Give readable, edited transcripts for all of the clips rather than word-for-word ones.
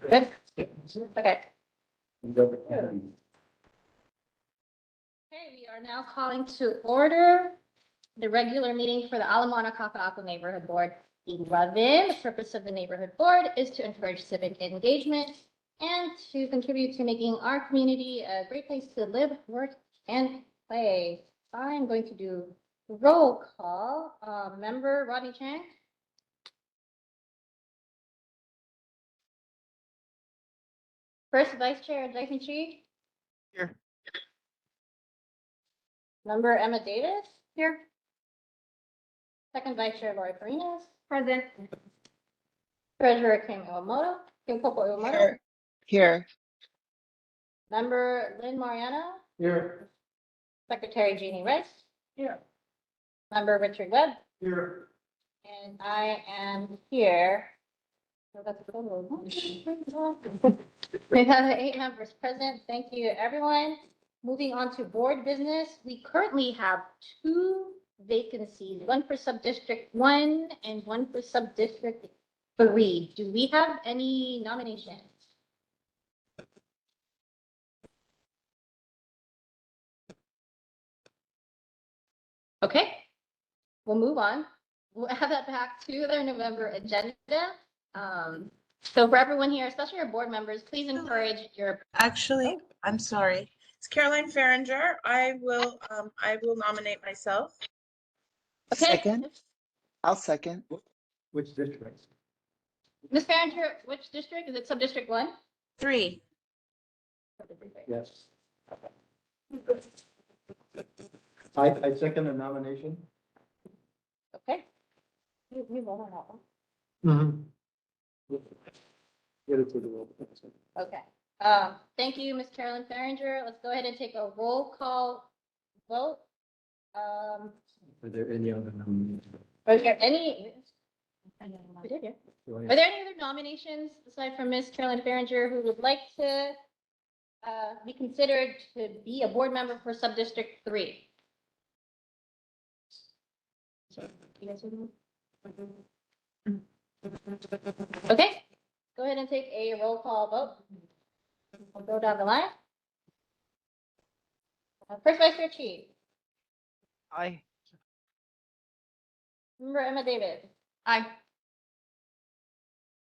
Good? Okay. Okay, we are now calling to order the regular meeting for the Ala Moana Kaka'ako Neighborhood Board 11. The purpose of the neighborhood board is to encourage civic engagement and to contribute to making our community a great place to live, work, and play. I'm going to do roll call. Member Rodney Chang. First Vice Chair Jason Chi. Here. Member Emma Davis. Here. Second Vice Chair Lori Farinas. Present. Treasurer Kim Iwamoto. Kim Coco Iwamoto. Here. Here. Member Lynn Mariano. Here. Secretary Jeannie Rice. Here. Member Richard Webb. Here. And I am here. So that's a total of- We have 8 members present. Thank you, everyone. Moving on to board business, we currently have 2 vacancies, one for sub-district 1 and one for sub-district 3. Do we have any nominations? Okay, we'll move on. We'll add that back to their November agenda. So for everyone here, especially our board members, please encourage your. Actually, I'm sorry. It's Caroline Farringer. I will nominate myself. Okay. Second. I'll second. Which district? Ms. Farringer, which district? Is it sub-district 1? 3. Yes. I second the nomination. Okay. You vote on that one. Mm-hmm. Get it to the roll. Okay. Thank you, Ms. Carolyn Farringer. Let's go ahead and take a roll call vote. Are there any other nominations? Are there any? We did, yeah. Do Are there any other nominations aside from Ms. Carolyn Farringer who would like to be considered to be a board member for sub-district 3? You guys want to- Okay, go ahead and take a roll call vote. We'll go down the line. First Vice Chair Chi. Aye. Member Emma Davis. Aye.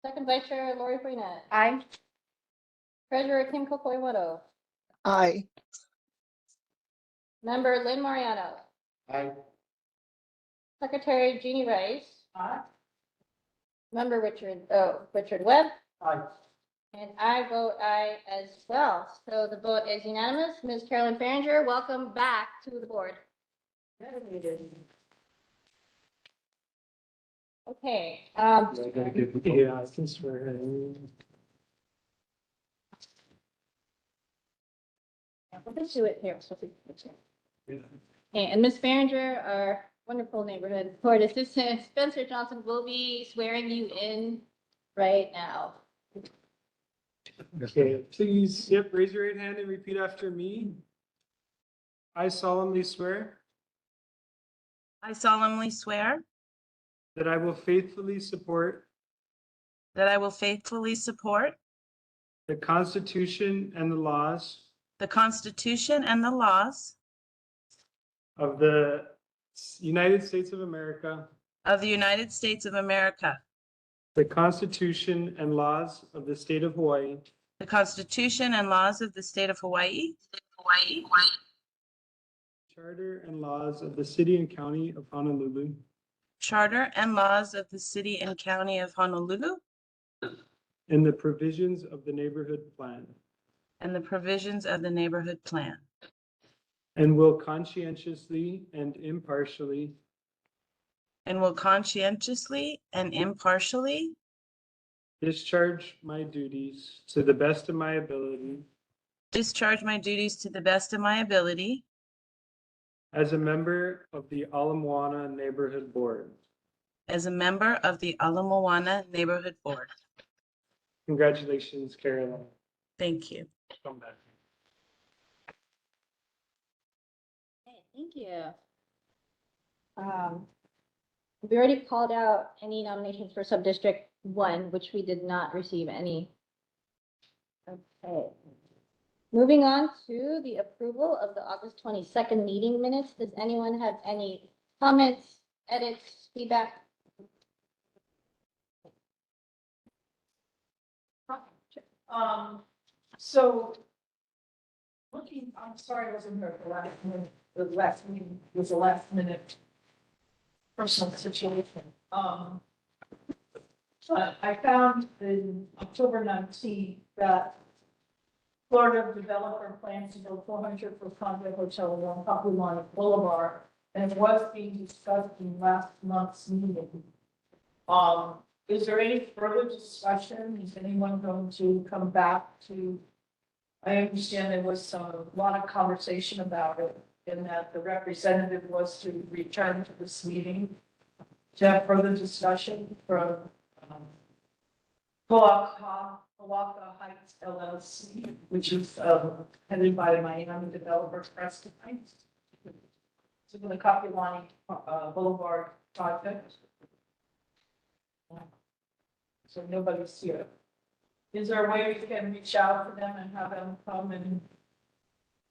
Second Vice Chair Lori Farinas. Aye. Treasurer Kim Coco Iwamoto. Aye. Member Lynn Mariano. Aye. Secretary Jeannie Rice. Aye. Member Richard Webb. Aye. And I vote aye as well. So the vote is unanimous. Ms. Carolyn Farringer, welcome back to the board. Okay. I gotta give, yeah, I can swear in. Let's do it here. Okay, and Ms. Farringer, our wonderful neighborhood board assistant, Spencer Johnson, will be swearing you in right now. Okay, please, raise your right hand and repeat after me. I solemnly swear I solemnly swear that I will faithfully support that I will faithfully support the Constitution and the laws the Constitution and the laws of the United States of America, of the United States of America, the Constitution and laws of the state of Hawaii, the Constitution and laws of the state of Hawaii, Charter and laws of the city and county of Honolulu, Charter and laws of the city and county of Honolulu, and the provisions of the neighborhood plan, and the provisions of the neighborhood plan, and will conscientiously and impartially and will conscientiously and impartially discharge my duties to the best of my ability discharge my duties to the best of my ability as a member of the Ala Moana Neighborhood Board. as a member of the Ala Moana Neighborhood Board. Congratulations, Caroline. Thank you. Come back. Okay, thank you. We already called out any nominations for sub-district one, which we did not receive any. Okay. Moving on to the approval of the August 22nd meeting minutes. Does anyone have any comments, edits, feedback? So looking, I'm sorry, I wasn't here for the last minute, the last meeting was a last minute personal situation. But I found in October 19th that Florida developer plans to build 400 for condo hotel along Papelbon Boulevard, and it was being discussed in last month's meeting. Is there any further discussion? Is anyone going to come back to? I understand there was a lot of conversation about it, and that the representative was to return to this meeting to have further discussion from Moana Heights LLC, which is headed by Miami developer Preston Heights. So for the Kapilani Boulevard project. So nobody's here. Is there a way we can reach out to them and have them come and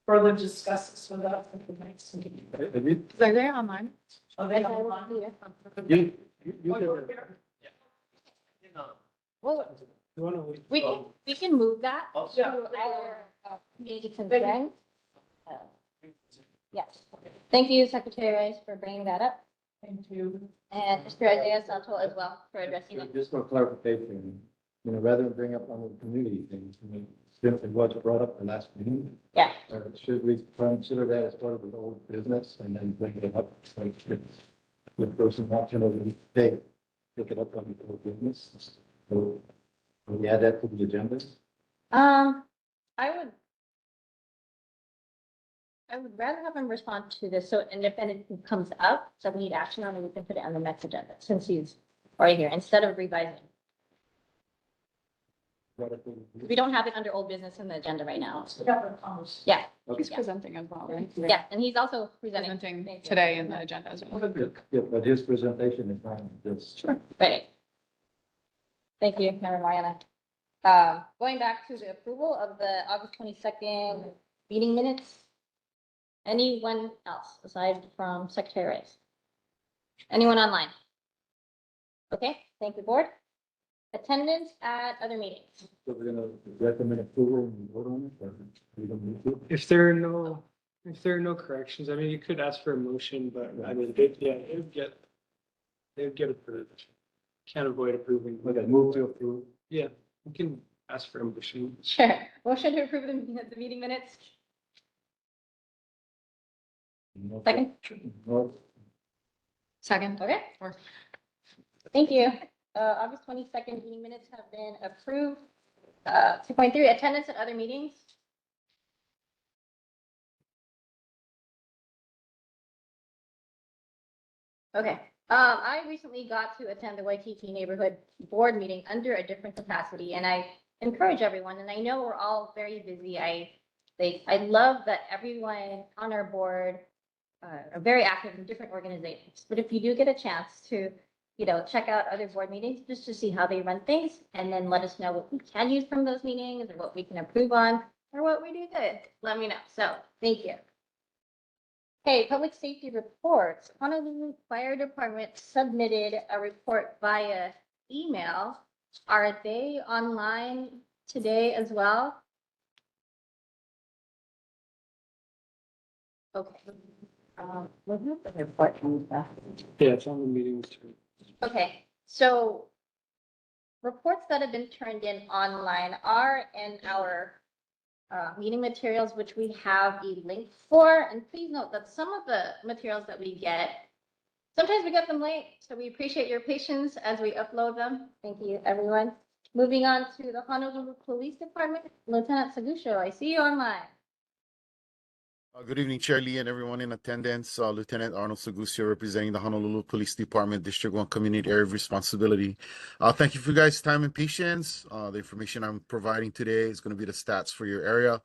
further discuss this with us at the next meeting? Have you, Are they online? Are they Okay, online? you, you Oh, did you're a- here? Well, You wanna wait? we can move that to Yeah. our community consent. Yes. Thank you, Secretary Rice, for bringing that up, Thank you. and Mr. Isaiah Santo as well for addressing it. Just for clarification, rather than bring up on the community things, since it was brought up the last meeting, Yeah. should we consider that as part of the old business and then bring it up? Like, it's the person watching over the day, pick it up on the old business. So we add that to the agenda. I would rather have him respond to this, so, and if anything comes up, so we need action on it, we can put it on the next agenda, since he's already here, instead of revising. We don't have it under old business in the agenda right now. Yeah, He's Okay. presenting as well, right? yeah, and he's also presenting. Presenting Thank you. today in the agenda as well. Yeah, but his presentation is on this. Right. Thank you, Member Mariana. Going back to the approval of the August 22nd meeting minutes. Anyone else aside from Secretary Rice? Anyone online? Okay, thank you, board. Attendance at other meetings. So we're gonna recommend approval and vote on it, or we don't need to? If there are no corrections, I mean, you could ask for a motion, but I mean, it would get approved. Can't avoid approving. Okay, move to approve. Yeah, we can ask for a motion. Sure. Motion to approve the meeting minutes. Second. No, Second. Okay. Or- Thank you. August 22nd meeting minutes have been approved. 2.3, attendance at other meetings. Okay, I recently got to attend the Waikiki Neighborhood Board meeting under a different capacity, and I encourage everyone, and I know we're all very busy. I love that everyone on our board are very active in different organizations. But if you do get a chance to, check out other board meetings, just to see how they run things, and then let us know what we can use from those meetings, or what we can improve on, or what we do good, let me know. So, thank you. Okay, public safety reports. Honolulu Fire Department submitted a report via email. Are they online today as well? Okay. Wasn't the report on the- Yeah, it's on the meetings too. Okay, so reports that have been turned in online are in our meeting materials, which we have a link for. And please note that some of the materials that we get, sometimes we get them late, so we appreciate your patience as we upload them. Thank you, everyone. Moving on to the Honolulu Police Department, Lieutenant Sagusho, I see you online. Good evening, Chair Lee and everyone in attendance. Lieutenant Arnold Sagusio representing the Honolulu Police Department, District 1 Community Area of Responsibility. Thank you for you guys' time and patience. The information I'm providing today is going to be the stats for your area.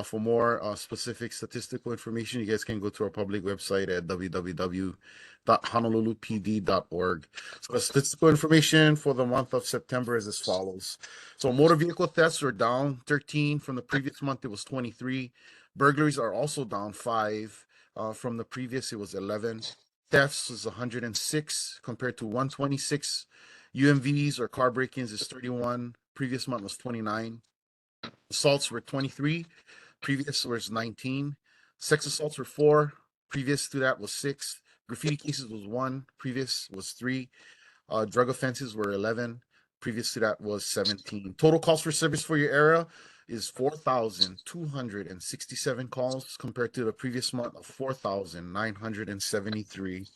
For more specific statistical information, you guys can go to our public website at www.honolulupd.org. So the statistical information for the month of September is as follows. So motor vehicle thefts were down 13 from the previous month. It was 23. Burglaries are also down 5. From the previous, it was 11. Thefts is 106 compared to 126. UMVs or car break-ins is 31. Previous month was 29. Assaults were 23. Previous was 19. Sex assaults were 4. Previous to that was 6. Graffiti cases was 1. Previous was 3. Drug offenses were 11. Previous to that was 17. Total calls for service for your area is 4,267 calls compared to the previous month of 4,973.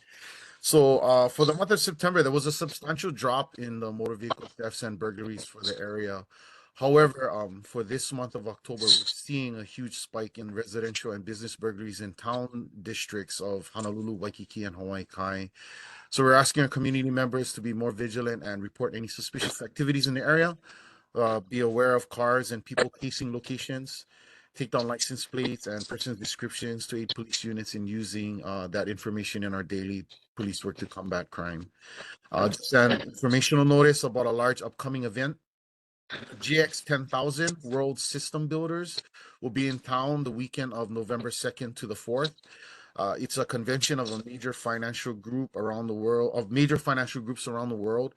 So for the month of September, there was a substantial drop in the motor vehicle thefts and burglaries for the area. However, for this month of October, we're seeing a huge spike in residential and business burglaries in town districts of Honolulu, Waikiki, and Hawaii Kai. So we're asking our community members to be more vigilant and report any suspicious activities in the area. Be aware of cars and people casing locations. Take down license plates and person's descriptions to aid police units in using that information in our daily police work to combat crime. Just an informational notice about a large upcoming event. GX 10,000 World System Builders will be in town the weekend of November 2nd to the 4th. It's a convention of a major financial group around the world, of major financial groups around the world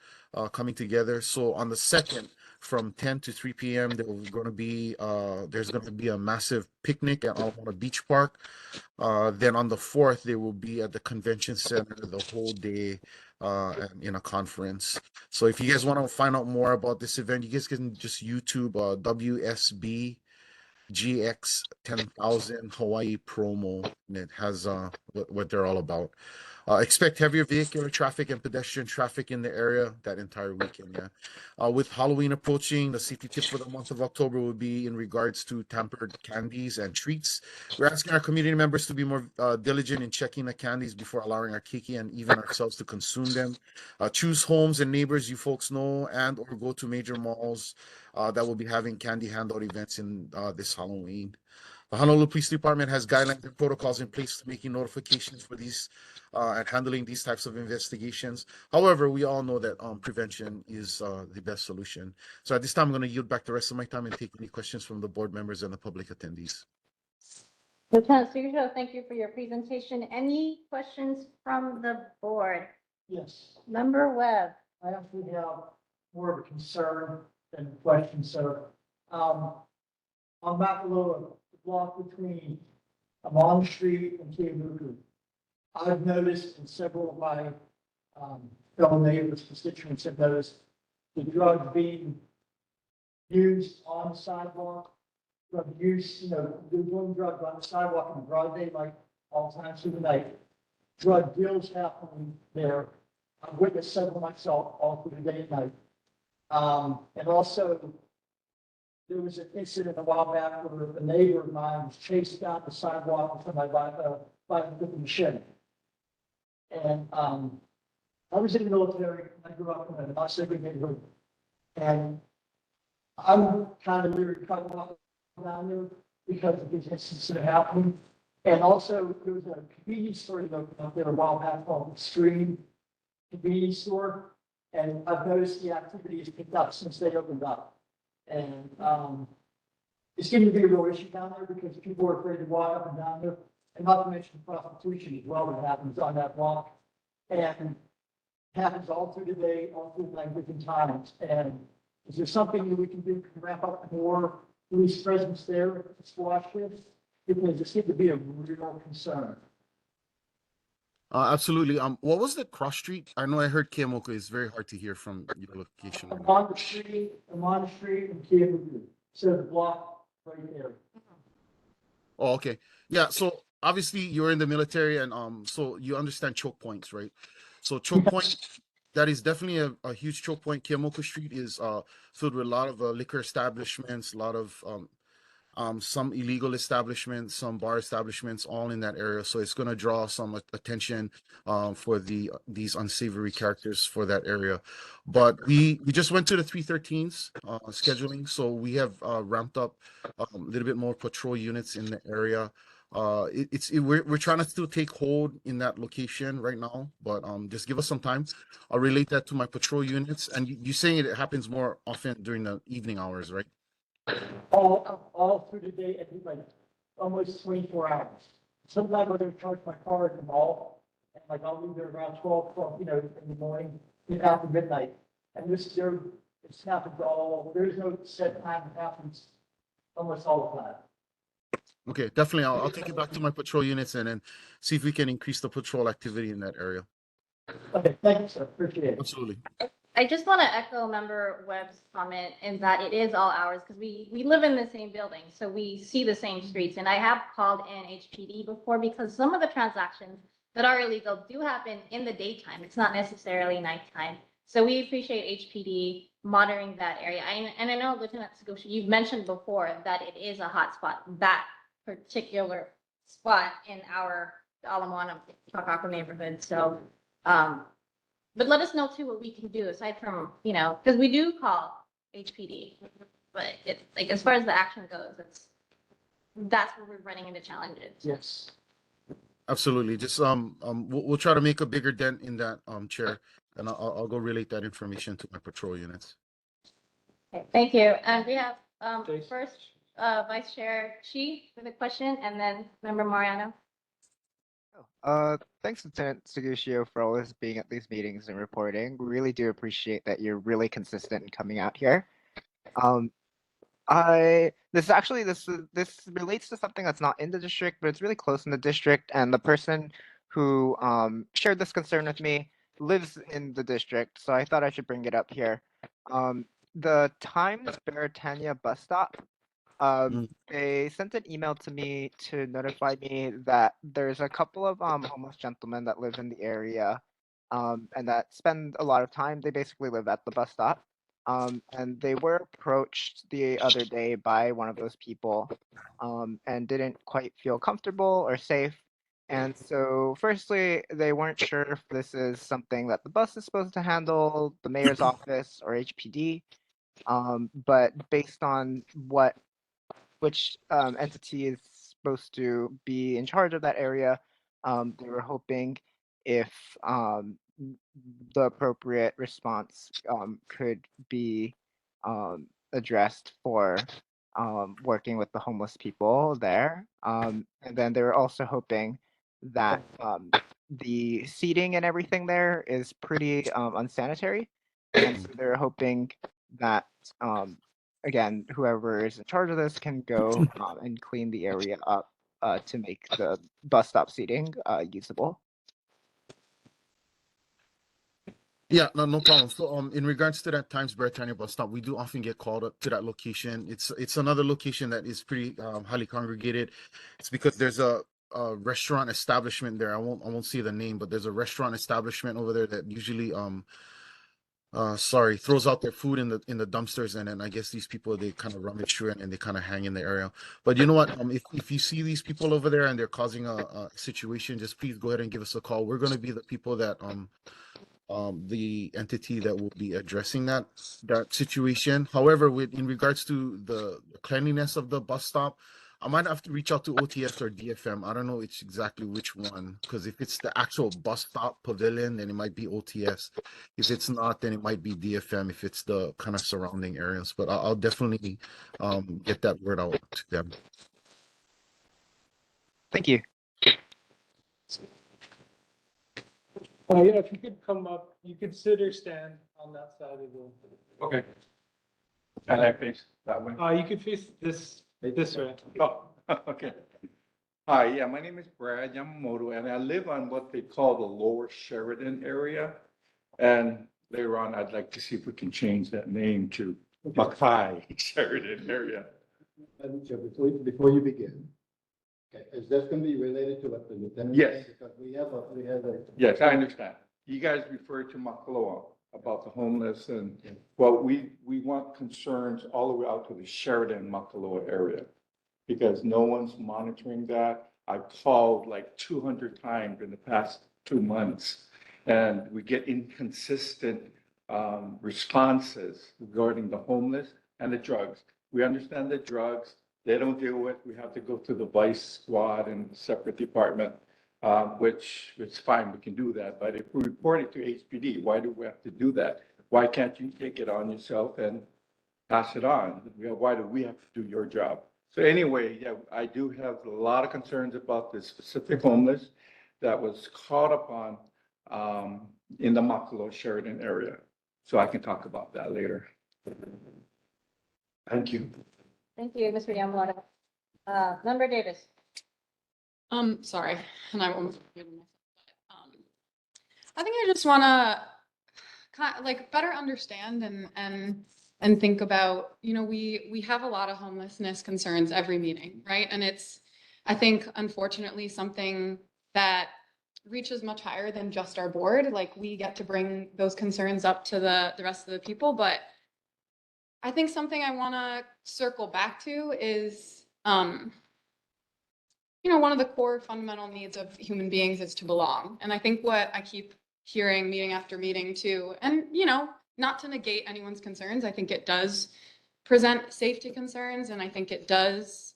coming together. So on the 2nd, from 10 to 3 p.m., there's going to be a massive picnic at Alamona Beach Park. Then on the 4th, they will be at the convention center the whole day in a conference. So if you guys want to find out more about this event, you guys can just YouTube WSB GX 10,000 Hawaii promo, and it has what they're all about. Expect heavier vehicular traffic and pedestrian traffic in the area that entire weekend. Yeah. With Halloween approaching, the safety tip for the month of October will be in regards to tampered candies and treats. We're asking our community members to be more diligent in checking the candies before allowing our keiki and even ourselves to consume them. Choose homes and neighbors you folks know, and or go to major malls that will be having candy handout events in this Halloween. The Honolulu Police Department has guidelines and protocols in place to making notifications for these and handling these types of investigations. However, we all know that prevention is the best solution. So at this time, I'm going to yield back the rest of my time and take any questions from the board members and the public attendees. Lieutenant Sujo, thank you for your presentation. Any questions from the board? Yes, Member Webb. I actually have more of a concern than a question, so, I'm back a little block between Amon Street and Kiabuku. I've noticed, and several of my, fellow neighbors, constituents have noticed, the drugs being used on the sidewalk, drug use, they're doing drugs on the sidewalk in broad daylight all times through the night. Drug deals happening there. I've witnessed several myself all through the day and night. And also, there was an incident a while back where a neighbor of mine was chased down the sidewalk in front of my bike with a machete. And I was in the military. I grew up in a not segregated neighborhood, and I'm kind of leery to try to walk down there because of these incidents that are happening. And also, there was a convenience store that opened up there a while back called Extreme Convenience Store, and I've noticed the activity has picked up since they opened up. And it's getting to be a real issue down there because people are afraid to walk up and down there, and not to mention prostitution as well that happens on that block, and happens all through the day, all through the night, different times. And is there something that we can do to ramp up more police presence there to squash this? Because it seems to be a real concern. Absolutely. What was the cross street? I know I heard Kemoka is very hard to hear from your location. I'm on the street, and Kiabuku, so the block right there. Oh, okay. Yeah. So obviously you're in the military, and so you understand choke points, right? So choke point, that is definitely a huge choke point. Kemoka Street is filled with a lot of liquor establishments, a lot of some illegal establishments, some bar establishments, all in that area. So it's going to draw some attention for these unsavory characters for that area. But we just went to the 313s scheduling, so we have ramped up a little bit more patrol units in the area. We're trying to still take hold in that location right now, but just give us some time. I'll relate that to my patrol units. And you're saying it happens more often during the evening hours, right? All through the day, I think like almost 24 hours. Sometimes I'm gonna charge my car at the mall, and like I'll leave there around 12, in the morning, after midnight. And it's happens there's no set time, it happens almost all the time. Okay, definitely. I'll take it back to my patrol units and then see if we can increase the patrol activity in that area. Okay, thank you, sir, appreciate it. Absolutely. I just want to echo Member Webb's comment in that it is all hours because we live in the same building, so we see the same streets. And I have called in HPD before because some of the transactions that are illegal do happen in the daytime. It's not necessarily nighttime. So we appreciate HPD monitoring that area. And I know, Lieutenant Scotia, you've mentioned before that it is a hot spot, that particular spot in our Ala Moana neighborhood. So, but let us know too what we can do aside from, because we do call HPD, but it's like, as far as the action goes, that's where we're running into challenges. Yes. Absolutely. Just we'll try to make a bigger dent in that chair, and I'll go relate that information to my patrol units. Okay, thank you. And we have Thanks. first Vice Chair Chi with a question, and then Member Mariano. Thanks, Lieutenant Segusio, for always being at these meetings and reporting. We really do appreciate that you're really consistent in coming out here. This relates to something that's not in the district, but it's really close in the district, and the person who shared this concern with me lives in the district, so I thought I should bring it up here. The Times Beretania bus stop. They sent an email to me to notify me that there's a couple of homeless gentlemen that live in the area, and that spend a lot of time. They basically live at the bus stop, and they were approached the other day by one of those people, and didn't quite feel comfortable or safe. And so, firstly, they weren't sure if this is something that the bus is supposed to handle, the mayor's office, or HPD. But based on which entity is supposed to be in charge of that area. They were hoping if the appropriate response could be addressed for working with the homeless people there. And then they were also hoping that the seating and everything there is pretty unsanitary. And so they're hoping that again, whoever is in charge of this can go and clean the area up to make the bus stop seating usable. Yeah, no problem. So, in regards to that Times Beretania bus stop, we do often get called up to that location. It's another location that is pretty highly congregated. It's because there's a restaurant establishment there. I won't say the name, but there's a restaurant establishment over there that usually throws out their food in the dumpsters, and then I guess these people, they kind of rummage through it and they kind of hang in the area. But you know what, if you see these people over there and they're causing a situation, just please go ahead and give us a call. We're going to be the people that the entity that will be addressing that situation. However, in regards to the cleanliness of the bus stop, I might have to reach out to OTS or DFM. I don't know exactly which one, because if it's the actual bus stop pavilion, then it might be OTS. If it's not, then it might be DFM if it's the kind of surrounding areas. But I'll definitely get that word out to them. Thank you. If you could come up, you could sit or stand on that side of the. Okay. And I face that way. You could face this way. Oh, okay. Hi, yeah, my name is Brad Yamamoto, and I live on what they call the Lower Sheridan area. And later on, I'd like to see if we can change that name to Mackay Sheridan area. Madam Chair, before you begin, okay, is this going to be related to what the lieutenant Yes. said? Because we have a. Yes, I understand. You guys refer to Makaloa about the homeless and, well, we want concerns all the way out to the Sheridan Makaloa area. because no one's monitoring that. I've called like 200 times in the past 2 months, and we get inconsistent responses regarding the homeless and the drugs. We understand the drugs, they don't deal with, we have to go to the vice squad and separate department, which is fine, we can do that. But if we report it to HPD, why do we have to do that? Why can't you take it on yourself and pass it on? Why do we have to do your job? So anyway, yeah, I do have a lot of concerns about this specific homeless that was caught upon in the Makalo Sheridan area. So I can talk about that later. Thank you. Thank you, Mr. Yamamoto. Member Davis. Sorry, and I won't. I think I just want to kind of like better understand and think about, you know, we have a lot of homelessness concerns every meeting, right? And it's, I think, unfortunately, something that reaches much higher than just our board. Like, we get to bring those concerns up to the rest of the people, but I think something I want to circle back to is, you know, one of the core fundamental needs of human beings is to belong. And I think what I keep hearing meeting after meeting too, and, you know, not to negate anyone's concerns, I think it does present safety concerns. And I think it does,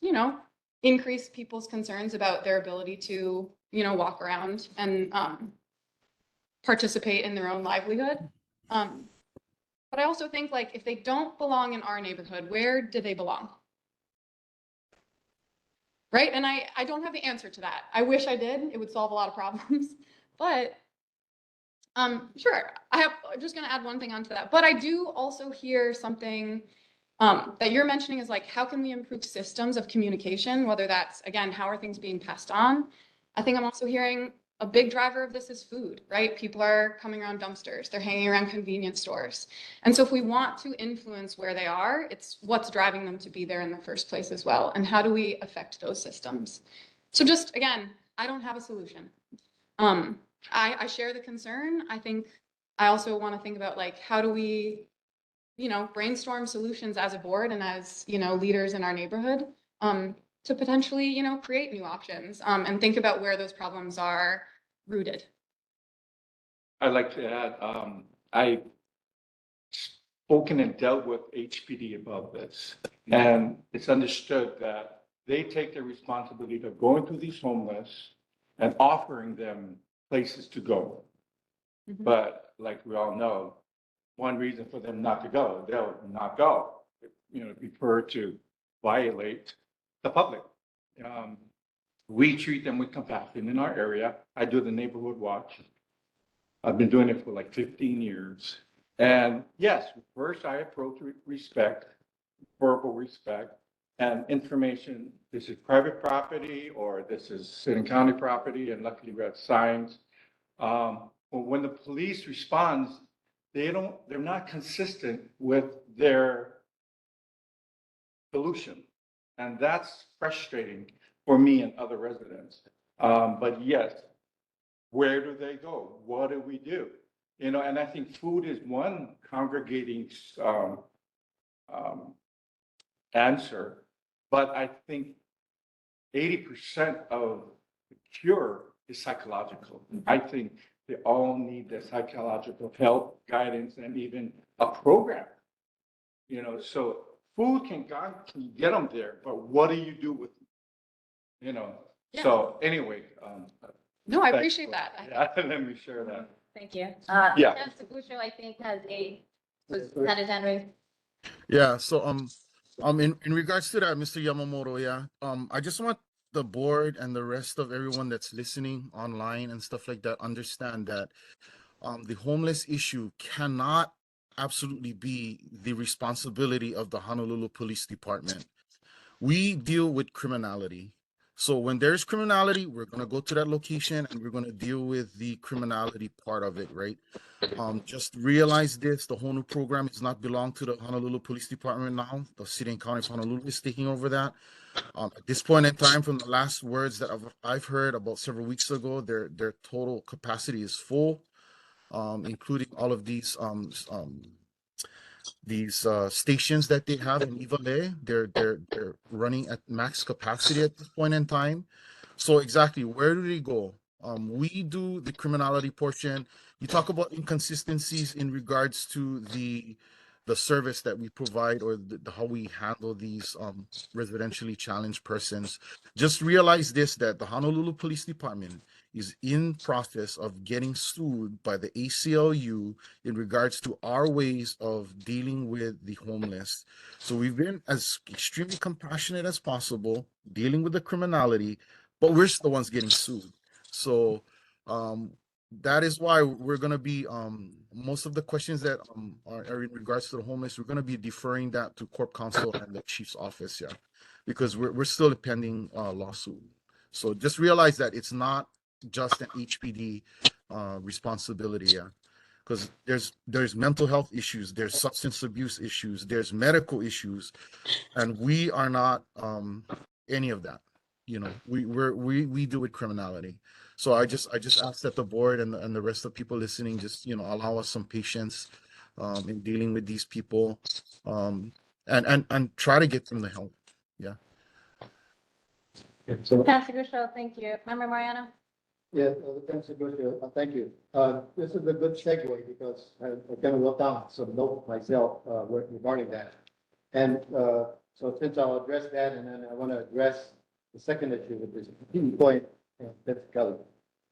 you know, increase people's concerns about their ability to, you know, walk around and participate in their own livelihood. But I also think, like, if they don't belong in our neighborhood, where do they belong? Right? And I don't have the answer to that. I wish I did. It would solve a lot of problems. But sure, I'm just going to add one thing onto that. But I do also hear something that you're mentioning is like, how can we improve systems of communication? Whether that's, again, how are things being passed on? I think I'm also hearing a big driver of this is food, right? People are coming around dumpsters, they're hanging around convenience stores. And so if we want to influence where they are, it's what's driving them to be there in the first place as well. And how do we affect those systems? So just, again, I don't have a solution. I share the concern. I think I also want to think about, like, how do we, you know, brainstorm solutions as a board and as, you know, leaders in our neighborhood, to potentially, you know, create new options, and think about where those problems are rooted. I'd like to add, I spoken and dealt with HPD about this, and it's understood that they take the responsibility of going to these homeless and offering them places to go. Mhm. But like we all know, one reason for them not to go, they'll not go, you know, prefer to violate the public. We treat them with compassion in our area. I do the neighborhood watch. I've been doing it for like 15 years. And yes, first I approach with respect, verbal respect, and information. This is private property or this is city and county property, and luckily we have signs. But when the police responds, they're not consistent with their solution. And that's frustrating for me and other residents. But yes, where do they go? What do we do? You know, and I think food is one congregating answer, but I think 80% of the cure is psychological. I think they all need the psychological help, guidance, and even a program. You know, so food can get them there, but what do you do with them? You know, Yeah. so anyway. No, I thanks appreciate for- that. Yeah, let me share that. Thank you. Yeah. Councilor Boucher, I think, had his hand raised. Yeah, so in regards to that, Mr. Yamamoto, yeah, I just want the board and the rest of everyone that's listening online and stuff like that understand that the homeless issue cannot absolutely be the responsibility of the Honolulu Police Department. We deal with criminality. So when there's criminality, we're gonna go to that location and we're gonna deal with the criminality part of it, right? Just realize this, the whole new program does not belong to the Honolulu Police Department now. The city and county of Honolulu is taking over that. At this point in time, from the last words that I've heard about several weeks ago, their total capacity is full, including all of these stations that they have in Ivale. They're running at max capacity at this point in time. So exactly, where do they go? We do the criminality portion. You talk about inconsistencies in regards to the service that we provide, or how we handle these residentially challenged persons. Just realize this, that the Honolulu Police Department is in process of getting sued by the ACLU in regards to our ways of dealing with the homeless. So we've been as extremely compassionate as possible, dealing with the criminality, but we're the ones getting sued. So um, that is why we're gonna be most of the questions that are in regards to the homeless, we're gonna be deferring that to Corp Counsel and the Chief's office, yeah, because we're still a pending lawsuit. So just realize that it's not just an HPD responsibility, yeah, because there's mental health issues, there's substance abuse issues, there's medical issues, and we are not any of that. You know, we deal with criminality. So I just ask that the board and the rest of people listening just, you know, allow us some patience in dealing with these people, and try to get them the help. Yeah. So, Pastor Griswold, thank you. Member Mariano? yeah, thanks, good, thank you. This is a good segue because I'm gonna look down some notes myself, regarding that. And, so since I'll address that, and then I want to address the second issue, which is key point, that's Kelly.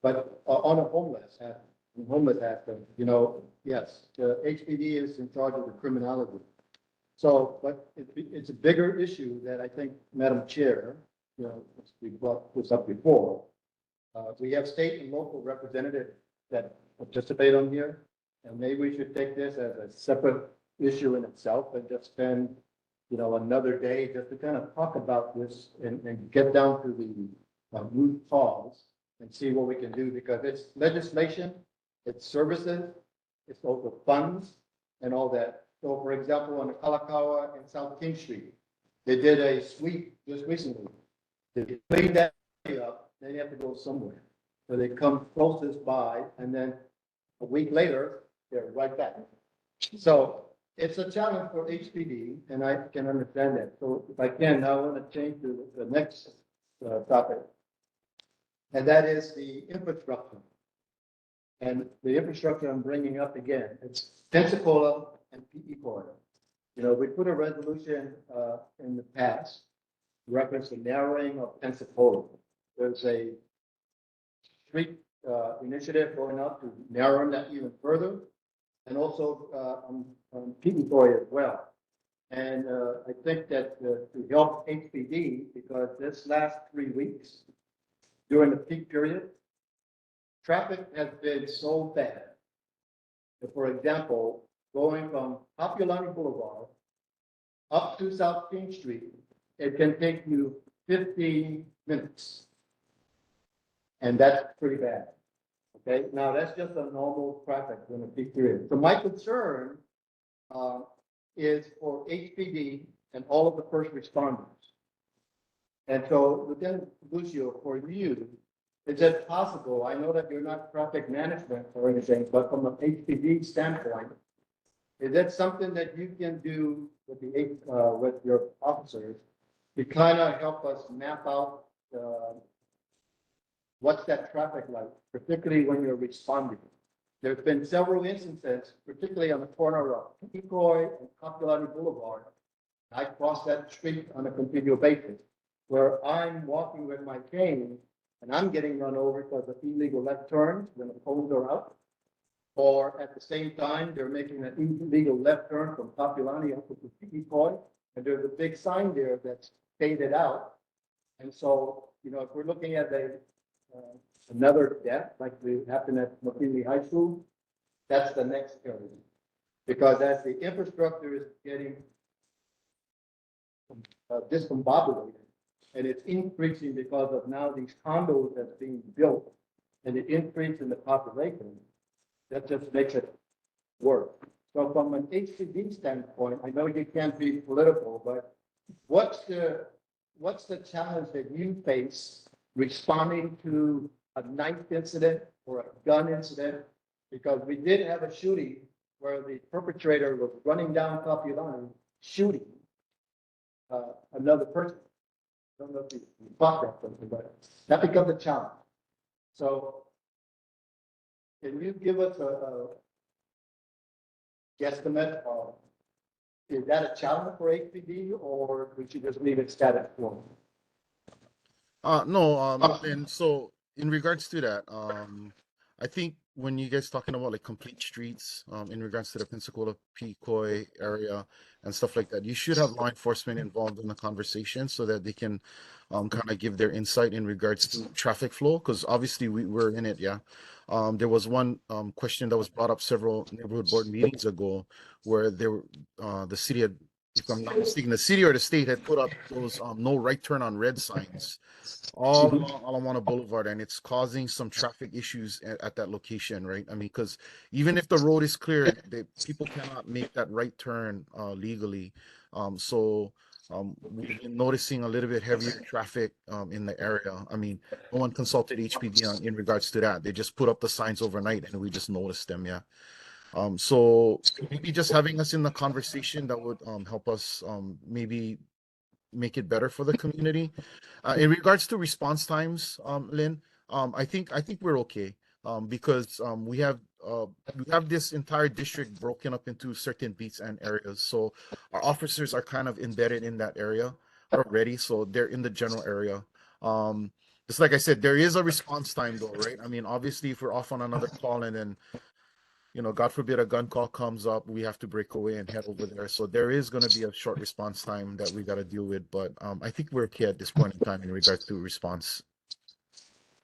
But on a homeless aspect, you know, yes, the HPD is in charge of the criminality. So, but it's a bigger issue that I think, Madam Chair, you know, we brought this up before. We have state and local representatives that participate on here, and maybe we should take this as a separate issue in itself and just spend, you know, another day just to kind of talk about this and get down to the root cause and see what we can do, because it's legislation, it's services, it's also funds and all that. So for example, on the Kalakaua and South King Street, they did a sweep just recently. They cleaned that area up, they have to go somewhere. So they come closest by, and then a week later, they're right back. So it's a challenge for HPD, and I can understand that. So if I can, now I want to change to the next topic. And that is the infrastructure. And the infrastructure I'm bringing up again, it's Pensacola and PE corridor. You know, we put a resolution in the past, reference the narrowing of Pensacola. There's a street initiative going up to narrow that even further, and also on PE corridor as well. And I think that to help HPD, because this last 3 weeks during the peak period, traffic has been so bad. that, for example, going from Populani Boulevard up to South King Street, it can take you 15 minutes. And that's pretty bad. Okay, now that's just a normal traffic in a peak period. So my concern is for HPD and all of the first responders. And so, Lieutenant Lucio, for you, is it possible, I know that you're not traffic management or anything, but from an HPD standpoint, is that something that you can do with with your officers to kind of help us map out what's that traffic like, particularly when you're responding? There's been several instances, particularly on the corner of Kikoi and Kapolani Boulevard. I cross that street on a continual basis, where I'm walking with my cane and I'm getting run over because of illegal left turns when the cones are out. Or at the same time, they're making an illegal left turn from Kapolani up to Kikoi, and there's a big sign there that's faded out. And so, you know, if we're looking at another death, like happened at McKinley High School, that's the next area. Because as the infrastructure is getting discombobulated, and it's increasing because of now these condos that's being built, and the increase in the population, that just makes it worse. So from an HCD standpoint, I know you can't be political, but what's the challenge that you face responding to a knife incident or a gun incident? Because we did have a shooting where the perpetrator was running down Kapiolani, shooting another person. I don't know if you caught that person, but that becomes a challenge. So can you give us a guesstimate of, is that a challenge for HPD or we should just leave it status quo? No, and so in regards to that, I think when you guys talking about like complete streets, in regards to the Pensacola Picoy area and stuff like that, you should have law enforcement involved in the conversation so that they can kind of give their insight in regards to traffic flow, because obviously we were in it, yeah. There was one question that was brought up several neighborhood board meetings ago where there were the city had, if I'm not mistaken, the city or the state had put up those no right turn on red signs all along Ala Boulevard, and it's causing some traffic issues at that location, right? I mean, because even if the road is clear, people cannot make that right turn legally. We've been noticing a little bit heavier traffic in the area. I mean, no one consulted HPD in regards to that. They just put up the signs overnight, and we just noticed them. Yeah. So maybe just having us in the conversation that would help us maybe make it better for the community. In regards to response times, Lynn, I think we're okay because we have this entire district broken up into certain beats and areas. So our officers are kind of embedded in that area already, so they're in the general area. Just like I said, there is a response time though, right? I mean, obviously, if we're off on another call and then God forbid a gun call comes up, we have to break away and head over there. So there is going to be a short response time that we got to deal with. But I think we're okay at this point in time in regards to response.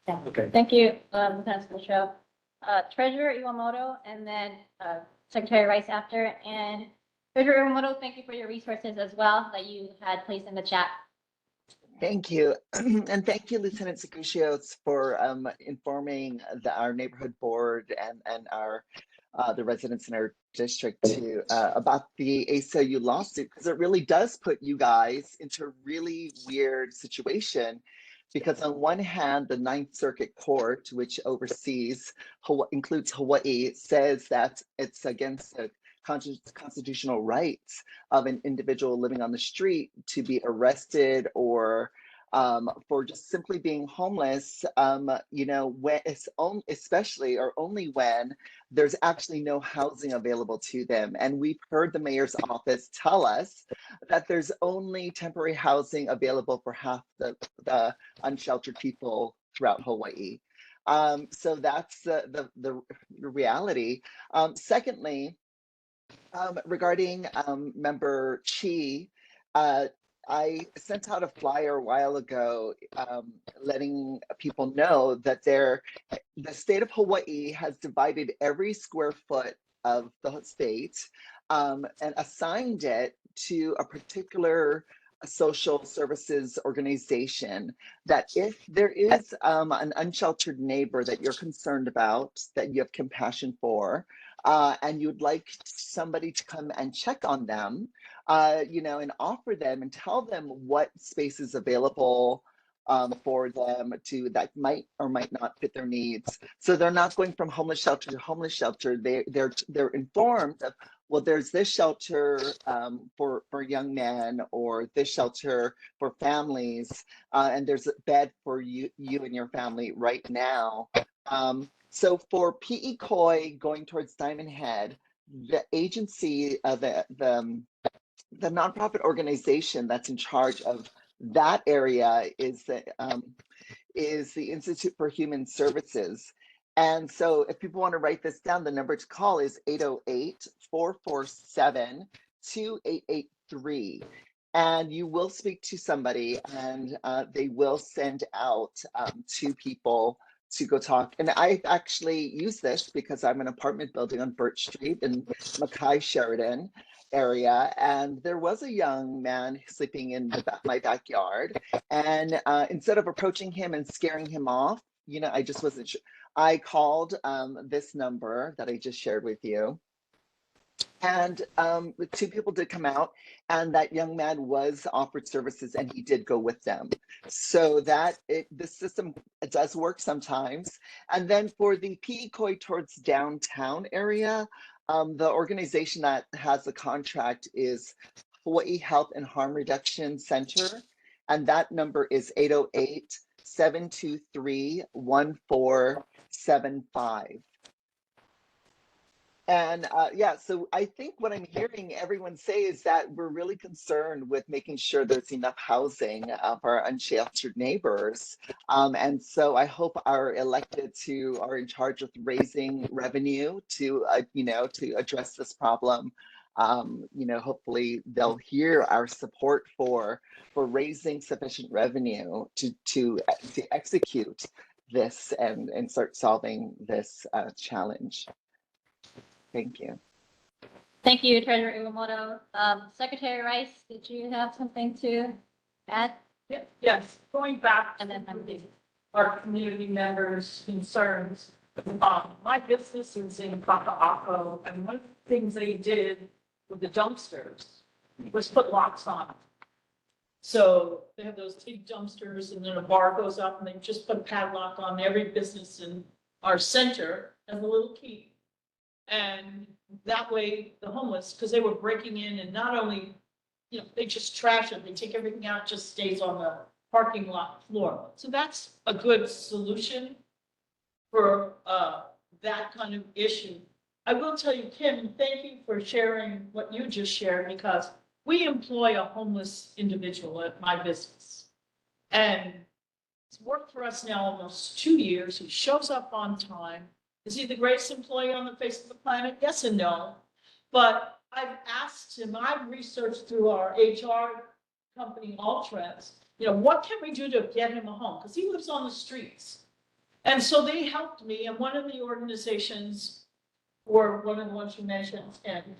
Yeah. Okay. Thank you, Lieutenant Show. Treasurer Iwamoto, and then Secretary Rice after. And Treasurer Iwamoto, thank you for your resources as well that you had placed in the chat. Thank you. And thank you, Lieutenant Segucios, for informing our neighborhood board and our the residents in our district about the ACLU lawsuit, because it really does put you guys into a really weird situation. Because on one hand, the Ninth Circuit Court, which oversees, includes Hawaii, says that it's against the constitutional rights of an individual living on the street to be arrested or for just simply being homeless, when it's especially or only when there's actually no housing available to them. And we've heard the mayor's office tell us that there's only temporary housing available for half the unsheltered people throughout Hawaii. So that's the reality. Secondly, regarding Member Chi, I sent out a flyer a while ago letting people know that the state of Hawaii has divided every square foot of the state and assigned it to a particular social services organization, that if there is an unsheltered neighbor that you're concerned about, that you have compassion for, and you'd like somebody to come and check on them, and offer them and tell them what space is available for them that might or might not fit their needs. So they're not going from homeless shelter to homeless shelter. They're informed of, well, there's this shelter for young men, or this shelter for families, and there's a bed for you and your family right now. So for PE Koi going towards Diamond Head, the agency, the nonprofit organization that's in charge of that area is the Institute for Human Services. And so if people want to write this down, the number to call is 808-447-2883. And you will speak to somebody, and they will send out 2 people to go talk. And I actually use this because I'm an apartment building on Birch Street in Mackay Sheridan area, and there was a young man sleeping in my backyard, and instead of approaching him and scaring him off, I just wasn't sure. I called this number that I just shared with you, and 2 people did come out, and that young man was offered services, and he did go with them. So the system does work sometimes. And then for the PE Koi towards downtown area, The organization that has the contract is Hawaii Health and Harm Reduction Center, and that number is 808-723-1475. And yeah, so I think what I'm hearing everyone say is that we're really concerned with making sure there's enough housing for our unsheltered neighbors. And so I hope our electeds who are in charge of raising revenue to, to address this problem, hopefully they'll hear our support for raising sufficient revenue to execute this and start solving this challenge. Thank you. Thank you, Treasurer Iwamoto. Secretary Rice, did you have something to add? Yes, going back And then to our community members' concerns. My business is in Kaka'ako, and one of the things they did with the dumpsters was put locks on them. So they have those big dumpsters, and then a bar goes up, and they just put a padlock on every business in our center as a little key. And that way, the homeless, because they were breaking in and not only, they just trash it, they take everything out, just stays on the parking lot floor. So that's a good solution for that kind of issue. I will tell you, Kim, thank you for sharing what you just shared, because we employ a homeless individual at my business. And it's worked for us now almost 2 years. He shows up on time. Is he the greatest employee on the face of the planet? Yes and no. But I've asked him, I've researched through our HR company, Altrez, what can we do to get him a home? Because he lives on the streets. And so they helped me, and one of the organizations, or one of the ones you mentioned, and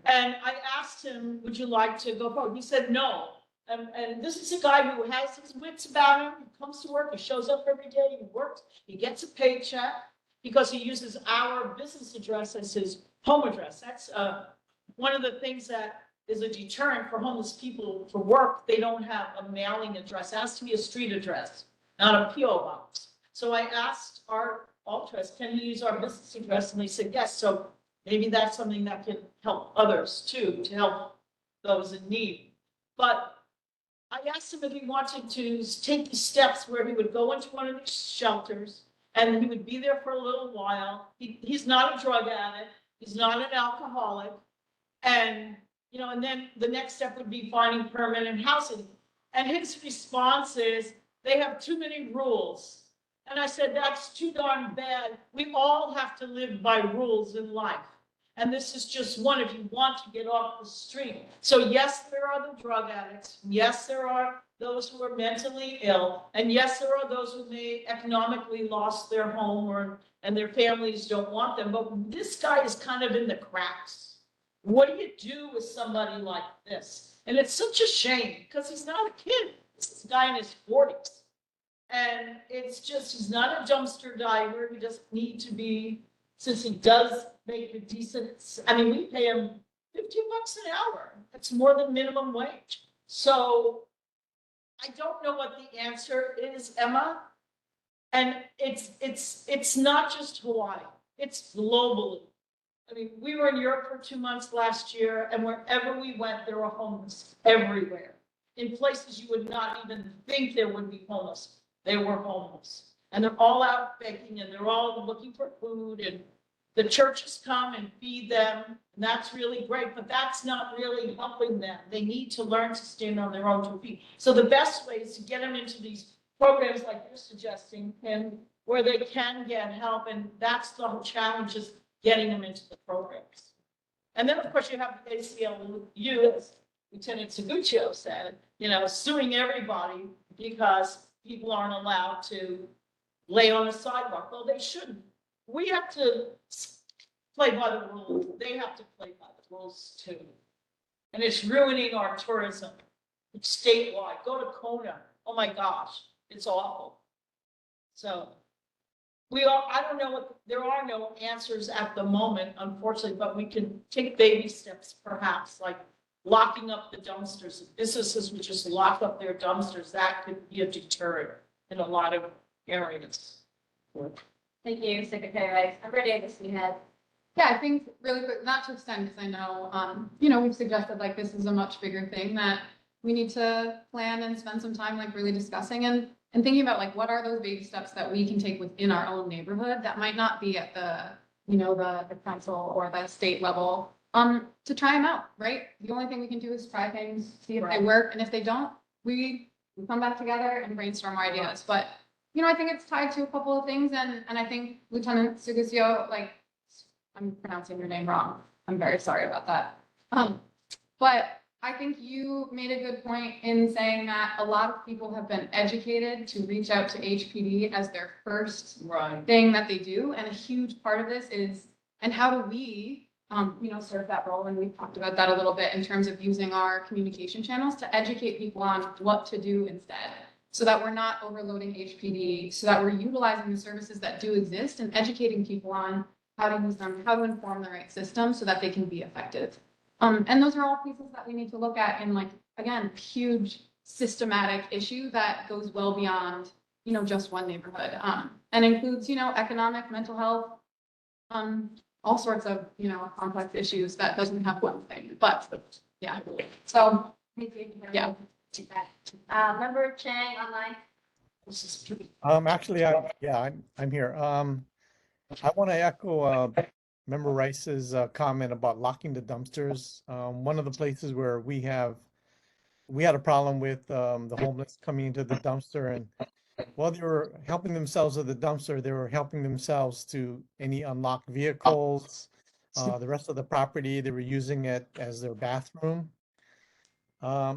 I asked him, would you like to go forward? He said no. And this is a guy who has his wits about him. He comes to work, he shows up every day, he works, he gets a paycheck, because he uses our business address as his home address. That's one of the things that is a deterrent for homeless people for work. They don't have a mailing address. It has to be a street address, not a PO box. So I asked our Altrez, can you use our business address? And they said yes. So maybe that's something that can help others too, to help those in need. But I asked him if he wanted to take the steps where he would go into one of these shelters, and he would be there for a little while. He's not a drug addict. He's not an alcoholic. And, and then the next step would be finding permanent housing. And his response is, they have too many rules. And I said, that's too darn bad. We all have to live by rules in life. And this is just one if you want to get off the street. So yes, there are the drug addicts. Yes, there are those who are mentally ill. And yes, there are those who may economically lost their home and their families don't want them. But this guy is kind of in the cracks. What do you do with somebody like this? And it's such a shame because he's not a kid. This is a guy in his 40s. And it's just, he's not a dumpster diver. He doesn't need to be, since he does make a decent, we pay him $15 an hour. That's more than minimum wage. So I don't know what the answer is, Emma. And it's not just Hawaii, it's globally. We were in Europe for 2 months last year, and wherever we went, there were homeless everywhere. In places you would not even think there would be homeless, they were homeless. And they're all out begging, and they're all looking for food, and the churches come and feed them, and that's really great, but that's not really helping them. They need to learn to stand on their own 2 feet. So the best way is to get them into these programs like you're suggesting, and where they can get help, and that's the whole challenge, is getting them into the programs. And then, of course, you have the ACLU, as Lieutenant Seguccio said, suing everybody because people aren't allowed to lay on a sidewalk. Well, they shouldn't. We have to play by the rules. They have to play by the rules too. And it's ruining our tourism. It's statewide. Go to Kona. Oh my gosh, it's awful. So I don't know there are no answers at the moment, unfortunately, but we can take baby steps, perhaps, like locking up the dumpsters. If businesses would just lock up their dumpsters, that could be a deterrent in a lot of areas. Thank you, Secretary Rice. I'm ready, I guess we had Yeah, I think really quick, not to extend, because I know, we've suggested like this is a much bigger thing that we need to plan and spend some time like really discussing and thinking about like what are those baby steps that we can take within our own neighborhood that might not be at the council or the state level, to try them out, right? The only thing we can do is try things, see if they work, and if they don't, we come back together and brainstorm our ideas. But, I think it's tied to a couple of things, and I think Lieutenant Sugucio, like, I'm pronouncing your name wrong. I'm very sorry about that. But I think you made a good point in saying that a lot of people have been educated to reach out to HPD as their first thing that they do. And a huge part of this is, and how do we, serve that role? And we've talked about that a little bit in terms of using our communication channels to educate people on what to do instead, so that we're not overloading HPD, so that we're utilizing the services that do exist and educating people on how to use them, how to inform the right system so that they can be effective. And those are all pieces that we need to look at in, like, again, huge systematic issue that goes well beyond, just one neighborhood, and includes, economic, mental health, all sorts of, complex issues that doesn't have one thing, but yeah. So, yeah. Member Chang online. Actually, I'm here. I want to echo Member Rice's comment about locking the dumpsters. One of the places where we had a problem with the homeless coming into the dumpster, and while they were helping themselves at the dumpster, they were helping themselves to any unlocked vehicles, the rest of the property. They were using it as their bathroom.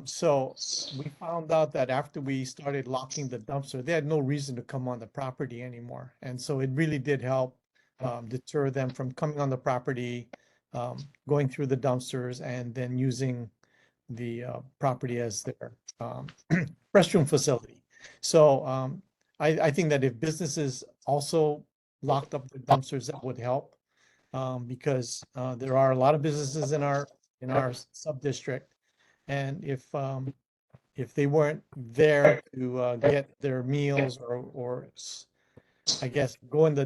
So we found out that after we started locking the dumpster, they had no reason to come on the property anymore. And so it really did help deter them from coming on the property, going through the dumpsters, and then using the property as their restroom facility. So I think that if businesses also locked up the dumpsters, that would help, because there are a lot of businesses in our sub-district. And if they weren't there to get their meals or I guess go in the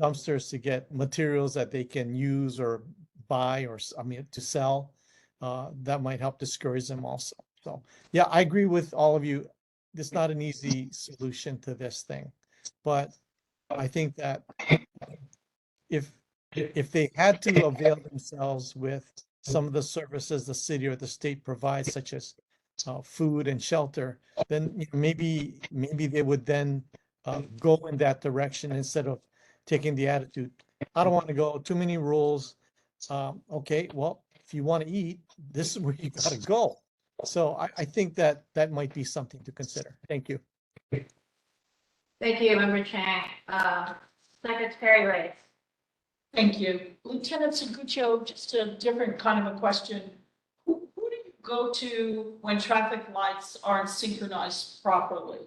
dumpsters to get materials that they can use or buy or to sell, that might help discourage them also. So yeah, I agree with all of you. It's not an easy solution to this thing, but I think that if they had to avail themselves with some of the services the city or the state provides, such as food and shelter, then maybe they would then go in that direction instead of taking the attitude, I don't want to go, too many rules. Okay, well, if you want to eat, this is where you got to go. So I think that might be something to consider. Thank you. Thank you, Member Chang. Secretary Rice. Thank you. Lieutenant Seguccio, just a different kind of a question. Who do you go to when traffic lights aren't synchronized properly?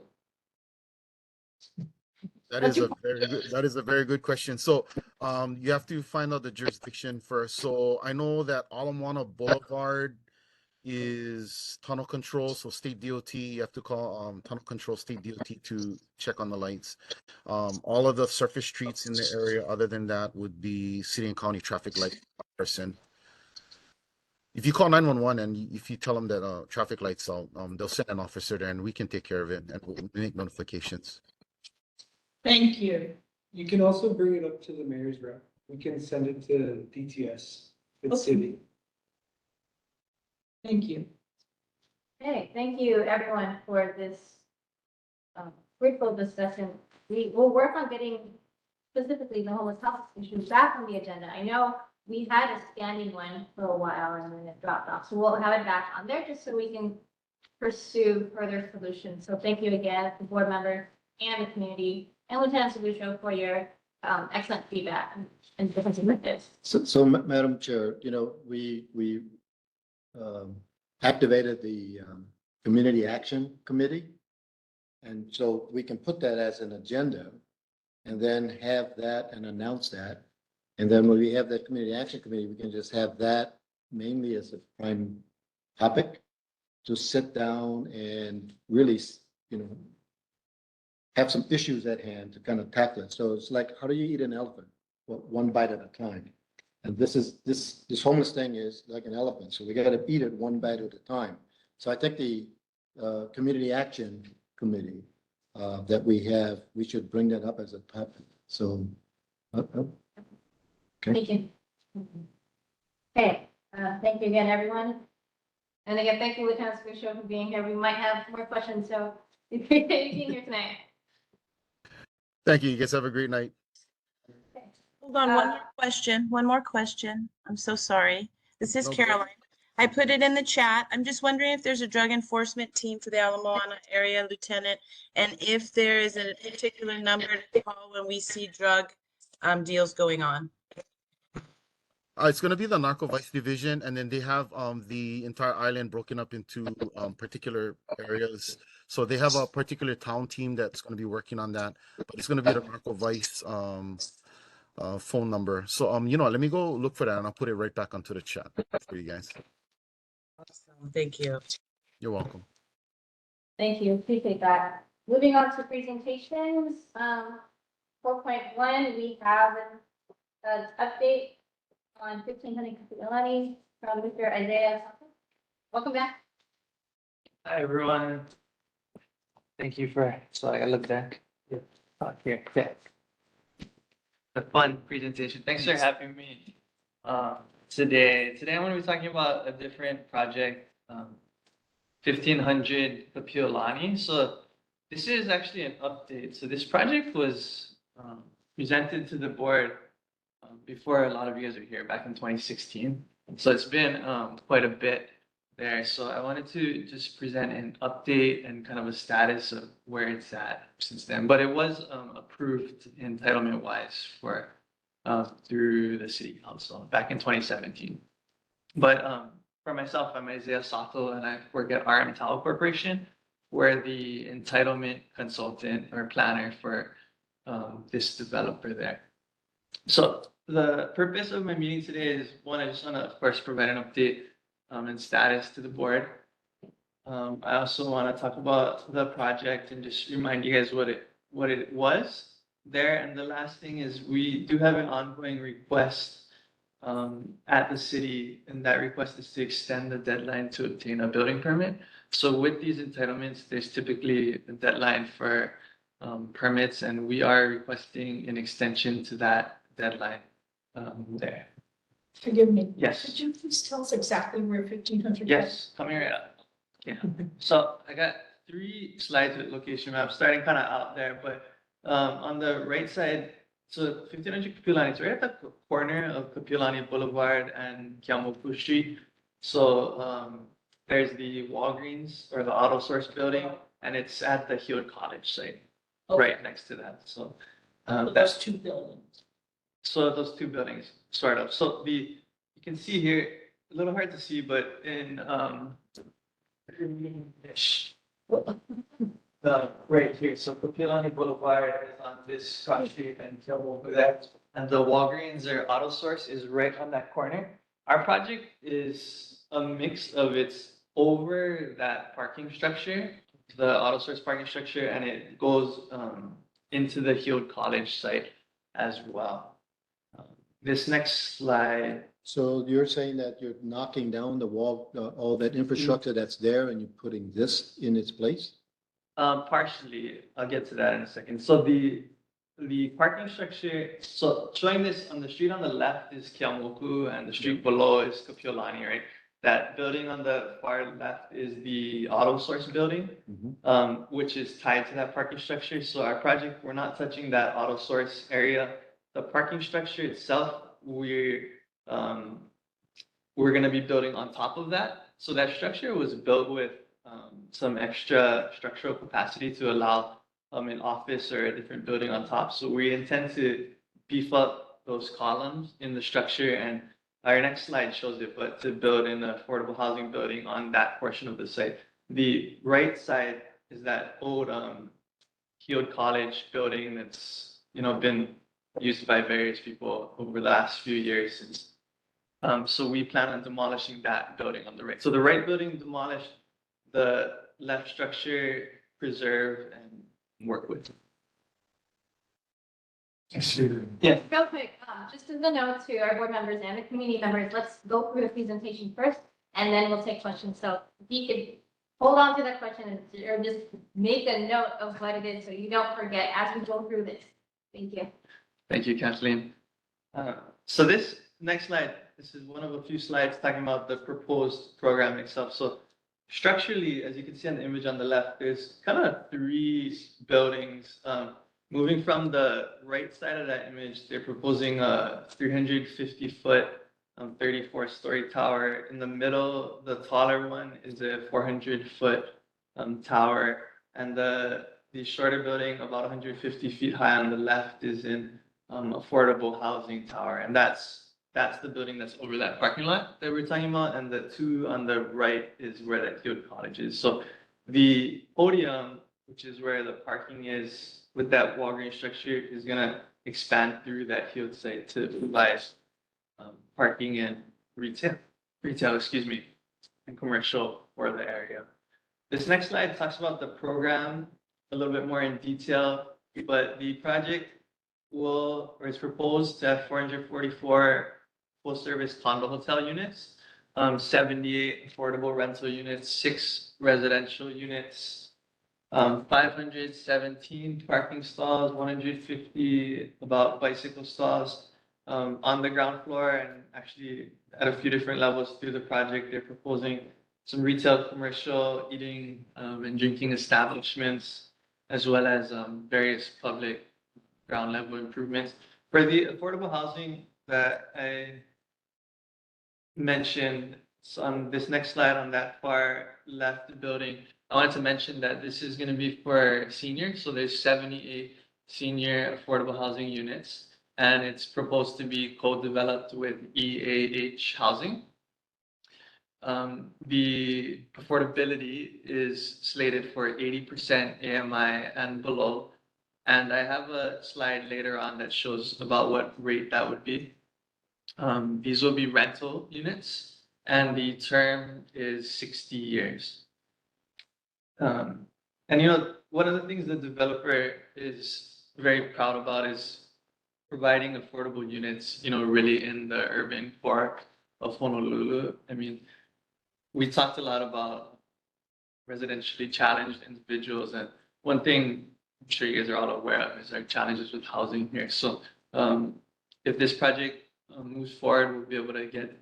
That is a very good question. So you have to find out the jurisdiction first. So I know that Ala Boulevard is tunnel control. So state DOT, you have to call tunnel control state DOT to check on the lights. All of the surface streets in the area other than that would be city and county traffic light person. If you call 911 and if you tell them that traffic lights out, they'll send an officer there and we can take care of it and we'll make notifications. Thank you. You can also bring it up to the mayor's rep. We can send it to DTS, the city. Thank you. Okay, thank you everyone for this fruitful discussion. We will work on getting specifically the homeless health issue back on the agenda. I know we had a standing one for a while and then it dropped off. So we'll have it back on there just so we can pursue further solutions. So thank you again, the board members and the community and Lieutenant Seguccio for your excellent feedback and different perspectives. So Madam Chair, we activated the Community Action Committee. And so we can put that as an agenda and then have that and announce that. And then when we have that Community Action Committee, we can just have that mainly as a prime topic to sit down and really, have some issues at hand to kind of tackle it. So it's like, how do you eat an elephant? Well, one bite at a time. And this homeless thing is like an elephant, so we gotta eat it one bite at a time. So I think the Community Action Committee that we have, we should bring that up as a topic. So, okay. Thank you. Okay, thank you again, everyone. And again, thank you, Lieutenant Scuccio, for being here. We might have more questions, so we appreciate you being here tonight. Thank you. You guys have a great night. Hold on, one more question. I'm so sorry. This is No problem. Caroline. I put it in the chat. I'm just wondering if there's a drug enforcement team for the Moana area, Lieutenant, and if there is a particular number to call when we see drug deals going on. It's going to be the Narco Vice Division, and then they have the entire island broken up into particular areas. So they have a particular town team that's going to be working on that, but it's going to be the Narco Vice phone number. So you know, let me go look for that, and I'll put it right back onto the chat for you guys. Awesome. Thank you. You're welcome. Thank you, appreciate that. Moving on to presentations, 4.1, we have an update on 1500 Kapilani from Mr. Isaiah. Welcome back. Hi, everyone. Thank you for, so I look back. Yeah. Here, yeah. The fun presentation. Thanks for having me today. Today I'm going to be talking about a different project, 1500 Kapiolani. So this is actually an update. So this project was presented to the board before a lot of you guys were here back in 2016. So it's been quite a bit there. So I wanted to just present an update and kind of a status of where it's at since then. But it was approved entitlement wise for through the city council back in 2017. But for myself, I'm Isaiah Sato and I work at RM Talent Corporation. We're the entitlement consultant or planner for this developer there. So the purpose of my meeting today is one, I just want to, of course, provide an update and status to the board. I also want to talk about the project and just remind you guys what it was there. And the last thing is we do have an ongoing request at the city, and that request is to extend the deadline to obtain a building permit. So with these entitlements, there's typically a deadline for permits, and we are requesting an extension to that deadline there. Forgive me. Yes. Could you please tell us exactly where 1500? Yes, coming right up. Yeah. So I got 3 slides with location maps, starting kind of out there, but on the right side, so 1500 Kapiolani, it's right at the corner of Kapiolani Boulevard and Kiamoku Street. So there's the Walgreens or the Auto Source building, and it's at the Heald College site, right next to that. So Those 2 buildings. so those 2 buildings, sort of. So you can see here, a little hard to see, but in right here, so Kapiolani Boulevard is on this cross street and Kiamoku there, and the Walgreens or Auto Source is right on that corner. Our project is a mix of it's over that parking structure, the Auto Source parking structure, and it goes into the Heald College site as well. This next slide. So you're saying that you're knocking down the wall, all that infrastructure that's there and you're putting this in its place? Partially, I'll get to that in a second. So the parking structure, so showing this on the street on the left is Kiamoku and the street below is Kapiolani, right? That building on the far left is the Auto Source building, which is tied to that parking structure. So our project, we're not touching that Auto Source area. The parking structure itself, we're going to be building on top of that. So that structure was built with some extra structural capacity to allow an office or a different building on top. So we intend to beef up those columns in the structure, and our next slide shows it, but to build an affordable housing building on that portion of the site. The right side is that old Heald College building that's been used by various people over the last few years since. So we plan on demolishing that building on the right. So the right building demolished, the left structure preserve and work with. Yeah. Real quick, just as a note to our board members and the community members, let's go through the presentation first, and then we'll take questions. So if you could hold on to that question or just make a note of what it is so you don't forget as we go through this. Thank you. Thank you, Kathleen. So this next slide, this is one of a few slides talking about the proposed program itself. So structurally, as you can see on the image on the left, there's kind of three buildings. Moving from the right side of that image, they're proposing a 350-foot, 34-story tower. In the middle, the taller one is a 400-foot tower, and the shorter building, about 150 feet high on the left, is in affordable housing tower, and that's the building that's over that parking lot that we're talking about, and the two on the right is where that Heald Cottage is. So the podium, which is where the parking is with that Walgreens structure, is gonna expand through that Heald site to provide parking and retail, excuse me, and commercial for the area. This next slide talks about the program a little bit more in detail, but the project is proposed to have 444 full-service condo hotel units, 78 affordable rental units, 6 residential units, 517 parking stalls, 150 about bicycle stalls on the ground floor, and actually at a few different levels through the project, they're proposing some retail, commercial, eating and drinking establishments, as well as various public ground level improvements. For the affordable housing that I mentioned on this next slide on that far left building, I wanted to mention that this is going to be for seniors. So there's 78 senior affordable housing units, and it's proposed to be co-developed with EAH Housing. The affordability is slated for 80% AMI and below. And I have a slide later on that shows about what rate that would be. These will be rental units, and the term is 60 years. And one of the things the developer is very proud about is providing affordable units, really in the urban core of Honolulu. I mean, we talked a lot about residentially challenged individuals, and one thing I'm sure you guys are all aware of is our challenges with housing here. So if this project moves forward, we'll be able to get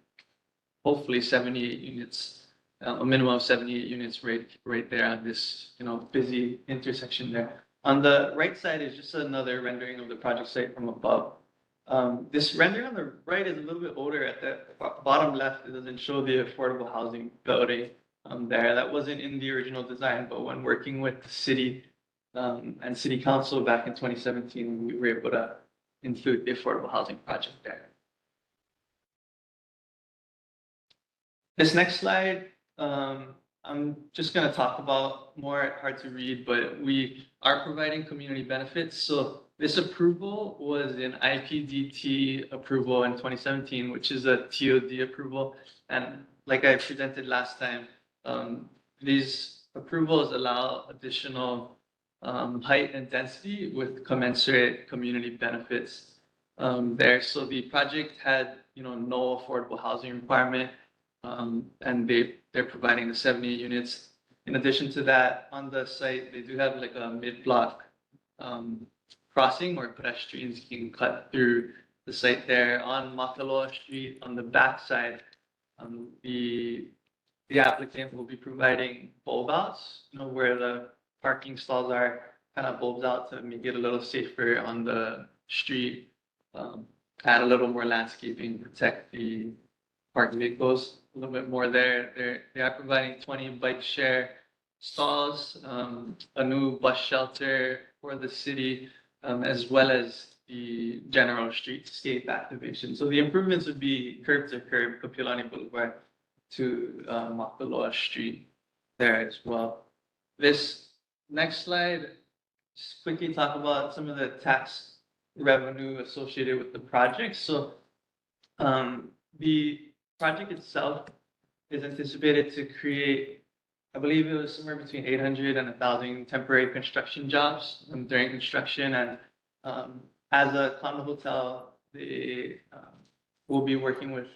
hopefully 78 units, a minimum of 78 units right there on this busy intersection there. On the right side is just another rendering of the project site from above. This rendering on the right is a little bit older. At the bottom left, it doesn't show the affordable housing building there. That wasn't in the original design, but when working with the city and city council back in 2017, we were able to include the affordable housing project there. This next slide, I'm just going to talk about more hard to read, but we are providing community benefits. So this approval was an IPDT approval in 2017, which is a TOD approval. And like I presented last time, these approvals allow additional height and density with commensurate community benefits there. So the project had, no affordable housing requirement, and they're providing the 78 units. In addition to that, on the site, they do have like a mid-block crossing where pedestrians can cut through the site there. On Makaloa Street, on the back side, the applicant will be providing bulb outs, where the parking stalls are, kind of bulbs out to make it a little safer on the street, add a little more landscaping, protect the parked vehicles a little bit more there. They are providing 20 bike share stalls, a new bus shelter for the city, as well as the general streetscape activation. So the improvements would be curb to curb, Kapiolani Boulevard to Makaloa Street there as well. This next slide, just quickly talk about some of the tax revenue associated with the project. So the project itself is anticipated to create, I believe it was somewhere between 800 and 1,000 temporary construction jobs during construction, and as a condo hotel, they will be working with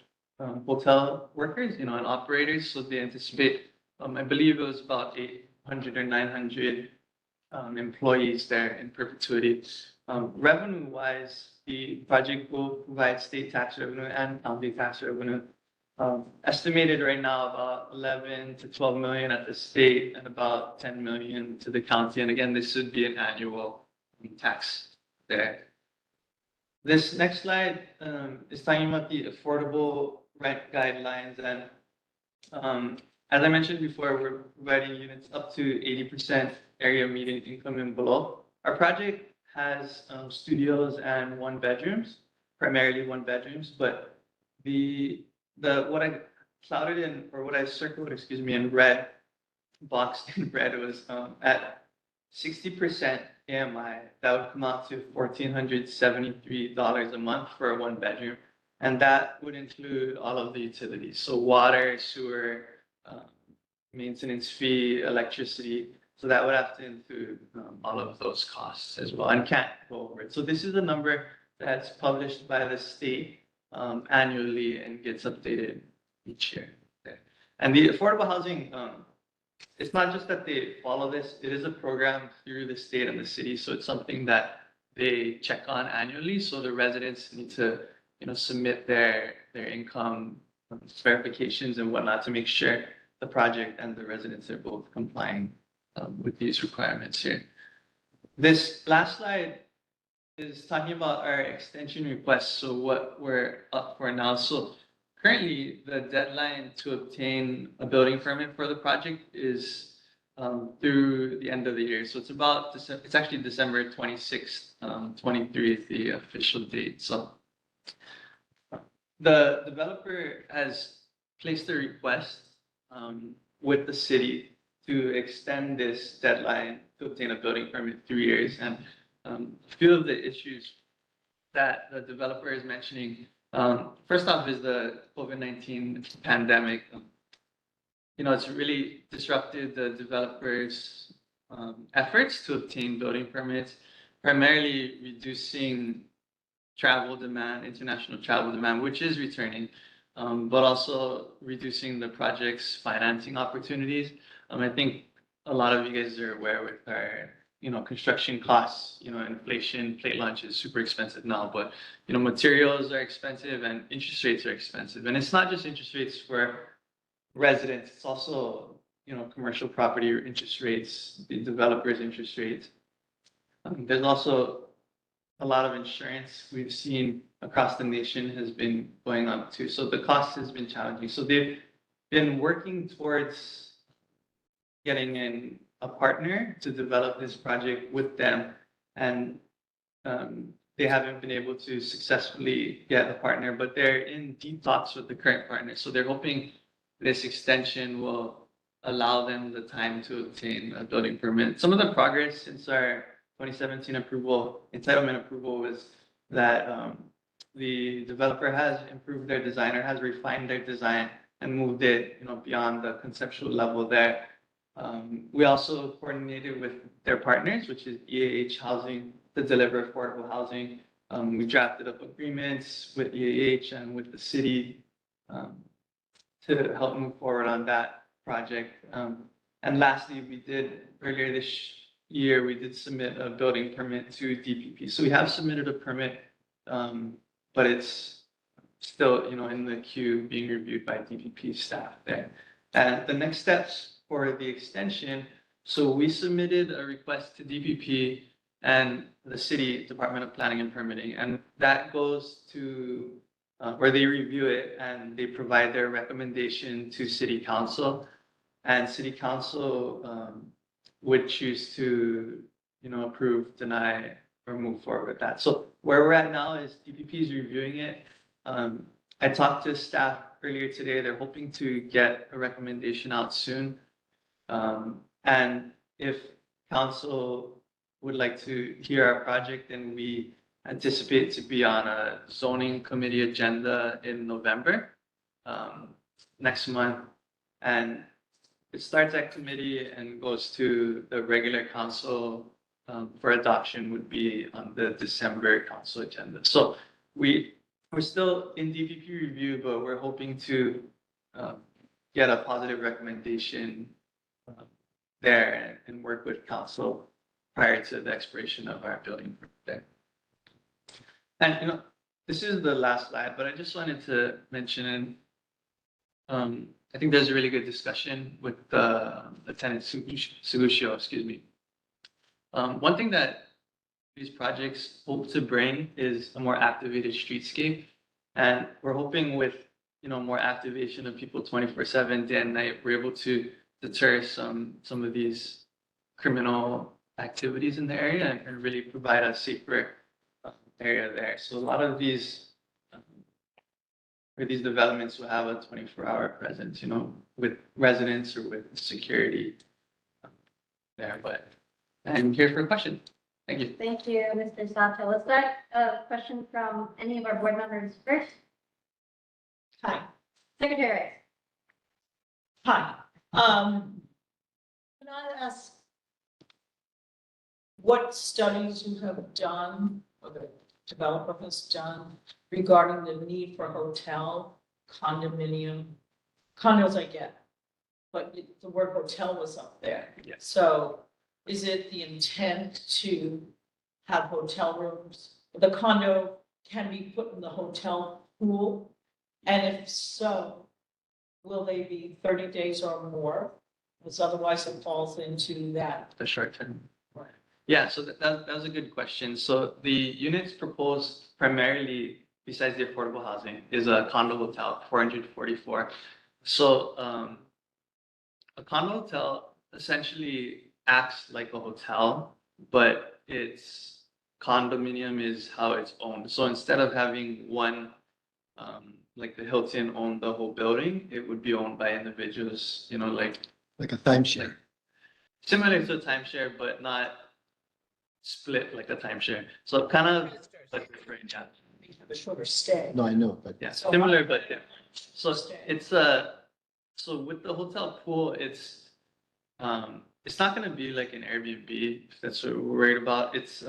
hotel workers, you know, and operators. So they anticipate, I believe it was about 800 or 900 employees there in perpetuity. Revenue-wise, the project will provide state tax revenue and county tax revenue. Estimated right now about 11 to 12 million at the state and about 10 million to the county. And again, this would be an annual tax there. This next slide is talking about the affordable rent guidelines. And as I mentioned before, we're providing units up to 80% area median income and below. Our project has studios and one bedrooms, primarily one bedrooms, but what I clouded in, or what I circled, excuse me, in red, boxed in red, was at 60% AMI, that would come out to $1,473 a month for a one bedroom. And that would include all of the utilities. So water, sewer, maintenance fee, electricity. So that would have to include all of those costs as well, and can't go over it. So this is a number that's published by the state annually and gets updated each year. And the affordable housing, it's not just that they follow this, it is a program through the state and the city. So it's something that they check on annually. So the residents need to, you know, submit their income verifications and whatnot to make sure the project and the residents are both complying with these requirements here. This last slide is talking about our extension requests. So what we're up for now. So currently, the deadline to obtain a building permit for the project is through the end of the year. So it's about, it's actually December 26th, 23 is the official date. So the developer has placed a request with the city to extend this deadline to obtain a building permit 3 years. And a few of the issues that the developer is mentioning, first off is the COVID-19 pandemic. You know, it's really disrupted the developers' efforts to obtain building permits, primarily reducing travel demand, international travel demand, which is returning, but also reducing the project's financing opportunities. I think a lot of you guys are aware with our, you know, construction costs, you know, inflation, plate lunch is super expensive now, but, you know, materials are expensive and interest rates are expensive. And it's not just interest rates for residents, it's also, you know, commercial property interest rates, the developers' interest rates. There's also a lot of insurance we've seen across the nation has been going up too. So the cost has been challenging. So they've been working towards getting in a partner to develop this project with them. And they haven't been able to successfully get a partner, but they're in deep talks with the current partner. So they're hoping this extension will allow them the time to obtain a building permit. Some of the progress since our 2017 approval, entitlement approval, was that the developer has improved their design or has refined their design and moved it, you know, beyond the conceptual level there. We also coordinated with their partners, which is EAH Housing, to deliver affordable housing. We drafted up agreements with EAH and with the city to help move forward on that project. And lastly, earlier this year, we did submit a building permit to DPP. So we have submitted a permit, but it's still, you know, in the queue being reviewed by DPP staff there. And the next steps for the extension, so we submitted a request to DPP and the City Department of Planning and Permitting, and that goes to where they review it and they provide their recommendation to City Council, and City Council would choose to, you know, approve, deny, or move forward with that. So where we're at now is DPP is reviewing it. I talked to staff earlier today. They're hoping to get a recommendation out soon. And if council would like to hear our project, then we anticipate to be on a zoning committee agenda in November, next month. And it starts at committee and goes to the regular council for adoption would be on the December council agenda. So we're still in DPP review, but we're hoping to get a positive recommendation there and work with council prior to the expiration of our building permit. And this is the last slide, but I just wanted to mention, I think there's a really good discussion with Lieutenant Sugusio, excuse me. One thing that these projects hope to bring is a more activated streetscape. And we're hoping with, more activation of people 24/7, day and night, we're able to deter some of these criminal activities in the area and really provide a safer area there. So a lot of these developments will have a 24-hour presence, with residents or with security there. But I'm here for a question. Thank you. Thank you, Mr. Sato. Let's start a question from any of our board members first. Hi. Secretary. Hi. Can I ask what studies you have done, or the developer has done, regarding the need for hotel, condominium? Condos I get, but the word hotel was up there. Yes. So is it the intent to have hotel rooms? The condo can be put in the hotel pool? And if so, will they be 30 days or more? Because otherwise it falls into that. The short term. Yeah, so that was a good question. So the units proposed primarily, besides the affordable housing, is a condo hotel, 444. So a condo hotel essentially acts like a hotel, but its condominium is how it's owned. So instead of having one, like the Hilton owned the whole building, it would be owned by individuals, Like a timeshare. similar to a timeshare, but not split like a timeshare. So kind of like different, yeah. They have a shorter stay. No, I know, but Yeah, So similar, how- but yeah. So it's so with the hotel pool, it's not gonna be like an Airbnb, if that's what we're worried about. It's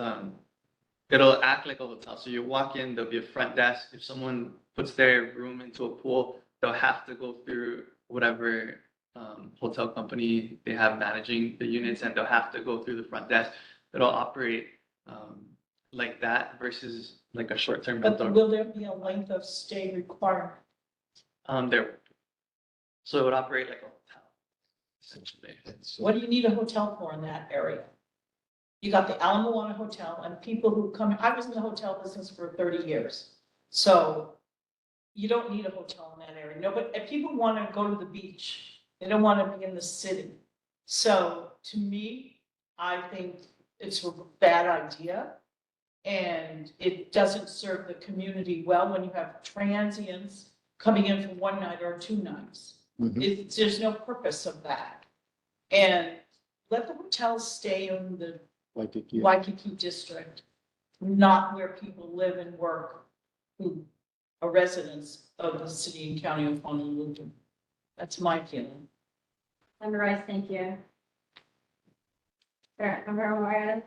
it'll act like a hotel. So you walk in, there'll be a front desk. If someone puts their room into a pool, they'll have to go through whatever hotel company they have managing the units, and they'll have to go through the front desk. It'll operate like that versus like a short-term But rental. will there be a length of stay requirement? There. So it would operate like a hotel, essentially. What do you need a hotel for in that area? You got the Ala Moana Hotel and people who come, I was in the hotel business for 30 years. So you don't need a hotel in that area. No, but if people want to go to the beach, they don't want to be in the city. So to me, I think it's a bad idea. And it doesn't serve the community well when you have transients coming in for one night or 2 nights. Mhm. There's no purpose of that. And let the hotels stay in the Waikiki. Waikiki district, not where people live and work who are residents of the city and county of Honolulu. That's my feeling. Member Rice, thank you. Member Moran.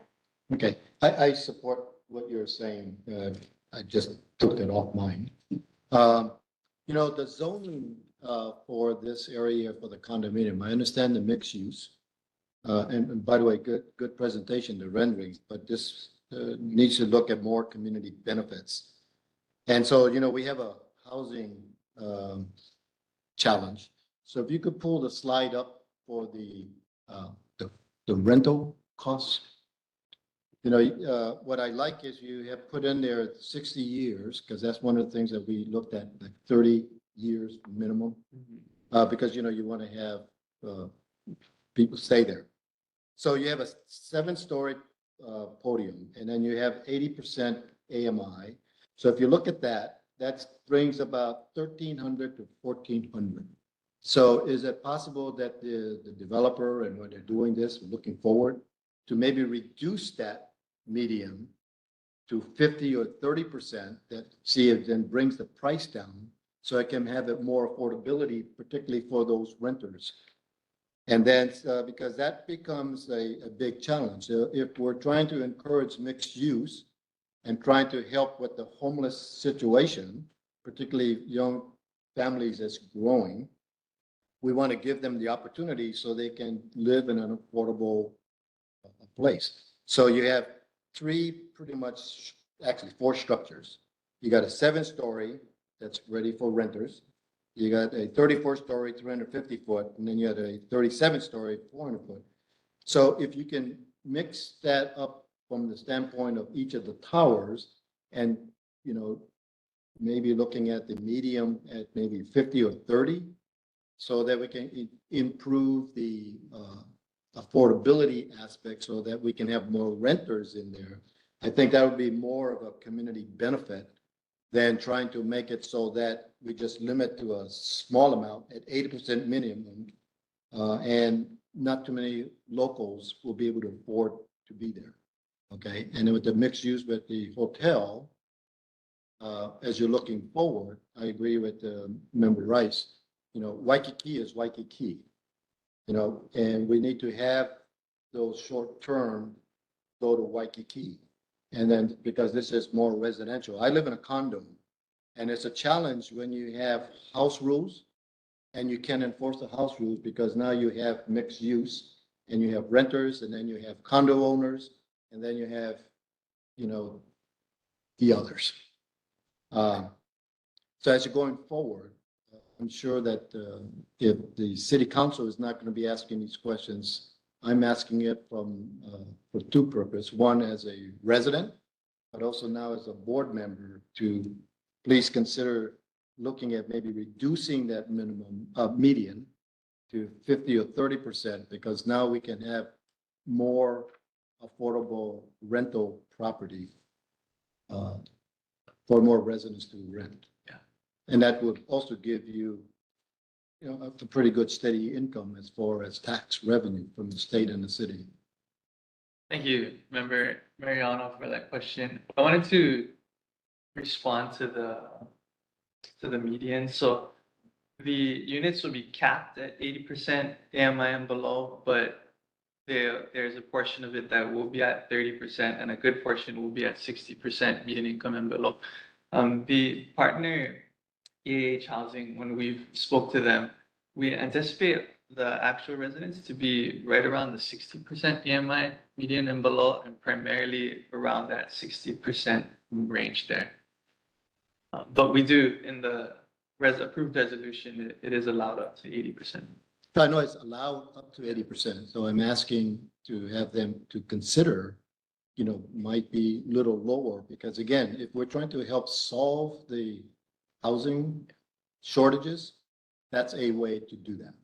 Okay, I support what you're saying. I just took it off mine. The zoning for this area for the condominium, I understand the mixed use. And by the way, good presentation, the renderings, but this needs to look at more community benefits. And so, we have a housing challenge. So if you could pull the slide up for the rental costs. What I like is you have put in there 60 years, because that's one of the things that we looked at, like 30 years minimum. Because, you want to have people stay there. So you have a 7-story podium, and then you have 80% AMI. So if you look at that, that brings about 1,300 to 1,400. So is it possible that the developer and when they're doing this, looking forward, to maybe reduce that median to 50 or 30%, that see if then brings the price down so it can have it more affordability, particularly for those renters. And then, because that becomes a big challenge. So if we're trying to encourage mixed use and trying to help with the homeless situation, particularly young families that's growing, we want to give them the opportunity so they can live in an affordable place. So you have three pretty much, actually four structures. You got a 7-story that's ready for renters. You got a 34-story, 350-foot, and then you had a 37-story, 400-foot. So if you can mix that up from the standpoint of each of the towers and, you know, maybe looking at the medium at maybe 50 or 30, so that we can improve the affordability aspect so that we can have more renters in there. I think that would be more of a community benefit than trying to make it so that we just limit to a small amount at 80% minimum. And not too many locals will be able to afford to be there. Okay, and then with the mixed use with the hotel, as you're looking forward, I agree with Member Rice. You know, Waikiki is Waikiki. You know, and we need to have those short term go to Waikiki. And then because this is more residential, I live in a condo, and it's a challenge when you have house rules and you can't enforce the house rules because now you have mixed use and you have renters and then you have condo owners and then you have, you know, the others. So as you're going forward, I'm sure that if the city council is not going to be asking these questions, I'm asking it from for two purposes. One, as a resident, but also now as a board member, to please consider looking at maybe reducing that minimum median to 50 or 30%, because now we can have more affordable rental property for more residents to rent. Yeah. And that would also give you, you know, a pretty good steady income as far as tax revenue from the state and the city. Thank you, Member Mariano, for that question. I wanted to respond to the median. So the units will be capped at 80% AMI and below, but there's a portion of it that will be at 30% and a good portion will be at 60% median income and below. The partner EAH Housing, when we spoke to them, we anticipate the actual residents to be right around the 60% AMI median and below, and primarily around that 60% range there. But we do, in the approved resolution, it is allowed up to 80%. I know it's allowed up to 80%. So I'm asking to have them to consider, you know, might be a little lower, because again, if we're trying to help solve the housing shortages, that's a way to do that.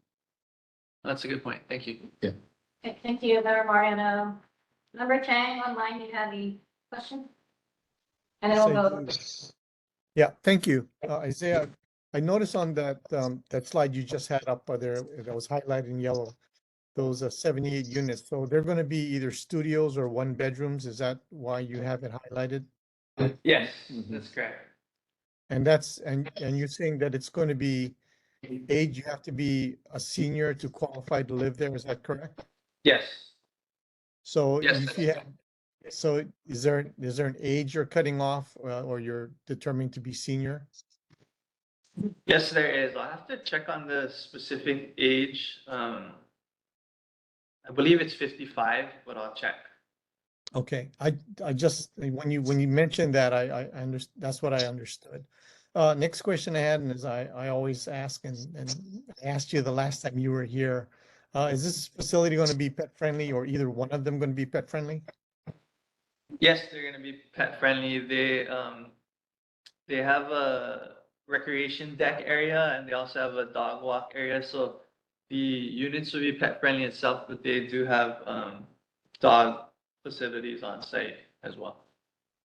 That's a good point. Thank you. Yeah. Okay, thank you, Member Mariano. Member Chang, online, you have a question? And then Yes, we'll I go. do. Yeah, thank you. Isaiah, I noticed on that that slide you just had up there that was highlighted in yellow, those 78 units. So they're going to be either studios or one bedrooms. Is that why you have it highlighted? Yes, Mhm. that's correct. And that's and you're saying that it's going to be age, you have to be a senior to qualify to live there. Is that correct? Yes. So Yes, if you have, so is there an age you're cutting off or you're determined to be senior? Yes, there is. I'll have to check on the specific age. I believe it's 55, but I'll check. Okay, I just when you mentioned that I understand, that's what I understood. Next question I had is I always ask and I asked you the last time you were here. Is this facility going to be pet friendly or either one of them going to be pet friendly? Yes, they're going to be pet friendly. They have a recreation deck area and they also have a dog walk area. So the units will be pet friendly itself, but they do have dog facilities on site as well.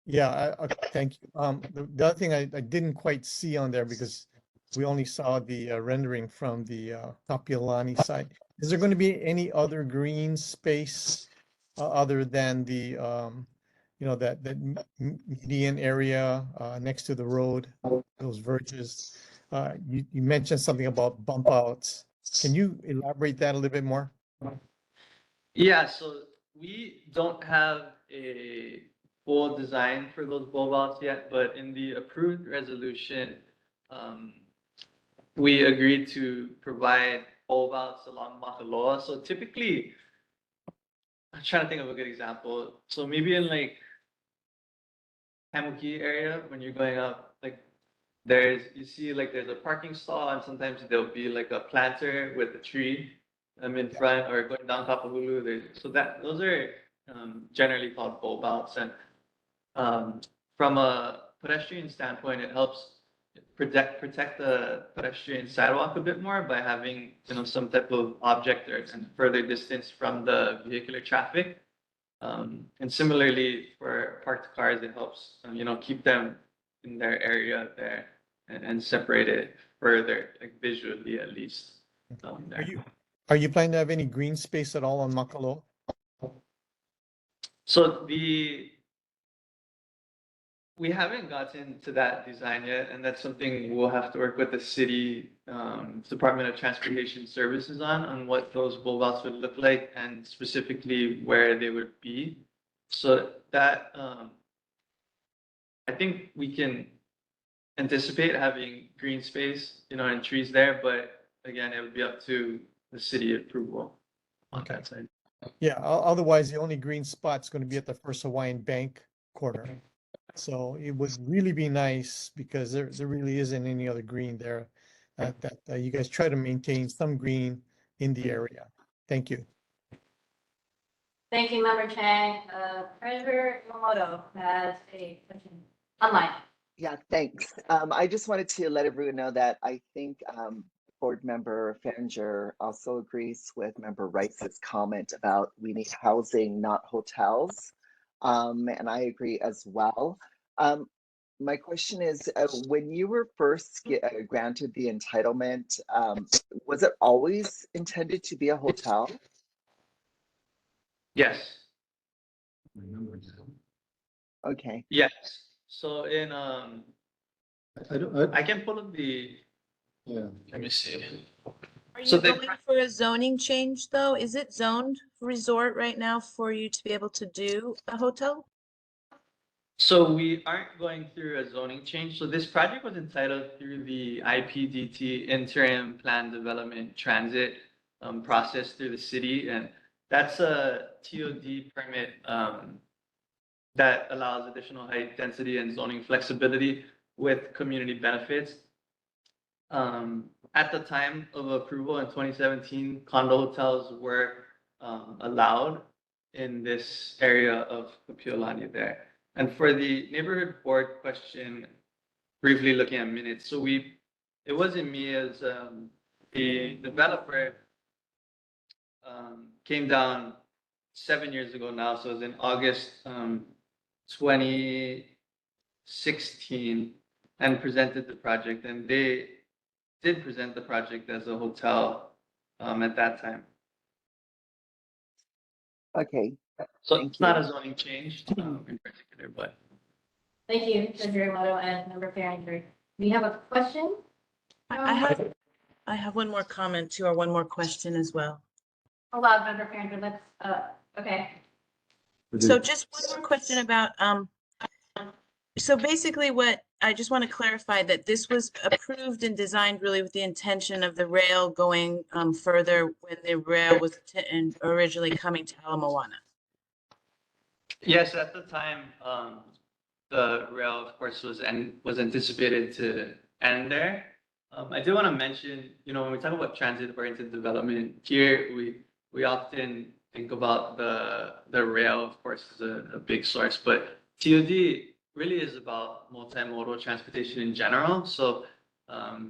Yeah, thank you. The other thing I didn't quite see on there because we only saw the rendering from the Kapiolani site. Is there going to be any other green space other than the you know, that median area next to the road, those verges? You mentioned something about bump outs. Can you elaborate that a little bit more? Yeah, so we don't have a full design for those bulb outs yet, but in the approved resolution, we agreed to provide bulb outs along Makaloa. So typically, I'm trying to think of a good example. So maybe in like Tamuki area, when you're going up, like you see like there's a parking stall and sometimes there'll be like a planter with a tree in front or going down Kapahulu. So those are generally called bulb outs. And from a pedestrian standpoint, it helps protect the pedestrian sidewalk a bit more by having, some type of object or and further distance from the vehicular traffic. And similarly for parked cars, it helps, keep them in their area there and separate it further, like visually at least. There. Are you planning to have any green space at all on Makalo? So we haven't gotten to that design yet, and that's something we'll have to work with the city Department of Transportation Services on what those bulb outs would look like and specifically where they would be. So that I think we can anticipate having green space, and trees there, but again, it would be up to the city approval on that side. Yeah, otherwise the only green spot's going to be at the First Hawaiian Bank corner. So it would really be nice because there really isn't any other green there. That you guys try to maintain some green in the area. Thank you. Thank you, Member Chang. Treasurer Yamamoto has a question online. Yeah, thanks. I just wanted to let everyone know that I think Board Member Farringer also agrees with Member Rice's comment about we need housing, not hotels. And I agree as well. My question is, when you were first granted the entitlement, was it always intended to be a hotel? Yes. Okay. Yes. So I can pull up let me see. Are So you they- going for a zoning change though? Is it zoned resort right now for you to be able to do a hotel? So we aren't going through a zoning change. So this project was entitled through the IPDT Interim Plan Development Transit process through the city. And that's a TOD permit that allows additional height density and zoning flexibility with community benefits. At the time of approval in 2017, condo hotels were allowed in this area of Kapiolani there. And for the neighborhood board question, briefly looking at minutes, so it wasn't me as the developer came down 7 years ago now, so it was in August 2016 and presented the project, and they did present the project as a hotel at that time. Okay. So Thank it's not you. a zoning change in particular, but. Thank you, Treasurer Yamamoto and Member Farringer. We have a question? I have one more comment too, or one more question as well. Hold on, Member Farringer, let's, okay. So just one more question about, so basically what, I just want to clarify that this was approved and designed really with the intention of the rail going further when the rail was originally coming to Ala Moana. Yes, at the time, the rail, of course, was anticipated to end there. I do want to mention, when we talk about transit-oriented development here, we often think about the rail, of course, as a big source, but TOD really is about multimodal transportation in general. So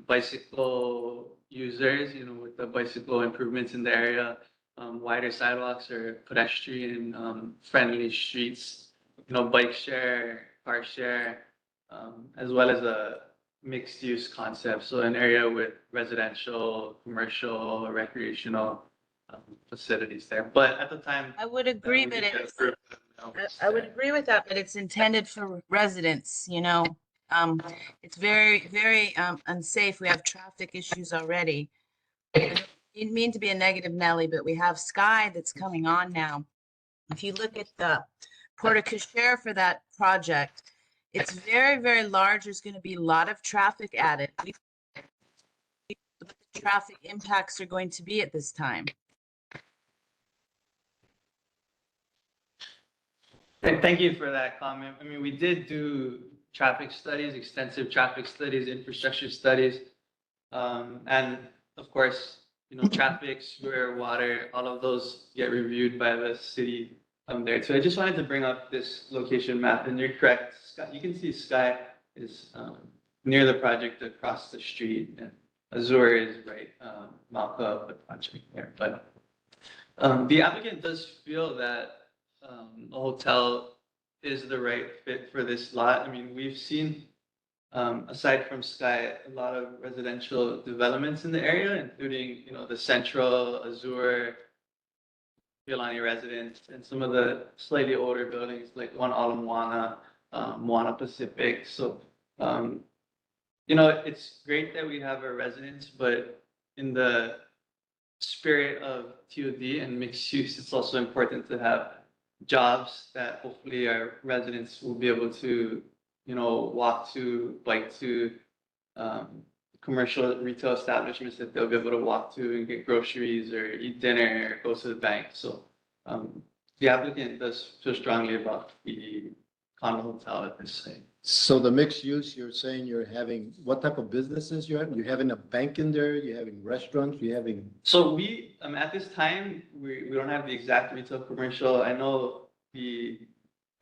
bicycle users, with the bicycle improvements in the area, wider sidewalks or pedestrian friendly streets, bike share, car share, as well as a mixed use concept. So an area with residential, commercial, recreational facilities there. But at the time, I would agree, we but did get it's, approved, I would agree with that, but it's intended for residents, it's very, very unsafe. We have traffic issues already. didn't mean to be a negative Nelly, but we have Sky that's coming on now. If you look at the porte cochere for that project, it's very, very large. There's going to be a lot of traffic at it. What the traffic impacts are going to be at this time. Thank you for that comment. I mean, we did do traffic studies, extensive traffic studies, infrastructure studies. And of course, traffic, sewer, water, all of those get reviewed by the city there. So I just wanted to bring up this location map, and you're correct. You can see Sky is near the project across the street, and Azure is right mouth of the project there. But the applicant does feel that a hotel is the right fit for this lot. I mean, we've seen, aside from Sky, a lot of residential developments in the area, including, the Central, Azure, Piolani Residence, and some of the slightly older buildings like One Ala Moana, Moana Pacific. So, it's great that we have a residence, but in the spirit of TOD and mixed use, it's also important to have jobs that hopefully our residents will be able to, walk to, bike to, commercial retail establishments that they'll be able to walk to and get groceries or eat dinner or go to the bank. So the applicant does feel strongly about the condo hotel at this site. So the mixed use, you're saying you're having, what type of businesses you're having? You're having a bank in there, you're having restaurants, you're having, So we, at this time, we don't have the exact retail commercial. I know the,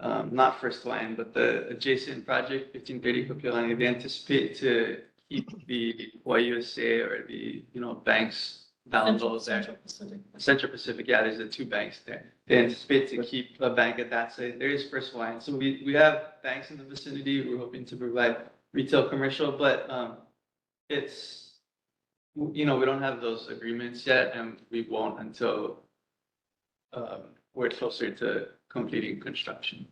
not First Line, but the adjacent project, 1530 Kapiolani, they anticipate to keep the YUSA or the, banks down low there. Central Pacific. Central Pacific, yeah, there's the two banks there. They anticipate to keep a bank at that site. There is First Line. So we have banks in the vicinity. We're hoping to provide retail commercial, but it's, we don't have those agreements yet, and we won't until we're closer to completing construction.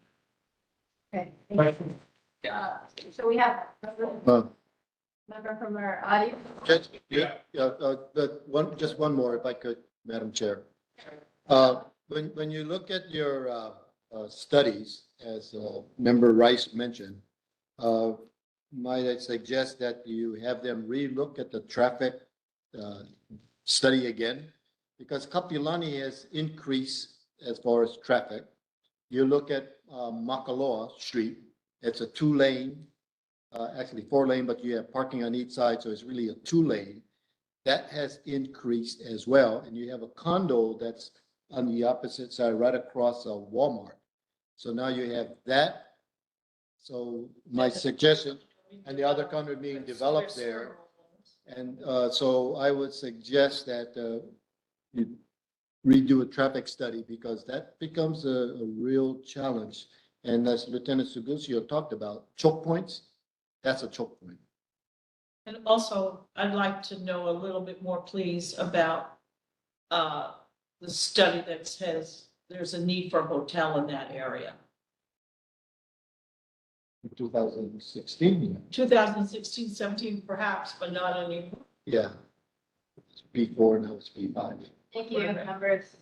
Okay. Question. So we have uh, member from our audience. just one more if I could, Madam Chair. When you look at your studies, as Member Rice mentioned, might I suggest that you have them relook at the traffic study again? Because Kapiolani has increased as far as traffic. You look at Makaloa Street, it's a 2-lane, actually 4-lane, but you have parking on each side, so it's really a 2-lane. That has increased as well, and you have a condo that's on the opposite side, right across a Walmart. So now you have that. So my suggestion, and the other condo being developed there. And so I would suggest that you redo a traffic study, because that becomes a real challenge. And as Lieutenant Sugucio talked about, choke points, that's a choke point. And also, I'd like to know a little bit more, please, about the study that says there's a need for a hotel in that area. In 2016, 2016, 17 perhaps, but not anymore. yeah. It's B4, now it's B5. Thank you, members.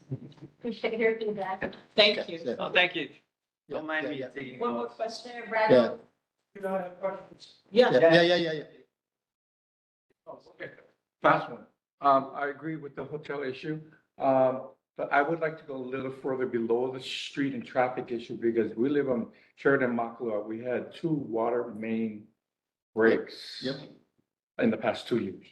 Appreciate your feedback. Thank you. Yeah. Oh, thank you. Yeah, Don't mind yeah, me yeah. taking. One more notes. question. Brad, Yeah. You know, I have questions. Yeah. Yeah. Oh, okay. Last one. I agree with the hotel issue. But I would like to go a little further below the street and traffic issue, because we live on Sheridan Makaloa. We had 2 water main breaks. Yep. In the past 2 years.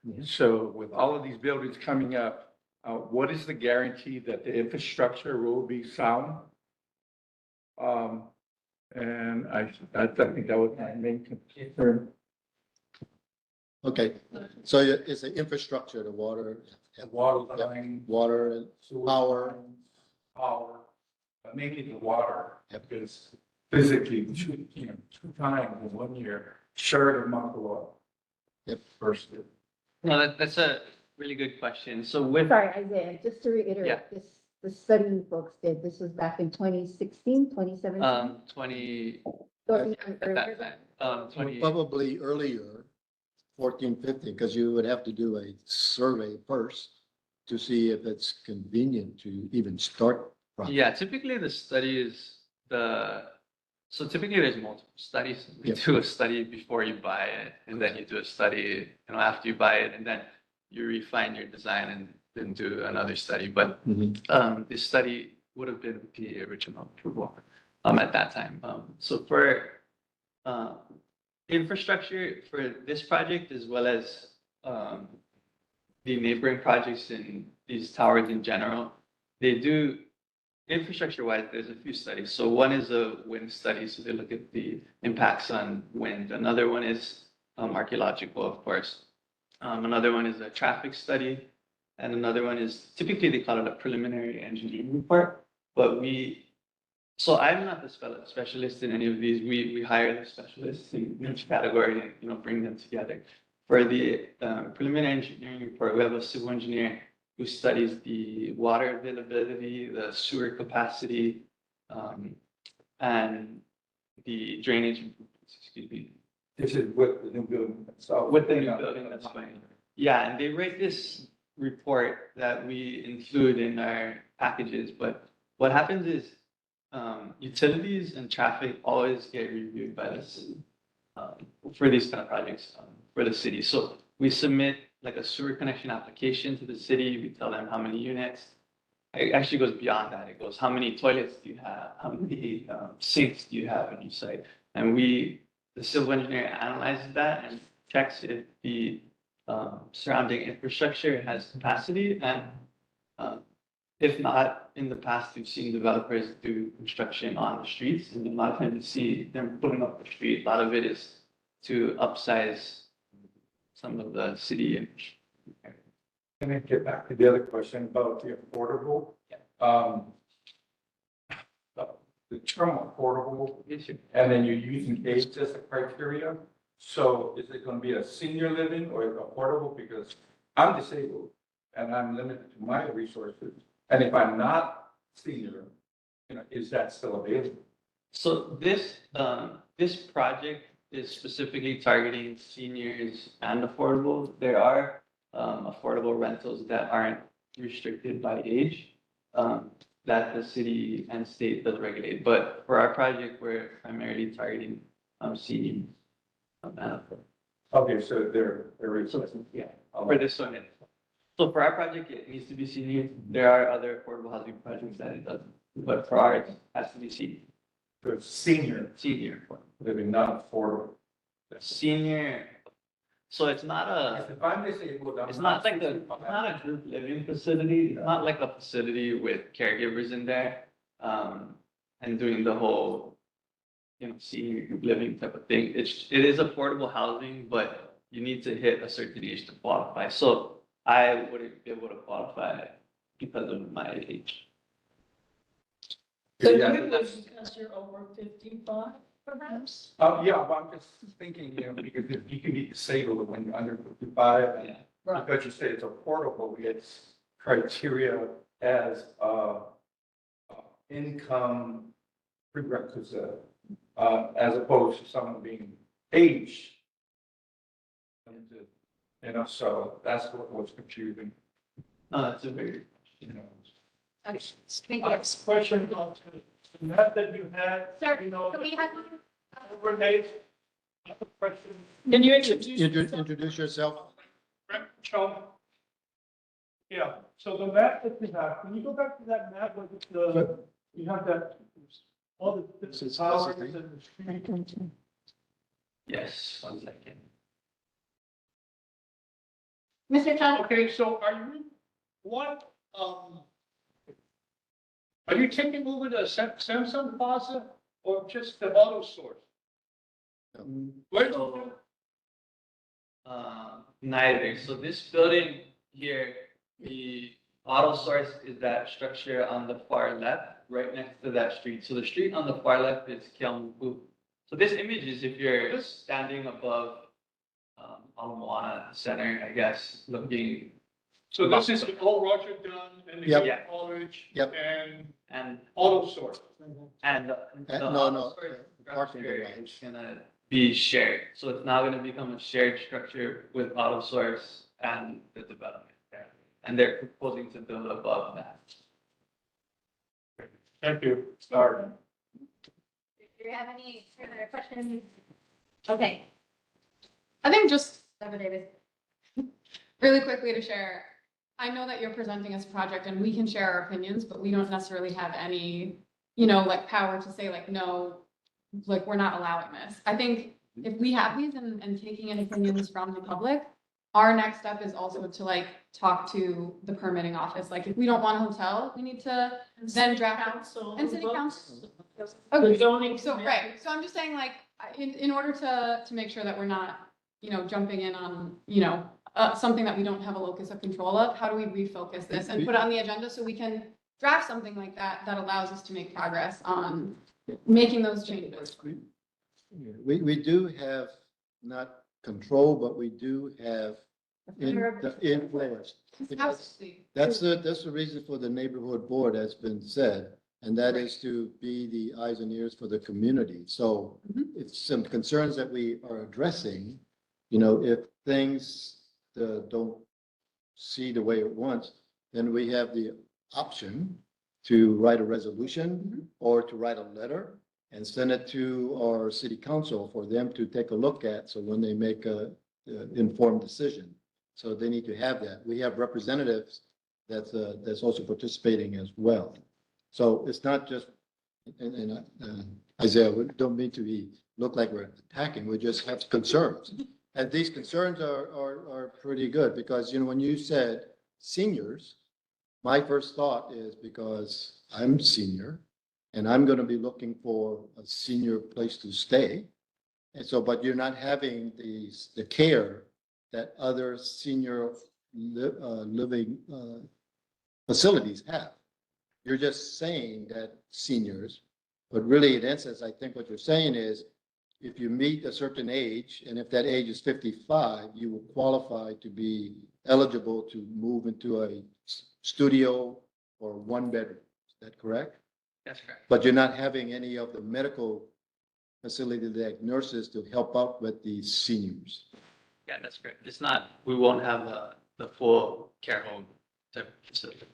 Mhm. So with all of these buildings coming up, what is the guarantee that the infrastructure will be sound? And I think that was my main concern. Okay, so it's the infrastructure, the water. Water Yep. line. Water, sewer power. lines, Power, but mainly the water, Yep. because physically, 2 times in 1 year, Sheridan Makaloa. Yep. First. No, that's a really good question. So with, Sorry, Isaiah, just to Yeah. reiterate, the study you folks did, this was back in 2016, 2017? 20, So even at earlier that than- time, 20, Probably earlier, 14, 15, because you would have to do a survey first. to see if it's convenient to even start. project. Yeah, typically the study is so typically there's multiple studies. We Yep. do a study before you buy it, and then you do a study, after you buy it, and then you refine your design and then do another study. But this study would have been the original approval at that time. So for infrastructure for this project as well as the neighboring projects in these towers in general, they do infrastructure wise, there's a few studies. So one is a wind study. So they look at the impacts on wind. Another one is archaeological, of course. Another one is a traffic study. And another one is typically they call it a preliminary engineering report. But so I'm not the specialist in any of these. We hire the specialists in each category and bring them together. For the preliminary engineering report, we have a civil engineer who studies the water availability, the sewer capacity, and the drainage. Excuse me. This is with the new building. So With the new building, that's fine. Yeah, and they write this report that we include in our packages. But what happens is utilities and traffic always get reviewed by the city for these kind of projects for the city. So we submit like a sewer connection application to the city. We tell them how many units. It actually goes beyond that. It goes, how many toilets do you have? How many sinks do you have in your site? And the civil engineer analyzes that and checks if the surrounding infrastructure has capacity. And if not, in the past, we've seen developers do construction on the streets. And a lot of times you see them putting up the street. A lot of it is to upsize some of the city image. Can I get back to the other question about the affordable? The term affordable, and then you're using age as a criteria. So is it going to be a senior living or affordable? Because I'm disabled and I'm limited to my resources. And if I'm not senior, is that still available? So this project is specifically targeting seniors and affordable. There are affordable rentals that aren't restricted by age that the city and state does regulate. But for our project, we're primarily targeting seniors and affordable. Okay, so there is. So yeah, for this one, so for our project, it needs to be senior. There are other affordable housing projects that it doesn't, but for ours, it has to be senior. So senior Living, not affordable. Senior. So it's not If I'm disabled, it's not like it's not a group living facility. It's not like a facility with caregivers in there, and doing the whole, senior group living type of thing. It is affordable housing, but you need to hit a certain age to qualify. So I wouldn't be able to qualify because of my age. So Yeah. you would because you're over 55, perhaps? Yeah, but I'm just thinking, because if you can be disabled when you're under 55, and because you say it's affordable, it's criteria as income prerequisite, as opposed to someone being aged. So that's what was confusing. It's a very, Thank Question about the map that you had, Sir, can we have? overlaid. Question. Can you introduce yourself? Introduce yourself. Sean? Yeah, so the map that you have, can you go back to that map with you have that, all the towers and the street? yes, 1 second. Mr. Chan? Okay, so are you taking over the Samsung Plaza or just the auto source? Where's So, neither. So this building here, the auto source is that structure on the far left, right next to that street. So the street on the far left is Kielmuku. So this image is if you're standing above Moana Center, I guess, looking. So this is all Roger Dunn and the Yep. college Yep. And auto source. And the no, auto source parking structure garage. is gonna be shared. So it's now gonna become a shared structure with auto source and the development there. and they're proposing to build above that. Thank you. Sorry. Do you have any further questions? Okay. I think just really quickly to share, I know that you're presenting this project and we can share our opinions, but we don't necessarily have any, like power to say like, no, like we're not allowing this. I think if we have these and taking in opinions from the public, our next step is also to like talk to the permitting office. Like if we don't want a hotel, we need to then draft. Council. And city council. The Okay, zoning so, committee. right, so I'm just saying like, in order to make sure that we're not, jumping in on, something that we don't have a locus of control of, how do we refocus this and put it on the agenda so we can draft something like that, that allows us to make progress on making those changes? We do have not control, but we do have influence. Absolutely. That's the reason for the neighborhood board has been said, and that is to be the eyes and ears for the community. So it's some concerns that we are addressing, if things don't see the way it wants, then we have the option to write a resolution or to write a letter and send it to our city council for them to take a look at. So when they make a informed decision, so they need to have that. We have representatives that's also participating as well. So it's not just, and Isaiah, we don't mean to look like we're attacking. We just have concerns. And these concerns are pretty good because, when you said seniors, my first thought is because I'm senior and I'm going to be looking for a senior place to stay. And so, but you're not having the care that other senior living facilities have. You're just saying that seniors, but really in essence, I think what you're saying is if you meet a certain age, and if that age is 55, you will qualify to be eligible to move into a studio or one bedroom. Is that correct? That's correct. But you're not having any of the medical facility like nurses to help out with the seniors. Yeah, that's correct. It's not, we won't have the full care home type facility.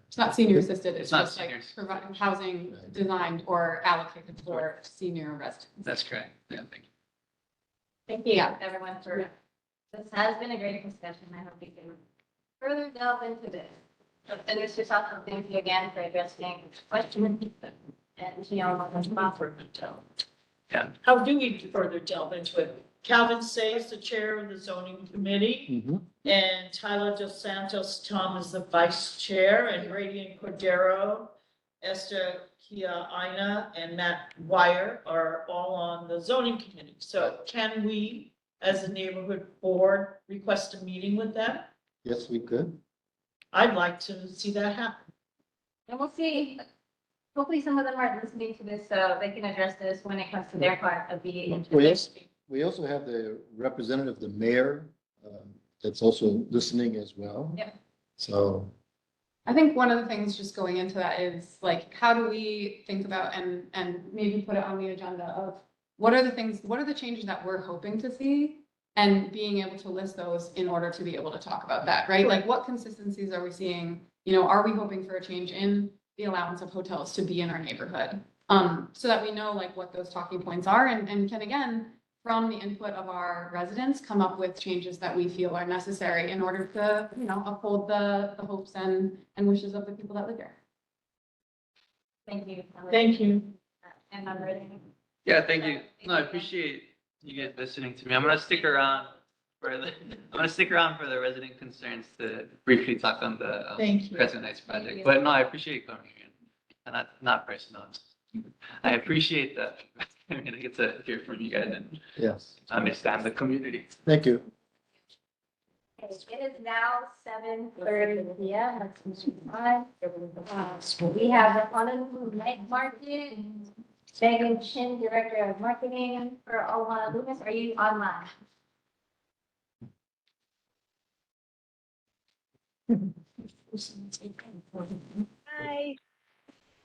It's not senior assisted, it's It's not just like seniors. providing housing designed or allocated for senior residents. That's correct. Yeah, thank you. Thank you, everyone, for, this has been a great discussion. I hope we can further delve into this. So, and Mr. Sato, thank you again for addressing questions and, Yeah. How do we further delve into it? Calvin Sayes, the chair of the zoning committee, and Tyler Dos Santos Tom is the vice chair, and Radiant Cordero, Esther Kia Aina, and Matt Wire are all on the zoning committee. So can we, as a neighborhood board, request a meeting with them? Yes, we could. I'd like to see that happen. and we'll see. Hopefully some of them are listening to this, so they can address this when it comes to their part of being. We also have the representative, the mayor, that's also listening as well. Yep. So. I think one of the things just going into that is like, how do we think about and maybe put it on the agenda of what are the changes that we're hoping to see? And being able to list those in order to be able to talk about that, right? Like what consistencies are we seeing? Are we hoping for a change in the allowance of hotels to be in our neighborhood? So that we know like what those talking points are and can again, from the input of our residents, come up with changes that we feel are necessary in order to, uphold the hopes and wishes of the people that live here. Thank you. Thank you. And I'm ready. Yeah, thank you. No, I appreciate you guys listening to me. I'm gonna stick around for the resident concerns to briefly talk on the Thank you. Crescent Heights Thank project. you. But no, I appreciate coming here. And not personal. I appreciate that. I'm gonna get to hear from you guys and Yes. understand the community. Thank you. Okay, it is now 7:30 p.m. Let's move on. We have the Honolulu Night Market. Megan Chin, Director of Marketing for Alana Lucas. Are you online? Hi,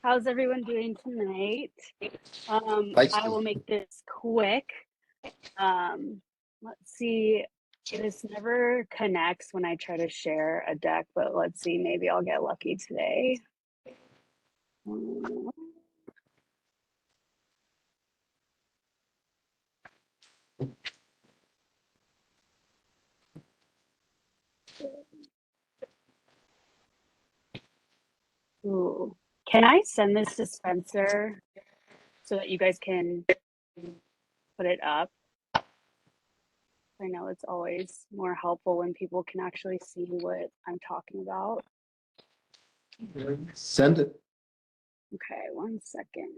how's everyone doing tonight? Feisty. I will make this quick. Let's see. This never connects when I try to share a deck, but let's see, maybe I'll get lucky today. Ooh. Can I send this to Spencer so that you guys can put it up? I know it's always more helpful when people can actually see what I'm talking about. Send it. Okay, 1 second.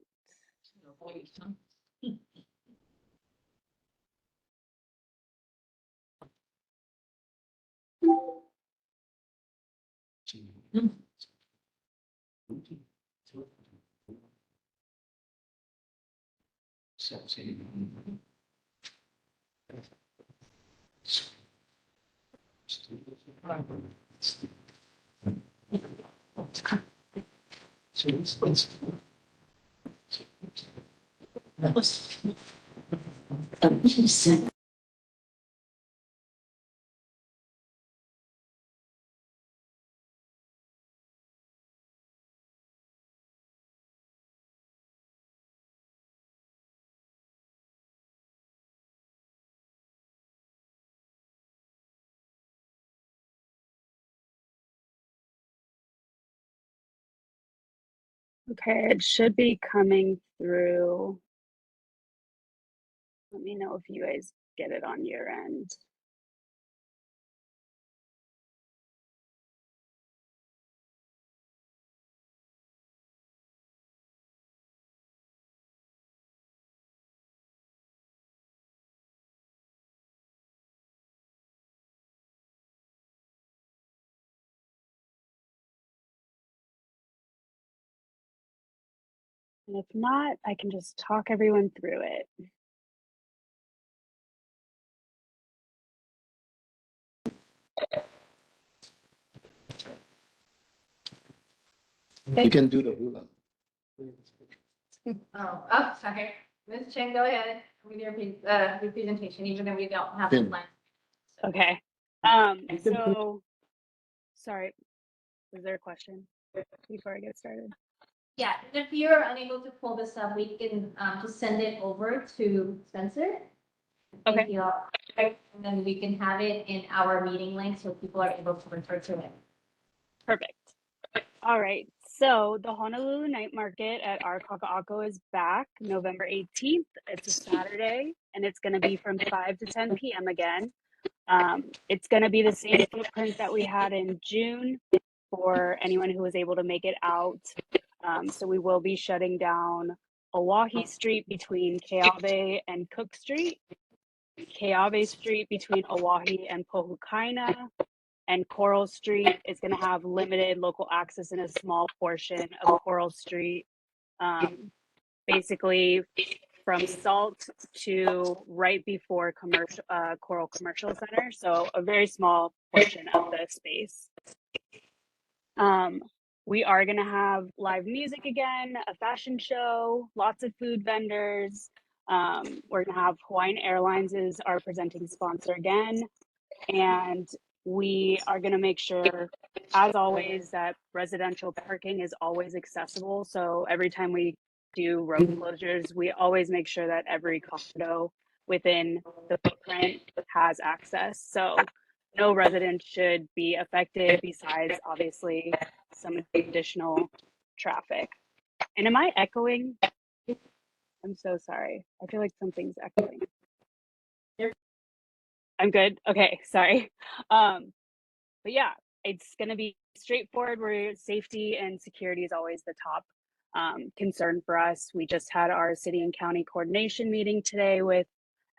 Okay, it should be coming through. Let me know if you guys get it on your end. And if not, I can just talk everyone through it. You can do the hula. Oh, sorry. Ms. Chen, go ahead with your presentation, even though we don't have the Pin. plan. Okay. So sorry, was there a question before I get started? Yeah, if you're unable to pull this up, we can just send it over to Spencer. Okay. And then we can have it in our meeting link so people are able to refer to it. Perfect. All right. So the Honolulu Night Market at our Kaka'ako is back November 18th. It's a Saturday and it's going to be from 5 to 10 p.m. again. It's going to be the same footprint that we had in June for anyone who was able to make it out. So we will be shutting down Oahe Street between Keawe and Cook Street, Keawe Street between Oahe and Pohukaina, and Coral Street is going to have limited local access in a small portion of Coral Street. Basically from Salt to right before Coral Commercial Center. So a very small portion of the space. We are going to have live music again, a fashion show, lots of food vendors. We're going to have Hawaiian Airlines as our presenting sponsor again. And we are going to make sure, as always, that residential parking is always accessible. So every time we do road closures, we always make sure that every condo within the footprint has access. So no resident should be affected besides obviously some additional traffic. And am I echoing? I'm so sorry. I feel like something's echoing. I'm good. Okay, sorry. But yeah, it's going to be straightforward where safety and security is always the top concern for us. We just had our city and county coordination meeting today with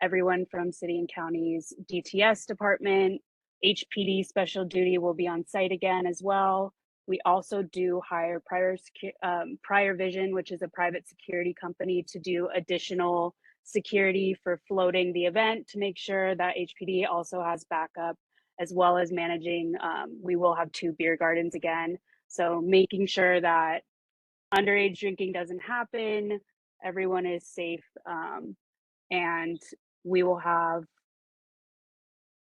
everyone from city and county's DTS department. HPD special duty will be on site again as well. We also do hire Prior Vision, which is a private security company, to do additional security for floating the event to make sure that HPD also has backup, as well as managing. We will have 2 beer gardens again. So making sure that underage drinking doesn't happen, everyone is safe, and we will have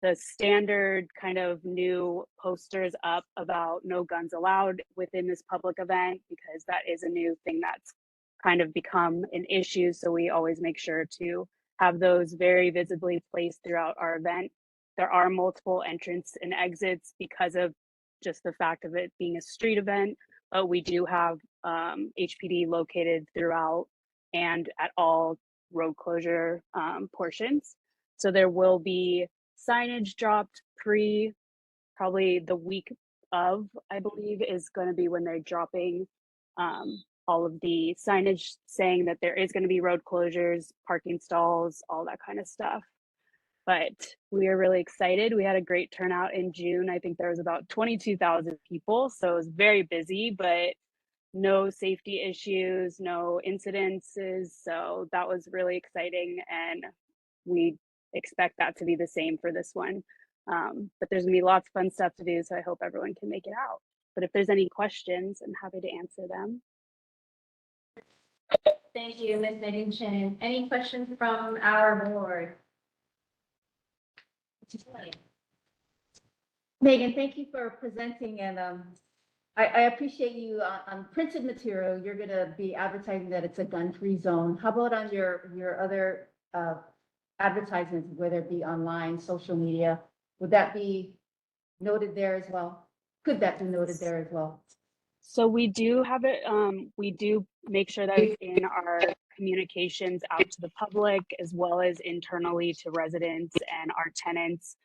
the standard kind of new posters up about no guns allowed within this public event, because that is a new thing that's kind of become an issue. So we always make sure to have those very visibly placed throughout our event. There are multiple entrance and exits because of just the fact of it being a street event, but we do have HPD located throughout and at all road closure portions. So there will be signage dropped probably the week of, I believe, is going to be when they're dropping all of the signage saying that there is going to be road closures, parking stalls, all that kind of stuff. But we are really excited. We had a great turnout in June. I think there was about 22,000 people. So it was very busy, but no safety issues, no incidences. So that was really exciting. And we expect that to be the same for this one. But there's gonna be lots of fun stuff to do. So I hope everyone can make it out. But if there's any questions, I'm happy to answer them. Thank you, Ms. Megan Shannon. Any questions from our board? Megan, thank you for presenting, and I appreciate you on printed material. You're going to be advertising that it's a gun-free zone. How about on your other advertisements, whether it be online, social media? Would that be noted there as well? Could that be noted there as well? So we do have it, we do make sure that it's in our communications out to the public, as well as internally to residents and our tenants.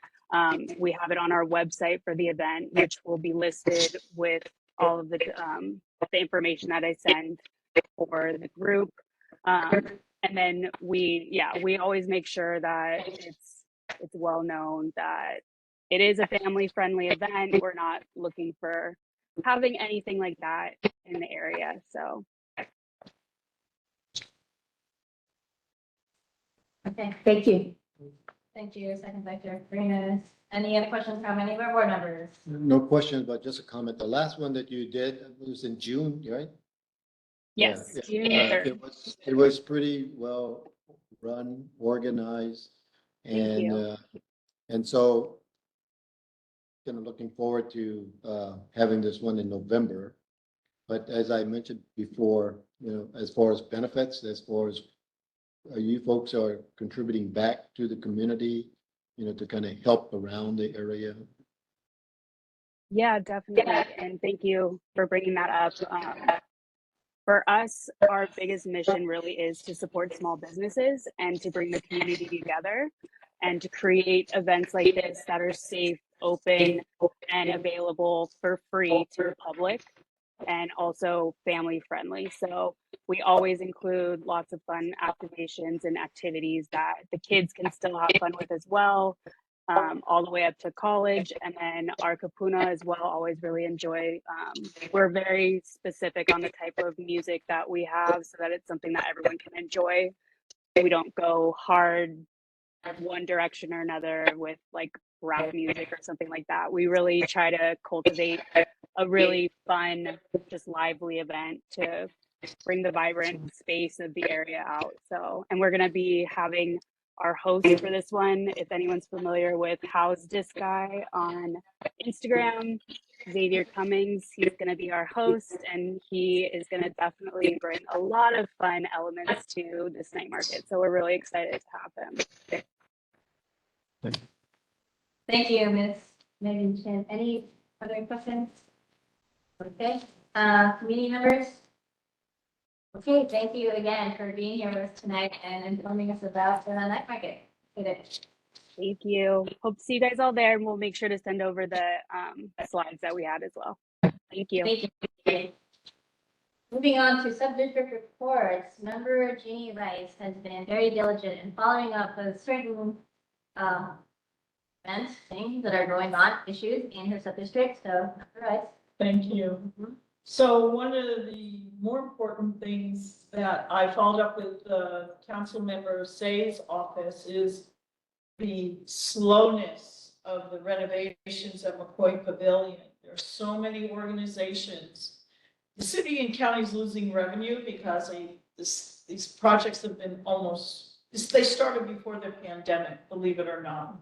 We have it on our website for the event, which will be listed with all of the information that I send for the group. And then we always make sure that it's well known that it is a family friendly event. We're not looking for having anything like that in the area. So. Okay, Thank you. thank you, Second Secretary Marinas. Any other questions from any of our board members? No questions, but just a comment. The last one that you did was in June, right? Yes, Yeah, June yeah. 3rd. It was pretty well run, organized, Thank you. and so kind of looking forward to having this one in November. But as I mentioned before, as far as benefits, as far as you folks are contributing back to the community, to kind of help around the area. Yeah, definitely. And thank you for bringing that up. For us, our biggest mission really is to support small businesses and to bring the community together and to create events like this that are safe, open, and available for free to the public, and also family friendly. So we always include lots of fun activations and activities that the kids can still have fun with as well, all the way up to college. And then our kapuna as well, always really enjoy. We're very specific on the type of music that we have so that it's something that everyone can enjoy. We don't go hard one direction or another with like rap music or something like that. We really try to cultivate a really fun, just lively event to bring the vibrant space of the area out. So, and we're going to be having our host for this one, if anyone's familiar with How's This Guy on Instagram, Xavier Cummings. He's going to be our host, and he is going to definitely bring a lot of fun elements to this night market. So we're really excited to have him. Thank you, Ms. Megan Chen. Any other questions? Okay, community members? Okay, thank you again for being here with us tonight and informing us about the night market. Thank you. Hope to see you guys all there, and we'll make sure to send over the slides that we had as well. Thank you. Thank you. Moving on to sub-district reports, member Jeannie Rice has been very diligent in following up with certain events, things that are going on, issues in her sub-district. So, Member Rice. Thank you. So one of the more important things that I followed up with the council member Say's office is the slowness of the renovations at McCoy Pavilion. There are so many organizations. The city and county is losing revenue because these projects have been they started before the pandemic, believe it or not.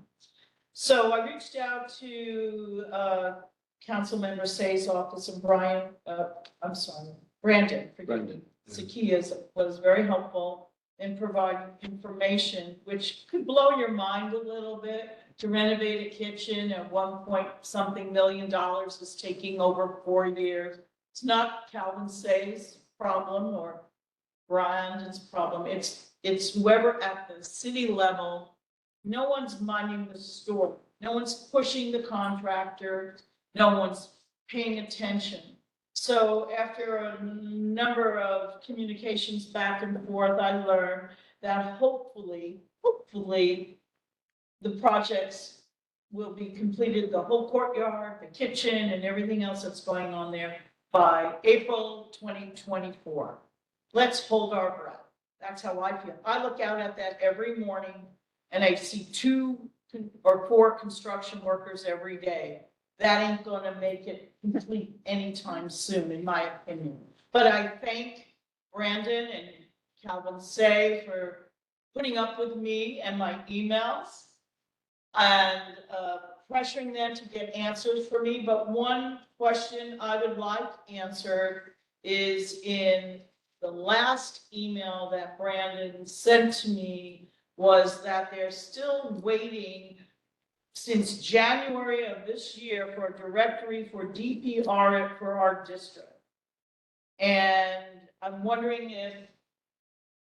So I reached out to, Councilmember Say's office and Brandon, forgive me. Zakia's was very helpful in providing information, which could blow your mind a little bit. To renovate a kitchen at 1 point something million is taking over 4 years. It's not Calvin Say's problem or Brandon's problem. It's whoever at the city level. No one's minding the store. No one's pushing the contractor. No one's paying attention. So after a number of communications back and forth, I learned that hopefully, the projects will be completed, the whole courtyard, the kitchen, and everything else that's going on there by April 2024. Let's hold our breath. That's how I feel. I look out at that every morning and I see 2 or 4 construction workers every day. That ain't gonna make it complete anytime soon, in my opinion. But I thank Brandon and Calvin Say for putting up with me and my emails and pressuring them to get answers for me. But one question I would like answered is in the last email that Brandon sent to me was that they're still waiting since January of this year for a directory for DPR for our district. And I'm wondering if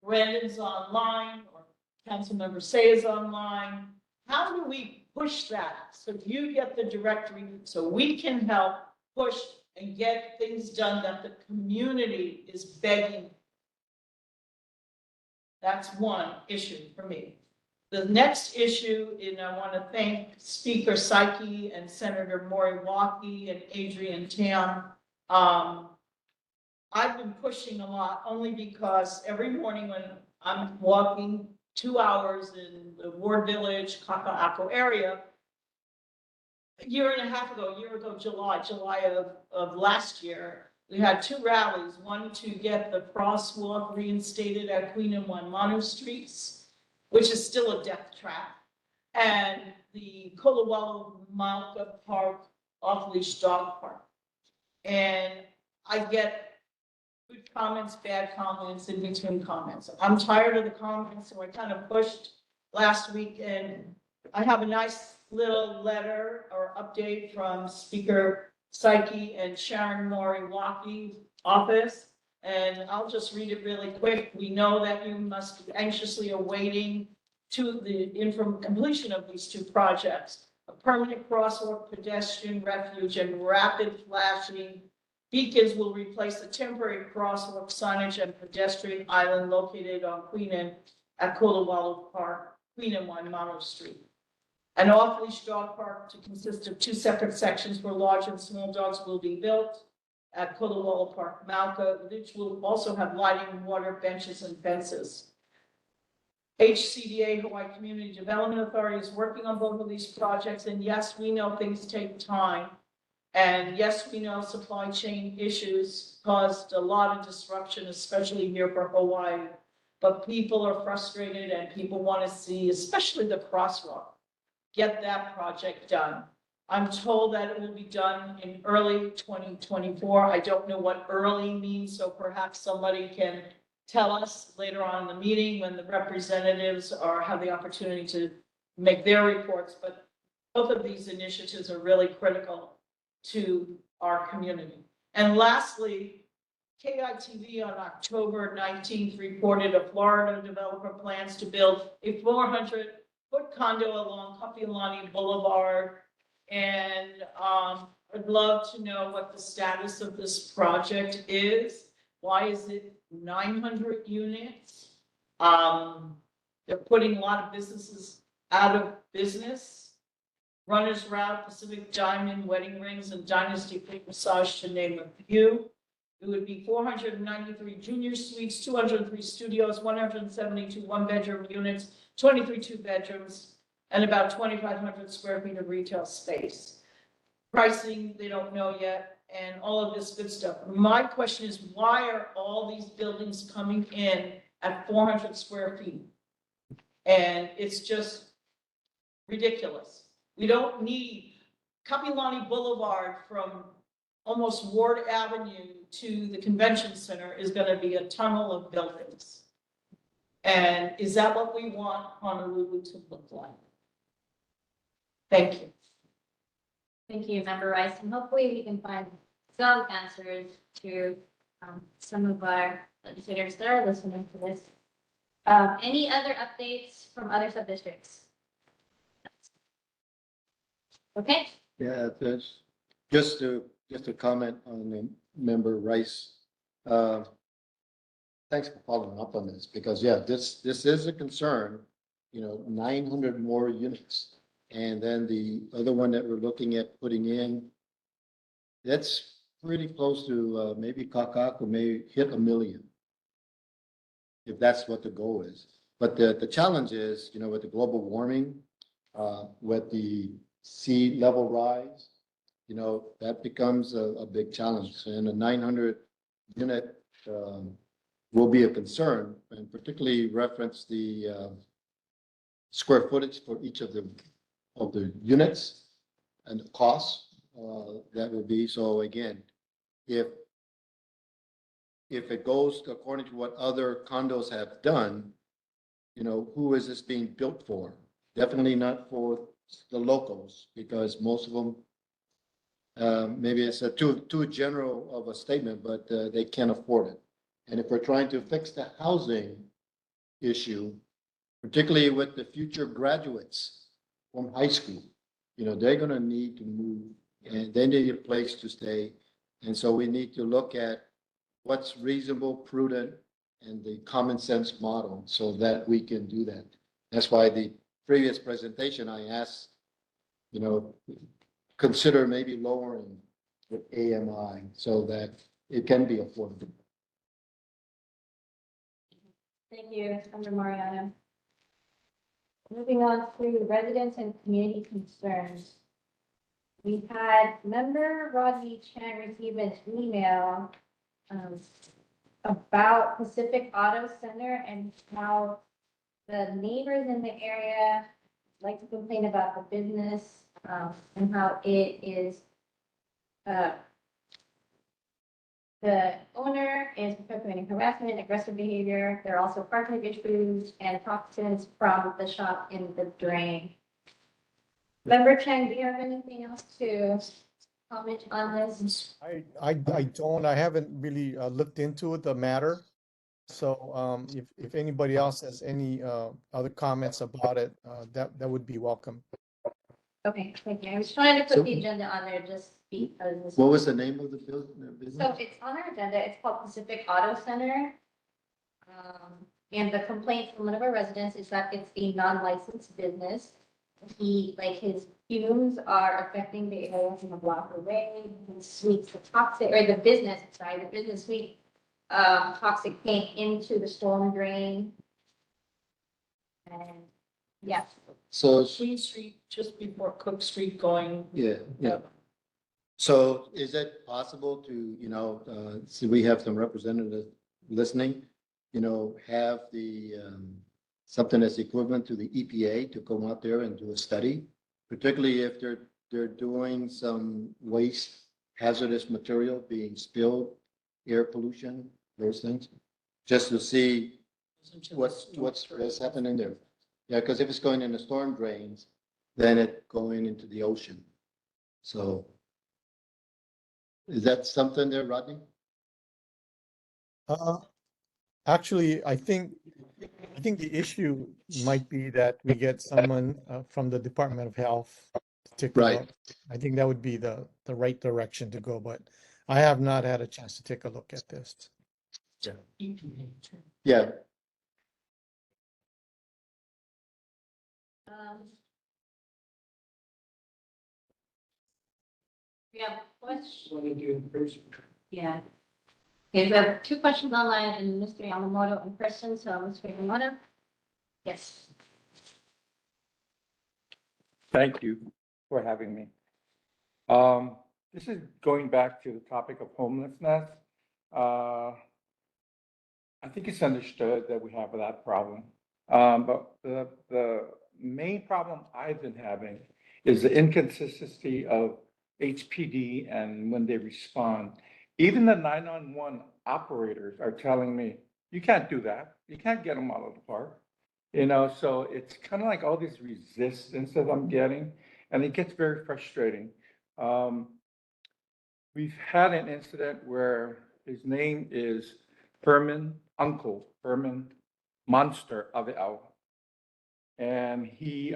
Brandon's online or Councilmember Say is online. How do we push that so you get the directory so we can help push and get things done that the community is begging? That's one issue for me. The next issue, and I want to thank Speaker Psyche and Senator Maury Walkie and Adrian Tam. I've been pushing a lot only because every morning when I'm walking 2 hours in the Ward Village, Kaka'ako area, a year ago, July of last year, we had 2 rallies, one to get the crosswalk reinstated at Queen and Waimanu Streets, which is still a death trap, and the Kolawalo Malka Park off-leash dog park. And I get good comments, bad comments, in between comments. I'm tired of the comments, so I kind of pushed last week, and I have a nice little letter or update from Speaker Psyche and Sharon Maury Walkie's office, and I'll just read it really quick. We know that you must be anxiously awaiting to the completion of these 2 projects: a permanent crosswalk, pedestrian refuge, and rapid flashing beacons will replace the temporary crosswalk signage and pedestrian island located on Queen and at Kolawalo Park, Queen and Waimanu Street. An off-leash dog park to consist of 2 separate sections where large and small dogs will be built at Kolawalo Park, Malka, which will also have lighting, water, benches, and fences. HCDA, Hawaii Community Development Authority, is working on both of these projects, and yes, we know things take time. And yes, we know supply chain issues caused a lot of disruption, especially here for Hawaii. But people are frustrated and people want to see, especially the crosswalk, get that project done. I'm told that it will be done in early 2024. I don't know what early means, so perhaps somebody can tell us later on in the meeting when the representatives have the opportunity to make their reports. But both of these initiatives are really critical to our community. And lastly, KITV on October 19th reported a Florida developer plans to build a 400-foot condo along Kapiolani Boulevard. And I'd love to know what the status of this project is. Why is it 900 units? They're putting a lot of businesses out of business. Runners Route, Pacific Diamond, Wedding Rings, and Dynasty Foot Massage, to name a few. It would be 493 junior suites, 203 studios, 172 one-bedroom units, 23 two-bedrooms, and about 2,500 square feet of retail space. Pricing, they don't know yet, and all of this good stuff. My question is, why are all these buildings coming in at 400 square feet? And it's just ridiculous. We don't need Kapilani Boulevard from almost Ward Avenue to the convention center is gonna be a tunnel of buildings. And is that what we want Honolulu to look like? Thank you. Thank you, Member Rice, and hopefully we can find some answers to some of our legislators that are listening to this. Any other updates from other sub-districts? Okay, Yeah, just to comment on the member Rice. Uh, Thanks for following up on this, because yeah, this is a concern, 900 more units. And then the other one that we're looking at putting in, that's pretty close to maybe Kakaako may hit 1 million. If that's what the goal is. But the challenge is, with the global warming, with the sea level rise, that becomes a big challenge. And a 900 unit will be a concern, and particularly reference the square footage for each of the units and the costs that will be. So again, if it goes according to what other condos have done, who is this being built for? Definitely not for the locals, because most of them, maybe it's too general of a statement, but they can't afford it. And if we're trying to fix the housing issue, particularly with the future graduates from high school, they're going to need to move, and they need a place to stay. And so we need to look at what's reasonable, prudent, and the common sense model so that we can do that. That's why the previous presentation, I asked, consider maybe lowering the AMI so that it can be affordable. thank you, Member Mariano. Moving on to residents and community concerns. We had Member Rodney Chan receive an email about Pacific Auto Center and how the neighbors in the area like to complain about the business and how it is the owner is perpetuating harassment, aggressive behavior. There are also parking issues and toxins from the shop in the drain. Member Chang, do you have anything else to comment on this? I don't, I haven't really looked into the matter. So if anybody else has any other comments about it, that would be welcome. Okay, thank you. I was trying to put So- the agenda on there just because. What was the name of the business? So it's on our agenda. It's called Pacific Auto Center. And the complaint from one of our residents is that it's a non-licensed business. His fumes are affecting the area from a block away. His suites, the business suite, toxic paint into the storm drain. And yes, So, Queen Street, just before Cook Street going. yeah. So is it possible to, see, we have some representatives listening, have the, something that's equivalent to the EPA to come out there and do a study, particularly if they're doing some waste, hazardous material being spilled, air pollution, those things, just to see what's happening there. Yeah, because if it's going in the storm drains, then it going into the ocean. So is that something there, Rodney? Actually, I think the issue might be that we get someone from the Department of Health to take a Right. look. I think that would be the right direction to go, but I have not had a chance to take a look at this. Yeah, we have questions. Want to do it first? Yeah. Okay, we have two questions online and Mr. Yamamoto in person, so Mr. Yamamoto. Yes. Thank you for having me. This is going back to the topic of homelessness. I think it's understood that we have that problem. But the main problem I've been having is the inconsistency of HPD and when they respond. Even the 911 operators are telling me, you can't do that. You can't get them out of the park. You know, so it's kind of like all this resistance that I'm getting, and it gets very frustrating. We've had an incident where his name is Uncle Herman Monster Aviao. And he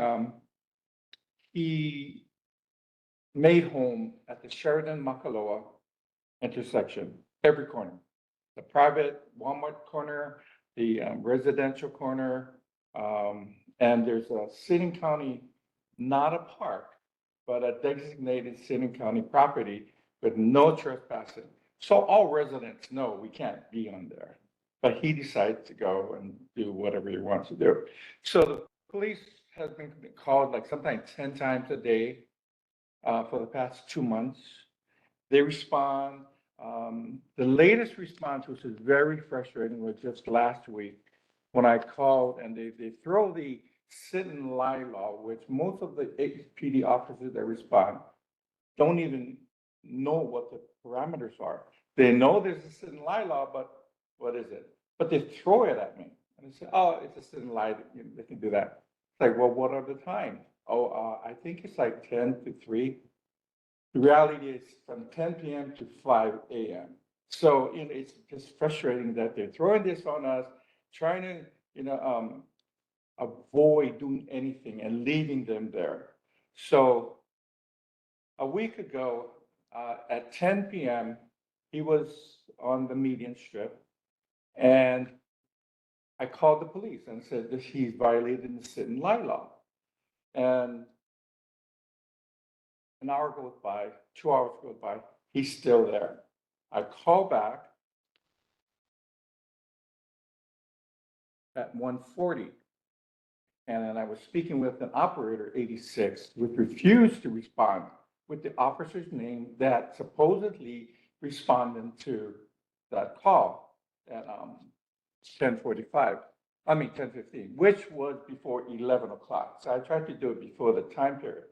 made home at the Sheridan Makaloa intersection, every corner. The private Walmart corner, the residential corner, and there's a City County, not a park, but a designated City County property with no trespassing. So all residents know we can't be on there. But he decided to go and do whatever he wants to do. So the police has been called like sometimes 10 times a day for the past 2 months. They respond. The latest response, which is very frustrating, was just last week when I called and they throw the sit and lie law, which most of the HPD officers that respond don't even know what the parameters are. They know there's a sit and lie law, but what is it? But they throw it at me and they say, oh, it's a sit and lie, they can do that. It's like, well, what are the times? Oh, I think it's like 10 to 3. The reality is from 10 p.m. to 5 a.m. So, you know, it's just frustrating that they're throwing this on us, trying to, you know, avoid doing anything and leaving them there. So a week ago at 10 p.m., he was on the median strip, and I called the police and said that he's violating the sit and lie law. And an hour goes by, 2 hours goes by, he's still there. I call back at 1:40, and then I was speaking with an operator, 86, which refused to respond with the officer's name that supposedly responded to that call at 10:45. I mean 10:15, which was before 11 o'clock. So I tried to do it before the time period.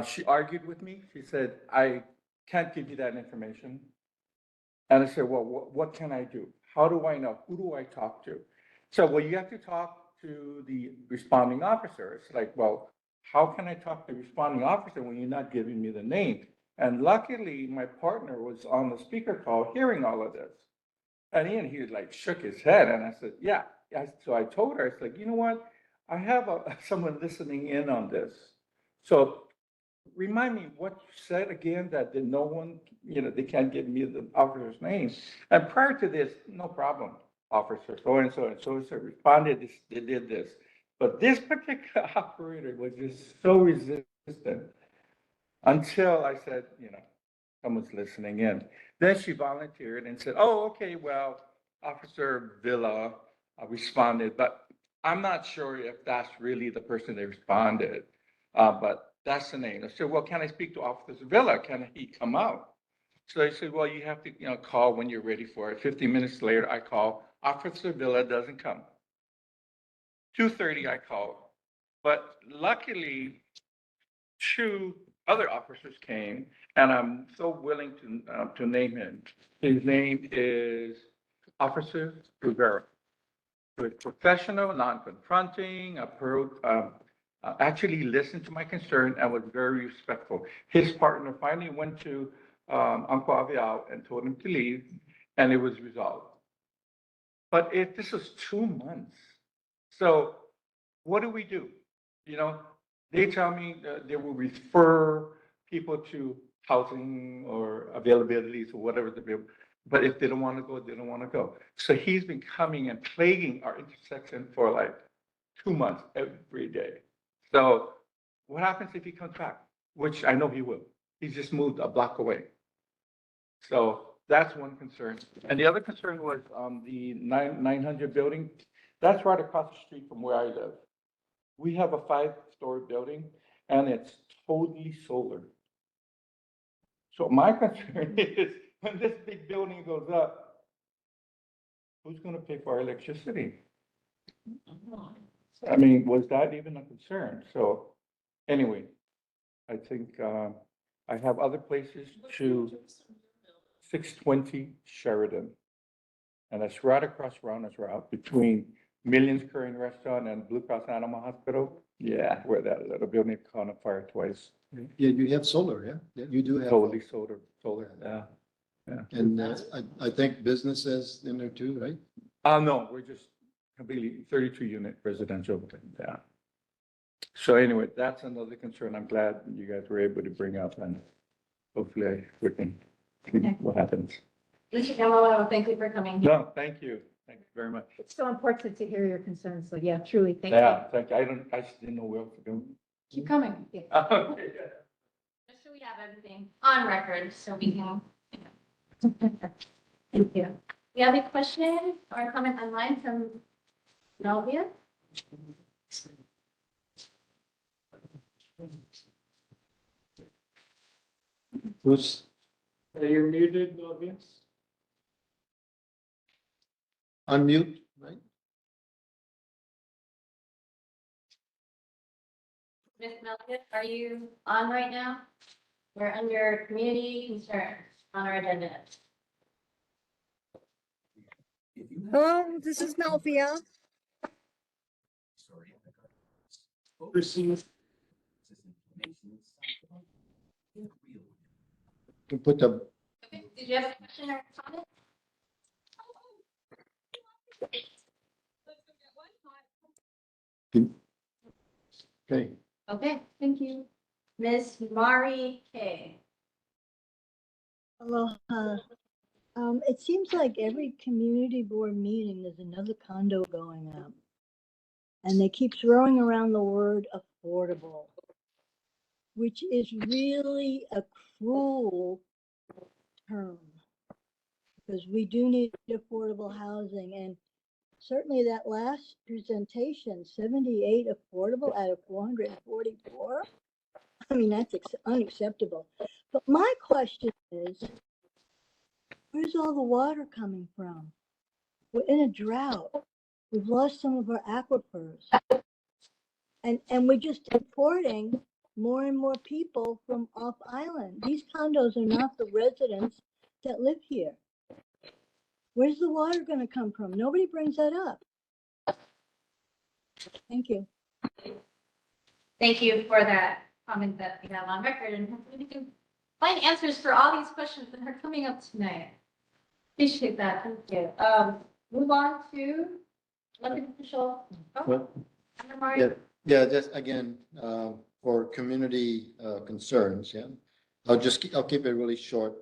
She argued with me. She said, I can't give you that information. And I said, well, what can I do? How do I know? Who do I talk to? So, well, you have to talk to the responding officer. It's like, well, how can I talk to the responding officer when you're not giving me the name? And luckily, my partner was on the speaker call hearing all of this. And he like shook his head. And I said, yeah. So I told her, it's like, you know what? I have someone listening in on this. So remind me what you said again, that no one, you know, they can't give me the officer's name. And prior to this, no problem, officer, so and so responded, they did this. But this particular operator was just so resistant until I said, you know, someone's listening in. Then she volunteered and said, oh, okay, well, Officer Villa responded, but I'm not sure if that's really the person that responded, but that's the name. I said, well, can I speak to Officer Villa? Can he come out? So they said, well, you have to, you know, call when you're ready for it. 15 minutes later, I call. Officer Villa doesn't come. 2:30, I call. But luckily, 2 other officers came, and I'm so willing to name him. His name is Officer Rivera. With professional, non-confronting, actually listened to my concern and was very respectful. His partner finally went to Uncle Avial and told him to leave, and it was resolved. But if this was 2 months, so what do we do? You know, they tell me that they will refer people to housing or availabilities or whatever the bill. But if they don't want to go, they don't want to go. So he's been coming and plaguing our intersection for like 2 months every day. So what happens if he comes back? Which I know he will. He's just moved a block away. So that's one concern. And the other concern was the 900 building. That's right across the street from where I live. We have a 5-story building and it's totally solar. So my concern is when this big building goes up, who's going to pay for our electricity? I mean, was that even a concern? So anyway, I think, I have other places to 620 Sheridan. And that's right across Rounds Route between Millions Korean Restaurant and Blue Cross Animal Hospital. Yeah, where that little building caught on fire twice. Yeah, you have solar, yeah? Yeah, you do have. Totally solar, yeah. And I think businesses in there too, right? No, we're just completely 32 unit residential, yeah. So anyway, that's another concern I'm glad you guys were able to bring up, and hopefully we can see what happens. Mr. Yamamoto, thank you for coming here. No, thank you very much. It's so important to hear your concerns. So yeah, truly, thank you. Yeah, thank you. I just didn't know where else to go. Keep coming. Just so we have everything on record, so we can. Thank you. We have a question or a comment online from Novia. Who's, You're muted, Novius. unmute, right? Ms. Melvin, are you on right now? We're under community concerns on our agenda. Hello, this is Melvia. Proceed. You put the, Okay, did you have a question or a comment? okay, Okay, thank you. Ms. Mari K. Aloha. It seems like every community board meeting, there's another condo going up. And they keep throwing around the word affordable, which is really a cruel term. Because we do need affordable housing, and certainly that last presentation, 78 affordable out of 444. I mean, that's unacceptable. But my question is, where's all the water coming from? We're in a drought. We've lost some of our aquifers. And we're just importing more and more people from off island. These condos are not the residents that live here. Where's the water going to come from? Nobody brings that up. Thank you. Thank you for that comment that we have on record, and hopefully we can find answers for all these questions that are coming up tonight. Appreciate that. Thank you. Move on to elected official. well, Member Mari. yeah, just again, for community, concerns, yeah. I'll keep it really short.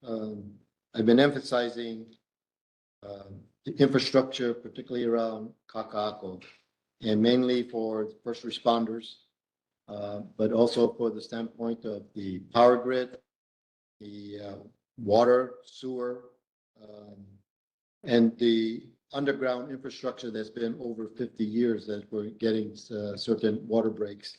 I've been emphasizing, the infrastructure, particularly around Kaka'ako, and mainly for first responders, but also for the standpoint of the power grid, the water, sewer, and the underground infrastructure that's been over 50 years that we're getting certain water breaks.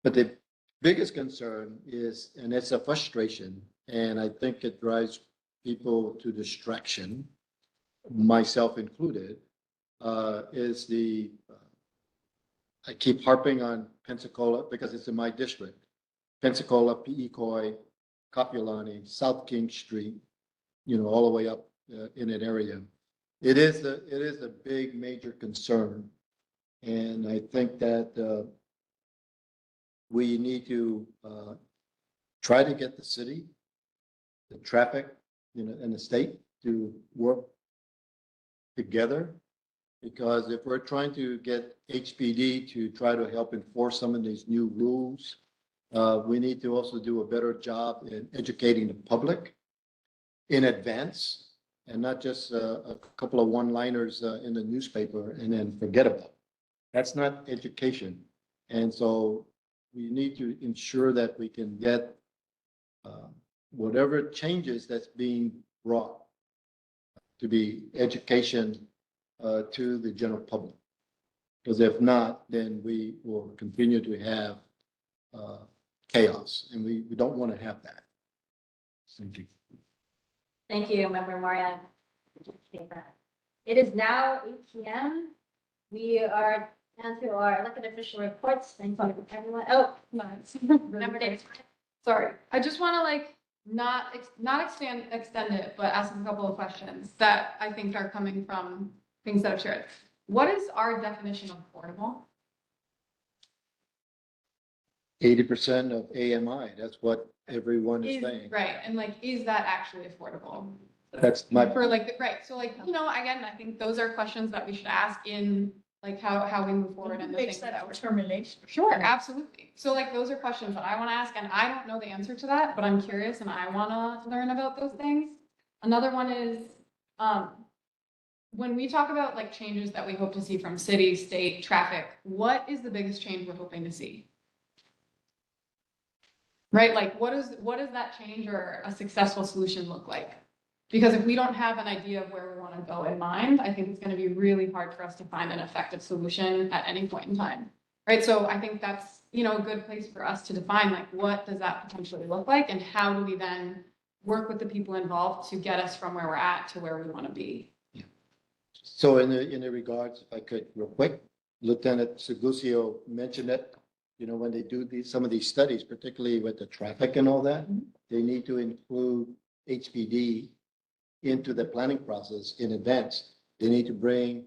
But the biggest concern is, and it's a frustration, and I think it drives people to distraction, myself included, is the, I keep harping on Pensacola because it's in my district. Pensacola, Pi'ikoi, Kapiolani, South King Street, all the way up in an area. It is a big major concern. And I think that we need to try to get the city, the traffic, and the state to work together. Because if we're trying to get HPD to try to help enforce some of these new rules, we need to also do a better job in educating the public in advance, and not just a couple of one-liners in the newspaper and then forget about it. That's not education. And so we need to ensure that we can get whatever changes that's being brought to be education to the general public. Because if not, then we will continue to have chaos, and we don't want to have that. Thank you. Thank you, Member Moria. Appreciate that. It is now 8 p.m. We are And to our elected official reports, thank you everyone. Oh, Nice. member Davis. Sorry, I just want to like not extend it, but ask a couple of questions that I think are coming from things that I've shared. What is our definition of affordable? 80% of AMI, that's what everyone is saying. Right, and like, is that actually affordable? That's my, For like, right, so like, again, I think those are questions that we should ask in like how we move forward and the Makes things that that we're. determination. Sure, absolutely. So like, those are questions that I want to ask, and I don't know the answer to that, but I'm curious and I want to learn about those things. Another one is, when we talk about like changes that we hope to see from city, state, traffic, what is the biggest change we're hoping to see? Right, like what does that change or a successful solution look like? Because if we don't have an idea of where we want to go in mind, I think it's going to be really hard for us to find an effective solution at any point in time. Right, so I think that's, a good place for us to define like what does that potentially look like and how do we then work with the people involved to get us from where we're at to where we want to be. so in the regards, if I could real quick, Lieutenant Segusio mentioned it, when they do some of these studies, particularly with the traffic and all that, they need to include HPD into the planning process in advance. They need to bring,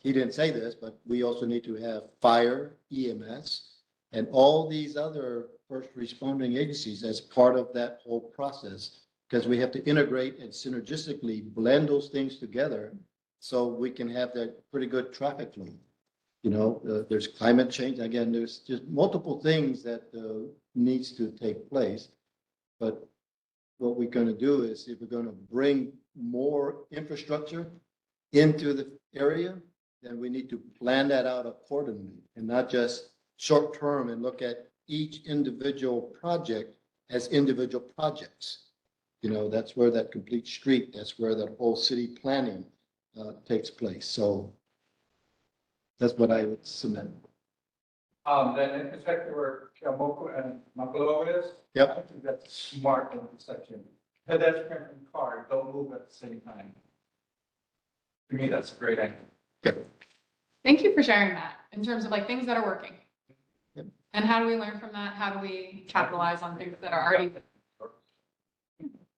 he didn't say this, but we also need to have fire, EMS, and all these other first responding agencies as part of that whole process, because we have to integrate and synergistically blend those things together so we can have that pretty good traffic flow. There's climate change. Again, there's just multiple things that needs to take place. But what we're going to do is if we're going to bring more infrastructure into the area, then we need to plan that out accordingly and not just short term and look at each individual project as individual projects. That's where that complete street, that's where that whole city planning takes place. So that's what I would submit. Then intersect where Kiamoko and Magalo is. Yep. I think that's a smart intersection. Pedestrian and car don't move at the same time. To me, that's a great idea. Thank you for sharing that in terms of like things that are working. Yep. And how do we learn from that? How do we capitalize on things that are already?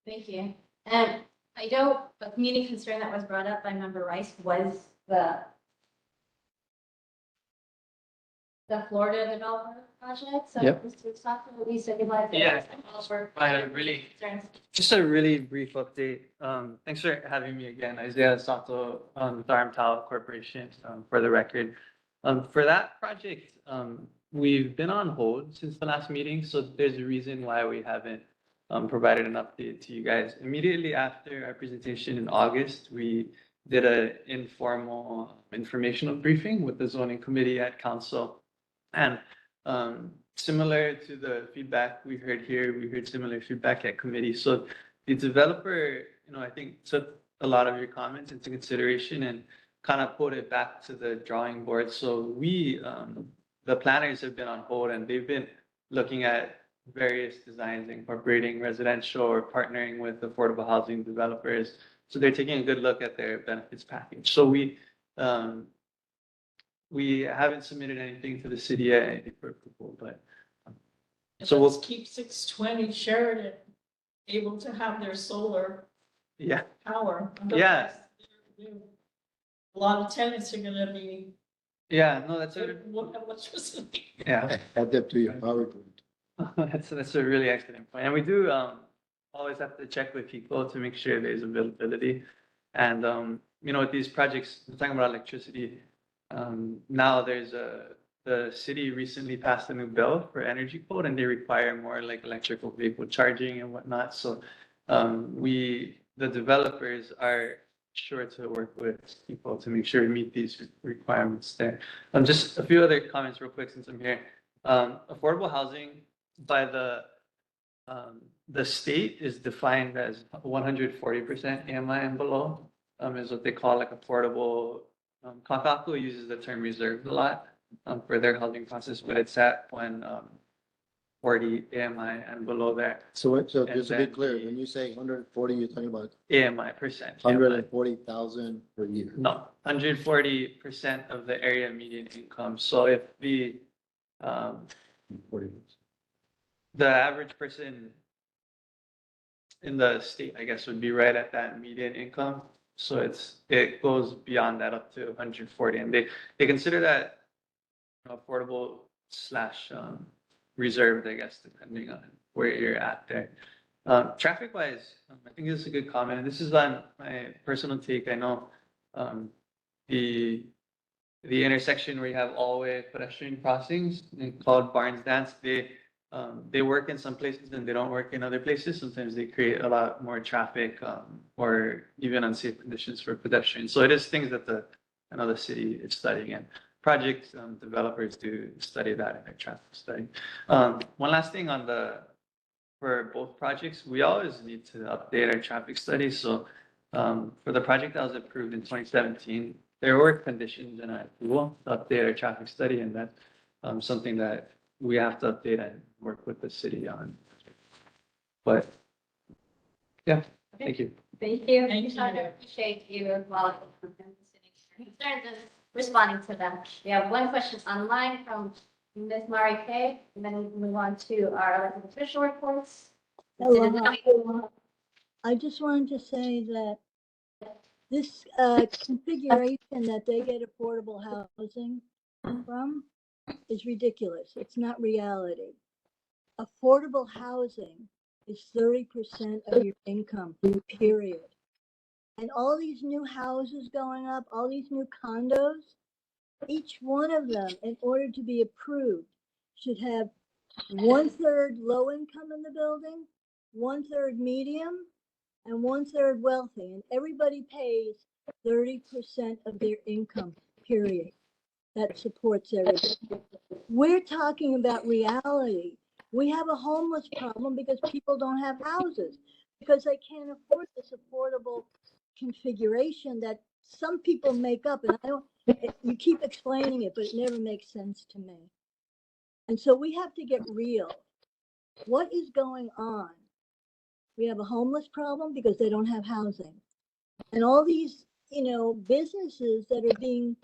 Thank you. And I know a community concern that was brought up by member Rice was the Florida developer project. So Yep. Mr. Sato, we said goodbye. Yeah. Just a really brief update. Thanks for having me again, Isaiah Sato, with Armtal Corporation, for the record. For that project, we've been on hold since the last meeting, so there's a reason why we haven't provided an update to you guys. Immediately after our presentation in August, we did an informal informational briefing with the zoning committee at council. And similar to the feedback we heard here, we heard similar feedback at committee. So the developer, I think took a lot of your comments into consideration and kind of put it back to the drawing board. So we, the planners have been on hold and they've been looking at various designs incorporating residential or partnering with affordable housing developers. So they're taking a good look at their benefits package. So we haven't submitted anything to the city yet, anything for approval, but so Let's we'll keep 620 Sheridan able to have their solar yeah. power. Yeah. A lot of tenants are gonna be, Yeah, no, that's a won't have electricity. yeah. Add that to your PowerPoint. That's a really excellent point. And we do always have to check with people to make sure there's availability. And with these projects, we're talking about electricity. Now the city recently passed a new bill for energy code and they require more like electrical vehicle charging and whatnot. So the developers are sure to work with people to make sure we meet these requirements there. Just a few other comments real quick since I'm here. Affordable housing by the state is defined as 140% AMI and below, is what they call like affordable. Kakaku uses the term reserved a lot for their housing process, but it's at 140%. 40 AMI and below that So just to And be then clear, the- when you say 140, you're talking about AMI percent. 140,000 per year. No, 140% of the area median income. So if um, 40. the average person in the state, I guess, would be right at that median income. So it goes beyond that up to 140, and they consider that affordable slash reserved, I guess, depending on where you're at there. Traffic wise, I think this is a good comment. And this is on my personal take. I know the intersection where you have all-way pedestrian crossings called Barnes Dance, they work in some places and they don't work in other places. Sometimes they create a lot more traffic or even unsafe conditions for pedestrians. So it is things that I know the city is studying, and project developers do study that in their traffic study. One last thing for both projects, we always need to update our traffic studies. So for the project that was approved in 2017, there were conditions in our approval to update our traffic study, and that's something that we have to update and work with the city on. But yeah, thank you. Thank you. I appreciate you as well concerns and responding to them. We have one question online from Ms. Mari Kay, and then we move on to our elected official reports. Hello. I just wanted to say that this configuration that they get affordable housing from is ridiculous. It's not reality. Affordable housing is 30% of your income, period. And all these new houses going up, all these new condos, each one of them, in order to be approved, should have 1/3 low income in the building, 1/3 medium, and 1/3 wealthy. And everybody pays 30% of their income, period. That supports everything. We're talking about reality. We have a homeless problem because people don't have houses, because they can't afford this affordable configuration that some people make up. And I don't, you keep explaining it, but it never makes sense to me. And so we have to get real. What is going on? We have a homeless problem because they don't have housing. And all these, businesses that are being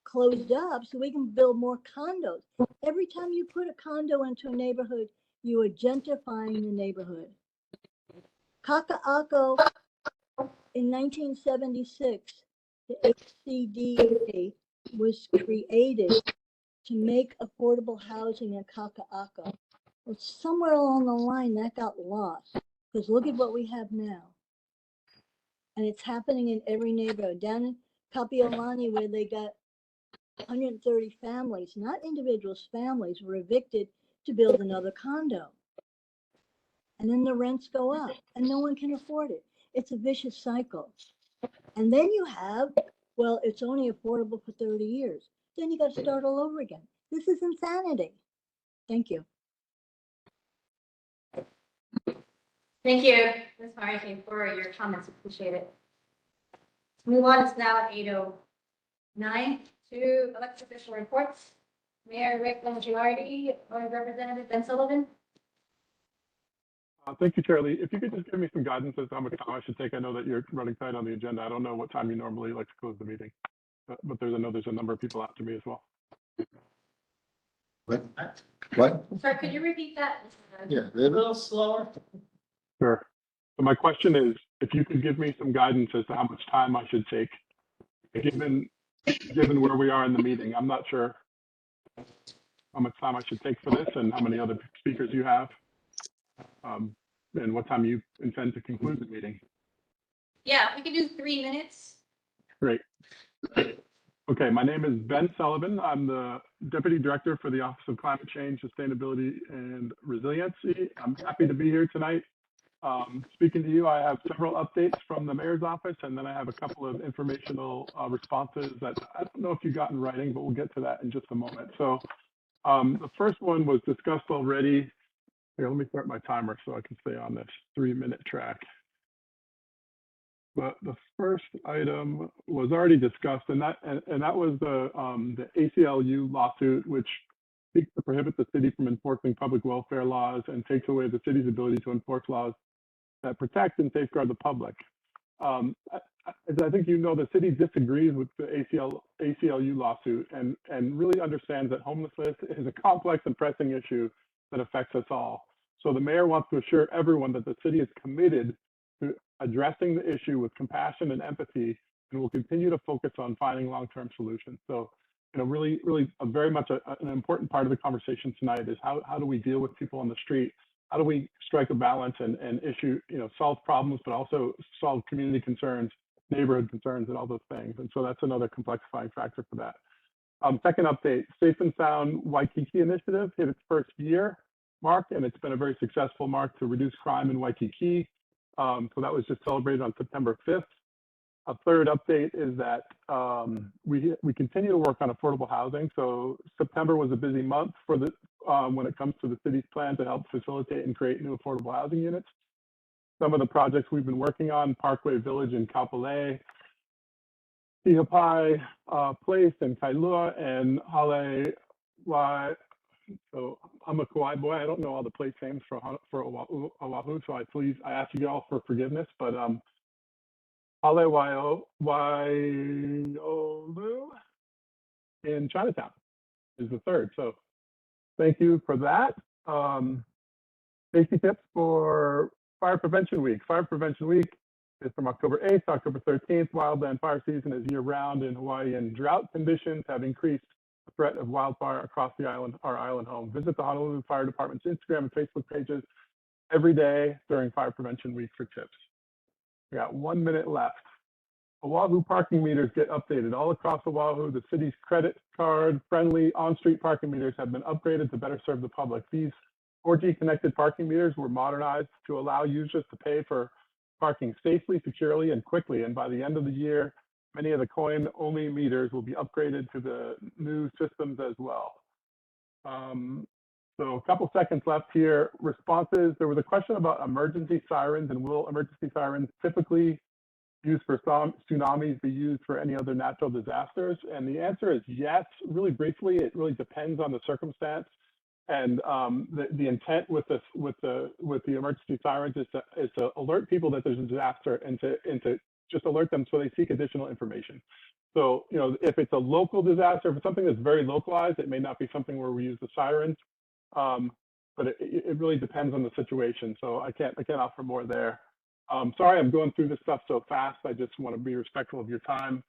closed up so we can build more condos. Every time you put a condo into a neighborhood, you are gentrifying the neighborhood. Kaka'ako in 1976, the HCDA was created to make affordable housing in Kaka'ako. Well, somewhere along the line that got lost, because look at what we have now. And it's happening in every neighborhood. Down in Kapiolani, where they got 130 families, not individuals, families were evicted to build another condo. And then the rents go up and no one can afford it. It's a vicious cycle. And then you have, well, it's only affordable for 30 years. Then you got to start all over again. This is insanity. Thank you. Thank you, Ms. Mari, for your comments. Appreciate it. Let's move on. It's now at 8:09 to elected official reports. Mayor Rick Gilardi or Representative Ben Sullivan. Thank you, Charlie. If you could just give me some guidance as to how much time I should take. I know that you're running tight on the agenda. I don't know what time you normally like to close the meeting, but there's a number of people after me as well. What? Sorry, could you repeat that? Yeah, A little slower. Sure. So my question is, if you could give me some guidance as to how much time I should take, given where we are in the meeting. I'm not sure how much time I should take for this and how many other speakers you have, and what time you intend to conclude the meeting. Yeah, we can do 3 minutes. Great. Okay, my name is Ben Sullivan. I'm the Deputy Director for the Office of Climate Change, Sustainability, and Resiliency. I'm happy to be here tonight. Speaking to you, I have several updates from the mayor's office, and then I have a couple of informational responses that I don't know if you got in writing, but we'll get to that in just a moment. So the first one was discussed already. Here, let me start my timer so I can stay on this 3-minute track. But the first item was already discussed, and that was the ACLU lawsuit, which seeks to prohibit the city from enforcing public welfare laws and takes away the city's ability to enforce laws that protect and safeguard the public. As I think you know, the city disagrees with the ACLU lawsuit and really understands that homelessness is a complex and pressing issue that affects us all. So the mayor wants to assure everyone that the city is committed to addressing the issue with compassion and empathy, and will continue to focus on finding long-term solutions. So, you know, really very much an important part of the conversation tonight is how do we deal with people on the street? How do we strike a balance and issue, you know, solve problems, but also solve community concerns, neighborhood concerns, and all those things. And so that's another complexifying factor for that. Second update, Safe and Sound Waikiki Initiative hit its first year mark, and it's been a very successful mark to reduce crime in Waikiki. So that was just celebrated on September 5th. A third update is that we continue to work on affordable housing. So September was a busy month for the when it comes to the city's plan to help facilitate and create new affordable housing units. Some of the projects we've been working on, Parkway Village in Kapolei, Tihapai Place in Kailua, and Hale. So I'm a Kauai boy. I don't know all the place names for Oahu, so I ask you all for forgiveness, but Hale Waiolu in Chinatown is the third. So thank you for that. Safety tips for Fire Prevention Week. Fire Prevention Week is from October 8th to October 13th. Wildland fire season is year-round in Hawaii, and drought conditions have increased the threat of wildfire across the island, our island home. Visit the Honolulu Fire Department's Instagram and Facebook pages every day during Fire Prevention Week for tips. We got 1 minute left. Oahu parking meters get updated all across Oahu. The city's credit card friendly on-street parking meters have been upgraded to better serve the public. These 4G connected parking meters were modernized to allow users to pay for parking safely, securely, and quickly. And by the end of the year, many of the coin-only meters will be upgraded to the new systems as well. So a couple seconds left here. Responses. There was a question about emergency sirens, and will emergency sirens typically used for tsunamis be used for any other natural disasters? And the answer is yes. Really briefly, it really depends on the circumstance. And the intent with the emergency sirens is to alert people that there's a disaster and to just alert them so they seek additional information. So, you know, if it's a local disaster, if it's something that's very localized, it may not be something where we use the sirens. But it really depends on the situation. So I can't offer more there. Sorry, I'm going through this stuff so fast. I just want to be respectful of your time.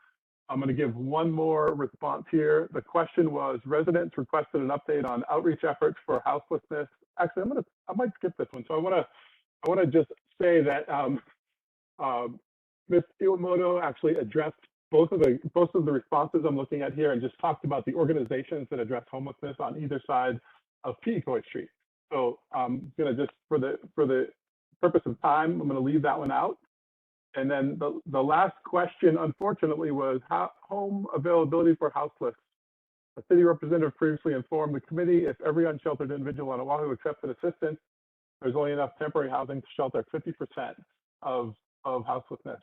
I'm going to give one more response here. The question was, residents requested an update on outreach efforts for houselessness. Actually, I might skip this one. So I want to just say that Ms. Iwamoto actually addressed both of the responses I'm looking at here and just talked about the organizations that address homelessness on either side of Pi'ikoi Street. So I'm going to just, for the purpose of time, I'm going to leave that one out. And then the last question, unfortunately, was home availability for houseless. A city representative previously informed the committee if every unsheltered individual on Oahu accepted assistance, there's only enough temporary housing to shelter 50% of houselessness.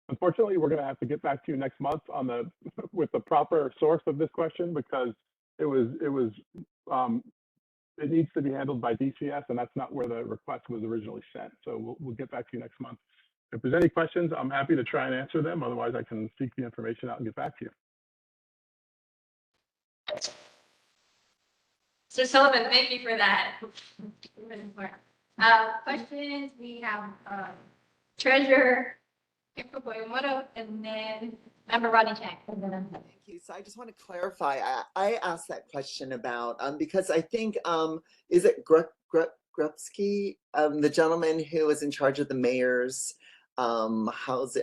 Unfortunately, we're going to have to get back to you next month on with the proper source of this question, because it needs to be handled by DCS, and that's not where the request was originally sent. So we'll get back to you next month. If there's any questions, I'm happy to try and answer them. Otherwise, I can seek the information out and get back to you. Mr. Sullivan, thank you for that. Questions, we have Treasurer Kimko Koyumoto and then Member Rodney Chang. Thank you. So I just want to clarify. I asked that question about because I think is it Grupsky, the gentleman who was in charge of the mayor's unhoused.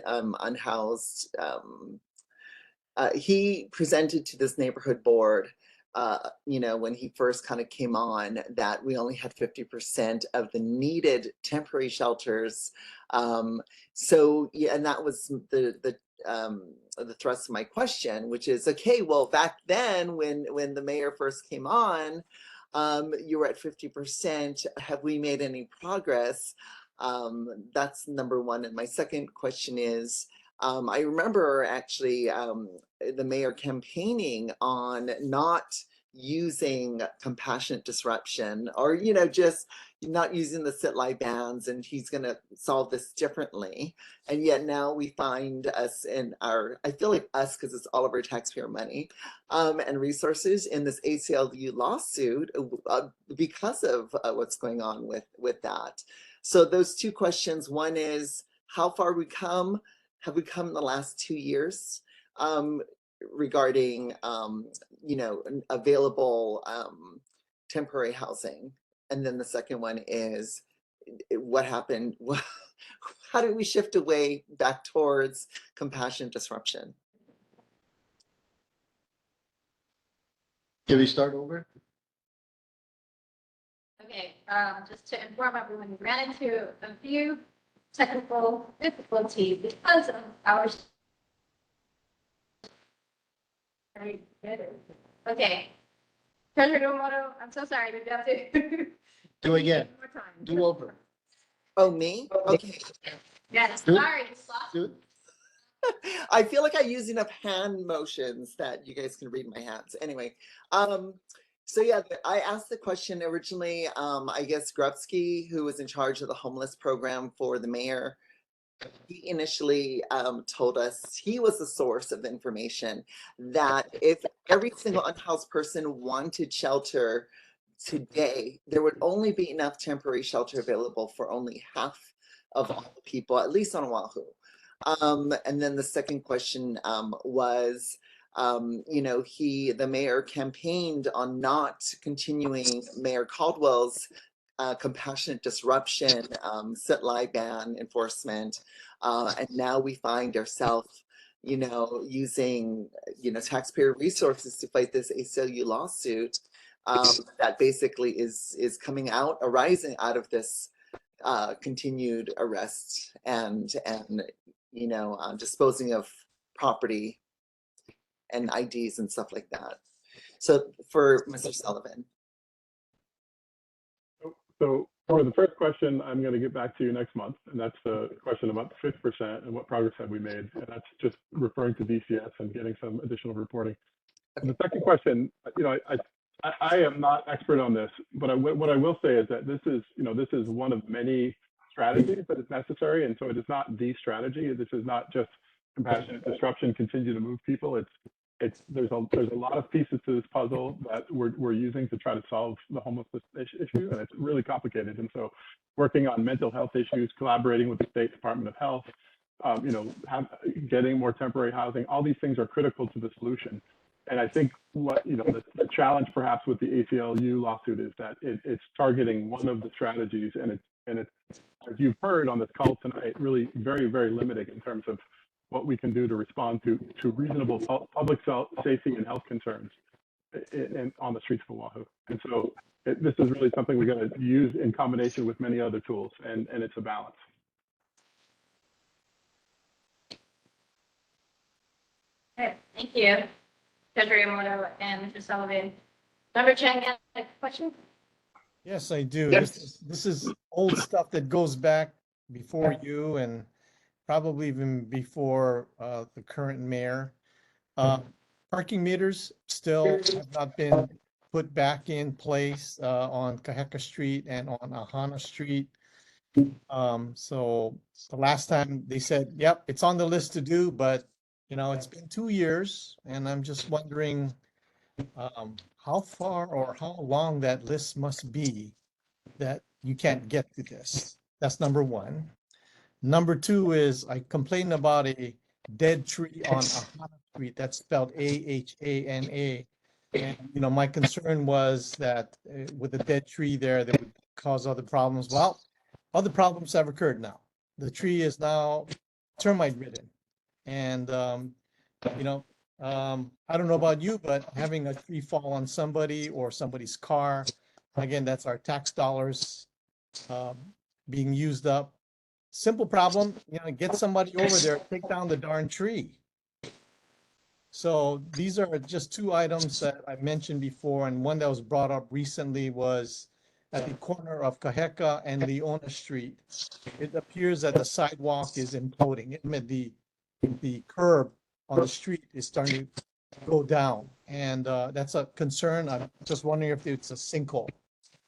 He presented to this neighborhood board, you know, when he first kind of came on, that we only had 50% of the needed temporary shelters. So yeah, and that was the thrust of my question, which is, okay, well, back then when the mayor first came on, you were at 50%. Have we made any progress? That's number one. And my second question is, I remember actually the mayor campaigning on not using compassionate disruption, or just not using the sit-lie bans, and he's going to solve this differently. And yet now we find us in our, I feel like us because it's all of our taxpayer money and resources in this ACLU lawsuit because of what's going on with that. So those two questions, one is how far we come, have we come in the last 2 years regarding available temporary housing, and then the second one is what happened, how do we shift away back towards compassion disruption? Can we start over? Okay, just to inform everyone, we ran into a few technical difficulties because of our. Okay. Treasurer Domoto, I'm so sorry, we have to. Do again. One more time. Do over. Oh, me? Okay. Yes, Do it. sorry. Do it. I feel like I use enough hand motions that you guys can read my hands. Anyway, so yeah, I asked the question originally, I guess Grubsky, who was in charge of the homeless program for the mayor, he initially told us he was the source of information that if every single unhoused person wanted shelter today, there would only be enough temporary shelter available for only half of all the people, at least on Oahu. And then the second question was, the mayor campaigned on not continuing Mayor Caldwell's compassionate disruption, sit-lie ban enforcement, and now we find ourselves, using, taxpayer resources to fight this ACLU lawsuit that basically is coming out, arising out of this continued arrest and disposing of property and IDs and stuff like that. So for Mr. Sullivan. So for the first question, I'm going to get back to you next month, and that's the question about the 5% and what progress have we made, and that's just referring to DCS and getting some additional reporting. And the second question, I am not expert on this, but what I will say is that this is one of many strategies that is necessary, and so it is not the strategy. This is not just compassionate disruption, continue to move people. There's a lot of pieces to this puzzle that we're using to try to solve the homelessness issue, and it's really complicated. And so, working on mental health issues, collaborating with the State Department of Health, getting more temporary housing, all these things are critical to the solution. And I think the challenge perhaps with the ACLU lawsuit is that it's targeting one of the strategies, and it's as you've heard on this call tonight, really very, very limited in terms of what we can do to respond to reasonable public safety and health concerns on the streets of Oahu. And so this is really something we're going to use in combination with many other tools, and it's a balance. Okay, thank you, Treasurer Yamamoto and Mr. Sullivan. Member Chang, you have a question? Yes, I do. Yes. This is old stuff that goes back before you and probably even before the current mayor. Parking meters still have not been put back in place on Kaheka Street and on Ahana Street. So the last time they said, yep, it's on the list to do, but it's been 2 years, and I'm just wondering how far or how long that list must be that you can't get to this. That's number one. Number two is I complained about a dead tree on Ahana Street. That's spelled Ahana. And, my concern was that with a dead tree there, that would cause other problems. Well, other problems have occurred now. The tree is now termite ridden. And, I don't know about you, but having a tree fall on somebody or somebody's car, again, that's our tax dollars being used up. Simple problem, get somebody over there, take down the darn tree. So these are just two items that I mentioned before, and one that was brought up recently was at the corner of Kaheka and Leona Street. It appears that the sidewalk is imploding. The curb on the street is starting to go down. and that's a concern. I'm just wondering if it's a sinkhole.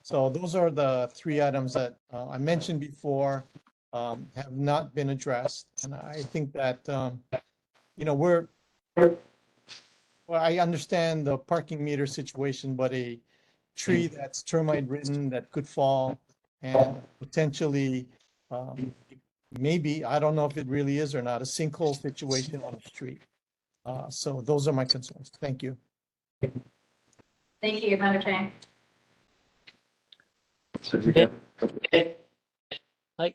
So those are the three items that I mentioned before, have not been addressed. And I think that, well, I understand the parking meter situation, but a tree that's termite ridden that could fall and potentially, maybe, I don't know if it really is or not, a sinkhole situation on the street. So those are my concerns. Thank you. Thank you, Member Chang. Hi,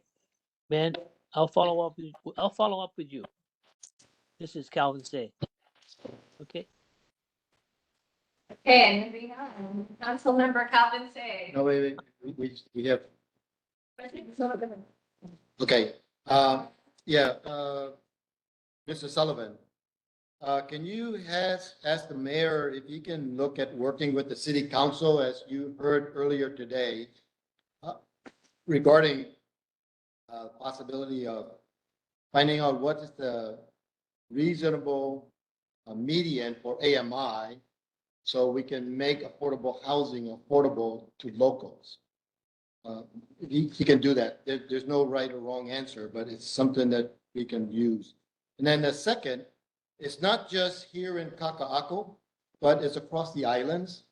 Ben, I'll follow up with you. This is Calvin Say. Okay. Okay, and moving on, Councilmember Calvin Say. No, wait, we have, okay, yeah, Mr. Sullivan, can you ask the mayor if he can look at working with the city council, as you heard earlier today, regarding possibility of finding out what is the reasonable median for AMI, so we can make affordable housing affordable to locals. He can do that. There's no right or wrong answer, but it's something that we can use. And then the second, it's not just here in Kaka'ako, but it's across the islands.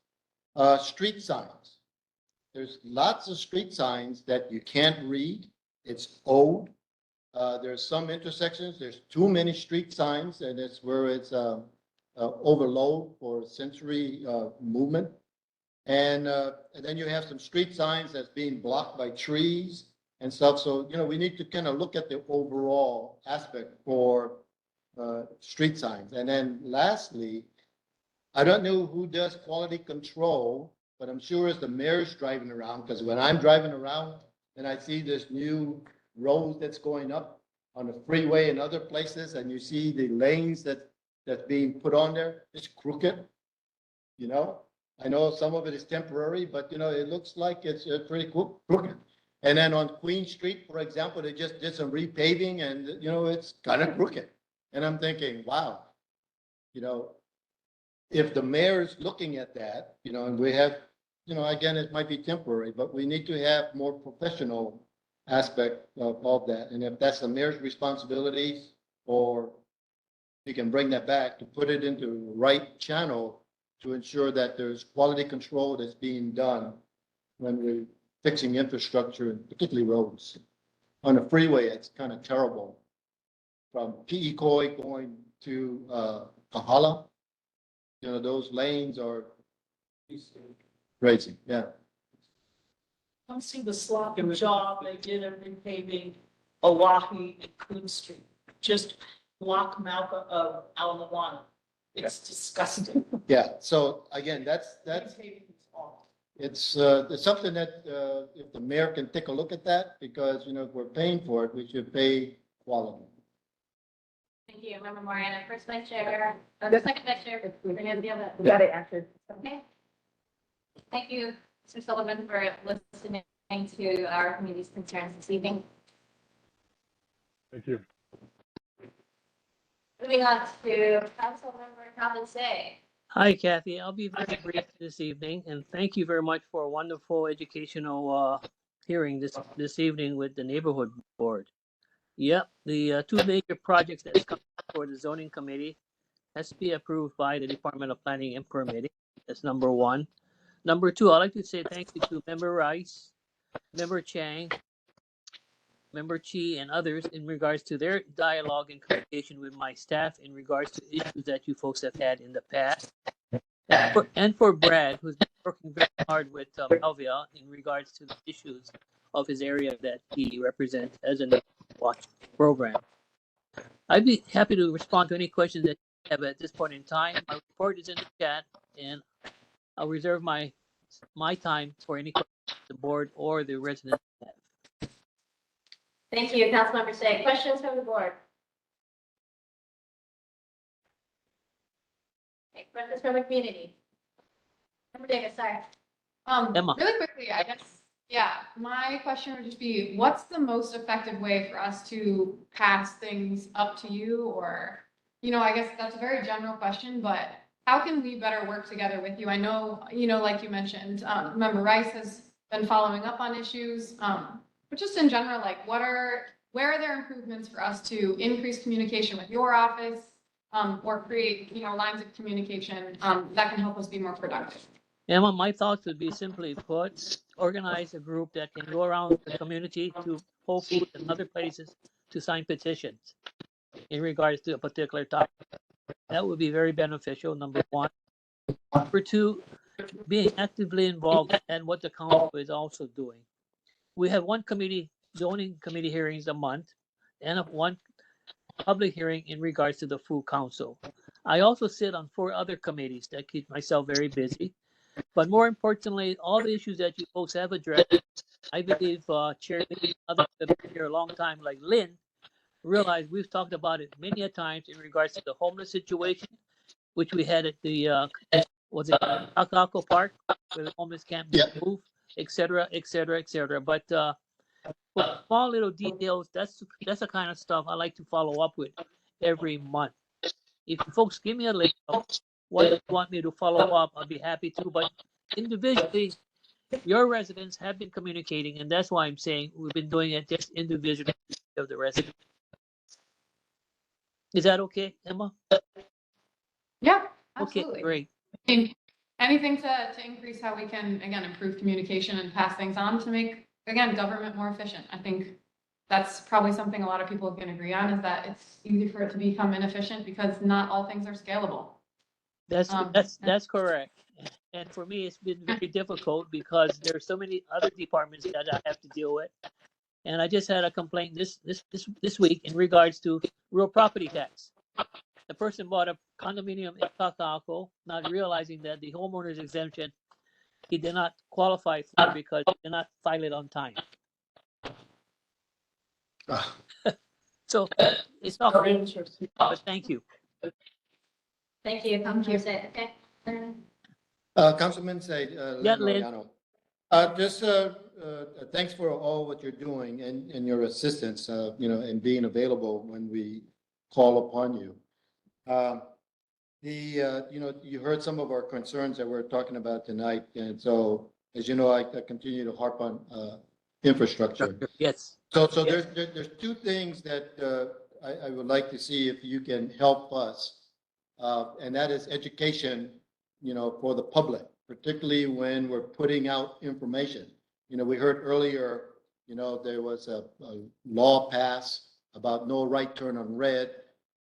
Street signs. There's lots of street signs that you can't read. It's old. There's some intersections, there's too many street signs, and it's where it's overload for sensory movement. And then you have some street signs that's being blocked by trees and stuff. So, we need to kind of look at the overall aspect for street signs. And then lastly, I don't know who does quality control, but I'm sure it's the mayor's driving around, because when I'm driving around and I see this new road that's going up on the freeway and other places, and you see the lanes that's being put on there, it's crooked, I know some of it is temporary, but it looks like it's pretty crooked. And then on Queen Street, for example, they just did some repaving, and it's kind of crooked. And I'm thinking, wow, if the mayor is looking at that, and we have, again, it might be temporary, but we need to have more professional aspect of that. And if that's the mayor's responsibility, or he can bring that back to put it into the right channel to ensure that there's quality control that's being done when we're fixing infrastructure, and particularly roads. On the freeway, it's kind of terrible. From Pi'ikoi going to Kahala, those lanes are crazy, yeah. Come see the sloppy job they did of repaving Oahu and Coon Street, just block Malca of Moana. It's disgusting. Yeah, so again, that's Repaving is awful. it's something that if the mayor can take a look at that, because if we're paying for it, we should pay quality. Thank you, Member Moana. First Vice Chair, Second Vice Chair. We got it answered. Okay. Thank you, Mr. Sullivan, for listening to our community's concerns this evening. Thank you. Moving on to Councilmember Calvin Say. Hi, Kathy. I'll be very brief this evening, and thank you very much for a wonderful educational hearing this evening with the neighborhood board. Yep, the two major projects that's coming for the zoning committee has to be approved by the Department of Planning and Permitting. That's number one. Number two, I'd like to say thank you to Member Rice, Member Chang, Member Chi, and others in regards to their dialogue and communication with my staff in regards to issues that you folks have had in the past. And for Brad, who's been working very hard with Melvia in regards to the issues of his area that he represents as a watch program. I'd be happy to respond to any questions that you have at this point in time. My report is in the chat, and I'll reserve my time for any questions the board or the residents have. Thank you, Councilmember Say. Questions from the board? Okay, questions from the community? Member Davis, sorry. Emma. Really quickly, I guess, yeah, my question would just be, what's the most effective way for us to pass things up to you? Or, I guess that's a very general question, but how can we better work together with you? I know, like you mentioned, Member Rice has been following up on issues, but just in general, like where are there improvements for us to increase communication with your office, or create, lines of communication, that can help us be more productive? Emma, my thoughts would be simply put, organize a group that can go around the community to Whole Foods and other places to sign petitions in regards to a particular topic. That would be very beneficial, number one. Number two, being actively involved in what the council is also doing. We have one committee, zoning committee hearings a month, and one public hearing in regards to the food council. I also sit on 4 other committees that keep myself very busy. But more importantly, all the issues that you folks have addressed, I believe Chair Lee, others that have been here a long time, like Lynn, realize we've talked about it many a times in regards to the homeless situation, which we had at the was it Akako Park, where the homeless can't be moved, et cetera, et cetera, et cetera. But for small little details, that's the kind of stuff I like to follow up with every month. If you folks give me a list of what you want me to follow up, I'll be happy to. But individually, your residents have been communicating, and that's why I'm saying we've been doing it just individually of the residents. Is that okay, Emma? Yeah, Okay, absolutely. great. Anything to increase how we can, again, improve communication and pass things on to make, again, government more efficient. I think that's probably something a lot of people can agree on, is that it's easy for it to become inefficient because not all things are scalable. That's correct. And for me, it's been very difficult because there are so many other departments that I have to deal with. And I just had a complaint this week in regards to real property tax. The person bought a condominium in Kaka'ako, not realizing that the homeowner's exemption he did not qualify for because he did not file it on time. So it's all great, but thank you. Thank you. Councilman Say, okay. Councilman Say, Yeah, Lynn Lynn. Mariano. Thanks for all what you're doing and your assistance, and being available when we call upon you. You heard some of our concerns that we're talking about tonight, and so, as you know, I continue to harp on infrastructure. Yes. So there's 2 things that I would like to see if you can help us, and that is education, for the public, particularly when we're putting out information. We heard earlier, there was a law passed about no right turn on red,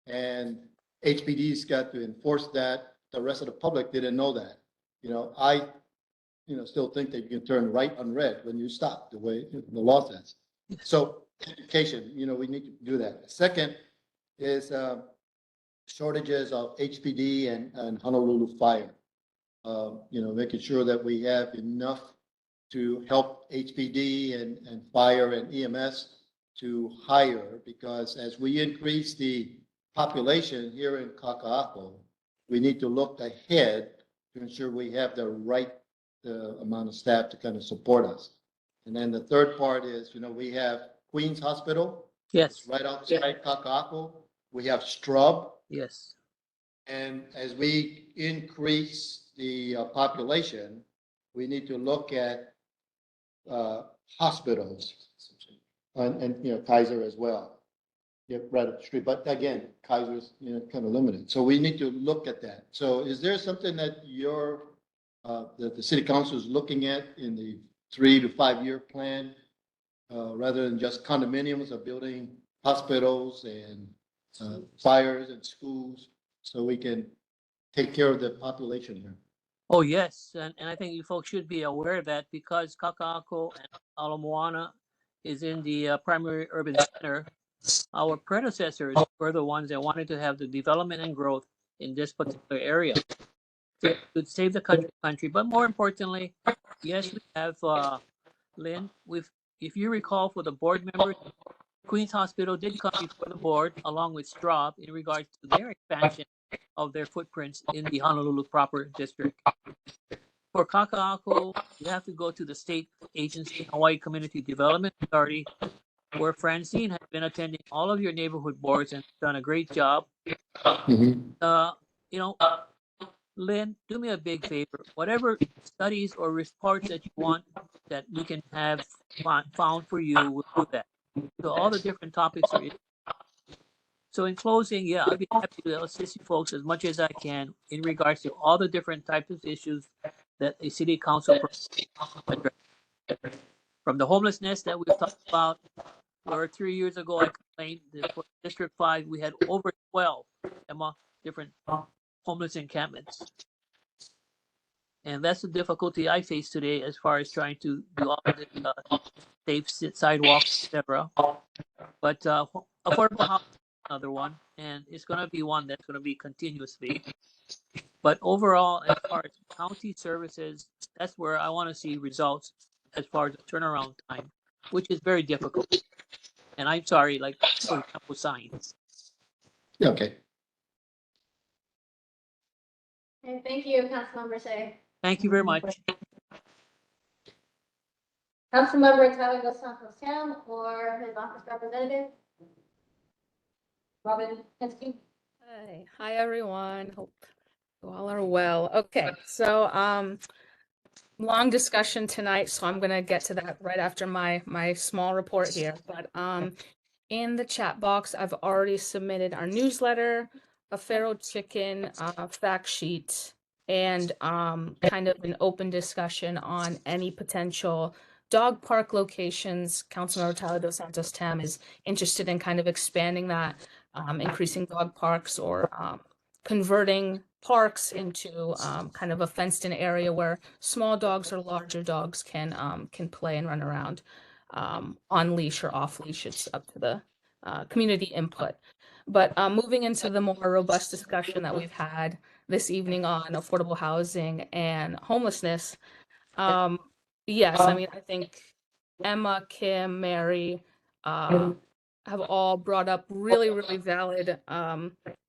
and HPD's got to enforce that. The rest of the public didn't know that. I still think that you can turn right on red when you stop, the way the law says. So education, we need to do that. Second is shortages of HPD and Honolulu Fire. Making sure that we have enough to help HPD and fire and EMS to hire, because as we increase the population here in Kaka'ako, we need to look ahead to ensure we have the right amount of staff to kind of support us. And then the third part is, we have Queens Hospital. Yes. It's right outside Kaka'ako. We have Strub. Yes. And as we increase the population, we need to look at hospitals and Kaiser as well. Right up the street. But again, Kaiser's kind of limited. So we need to look at that. So is there something that that the city council is looking at in the 3 to 5 year plan, rather than just condominiums, of building hospitals and fires and schools, so we can take care of the population here? Oh, yes. And I think you folks should be aware of that, because Kaka'ako and Ala Moana is in the primary urban center. Our predecessors were the ones that wanted to have the development and growth in this particular area to save the country. But more importantly, yes, we have Lynn. If you recall, for the board members, Queens Hospital did come before the board along with Straub in regards to their expansion of their footprints in the Honolulu proper district. For Kaka'ako, you have to go to the state agency, Hawaii Community Development Authority, where Francine has been attending all of your neighborhood boards and done a great job. Lynn, do me a big favor. Whatever studies or reports that you want that we can have found for you, we'll do that. So all the different topics are. So in closing, yeah, I'll be happy to assist you folks as much as I can in regards to all the different types of issues that a city council address. From the homelessness that we've talked about, where 3 years ago I complained that for District 5 we had over 12 different homeless encampments. And that's the difficulty I face today as far as trying to do all the safe sidewalks, etc. But affordable housing is another one, and it's going to be one that's going to be continuously. But overall, as far as county services, that's where I want to see results as far as the turnaround time, which is very difficult. And I'm sorry, like, for example, signs. Okay. And thank you, Councilmember Say. Thank you very much. Councilmember Tyler Dos Santos Tam or his office representative. Robin Hensky. Hi everyone. Hope you all are well. Okay, so long discussion tonight, so I'm gonna get to that right after my small report here. But in the chat box, I've already submitted our newsletter, a feral chicken fact sheet, and kind of an open discussion on any potential dog park locations. Councilmember Tyler Dos Santos Tam is interested in kind of expanding that, increasing dog parks or converting parks into kind of a fenced-in area where small dogs or larger dogs can play and run around on leash or off leash. It's up to the community input. But moving into the more robust discussion that we've had this evening on affordable housing and homelessness, yes, I mean, I think Emma, Kim, Mary have all brought up really, really valid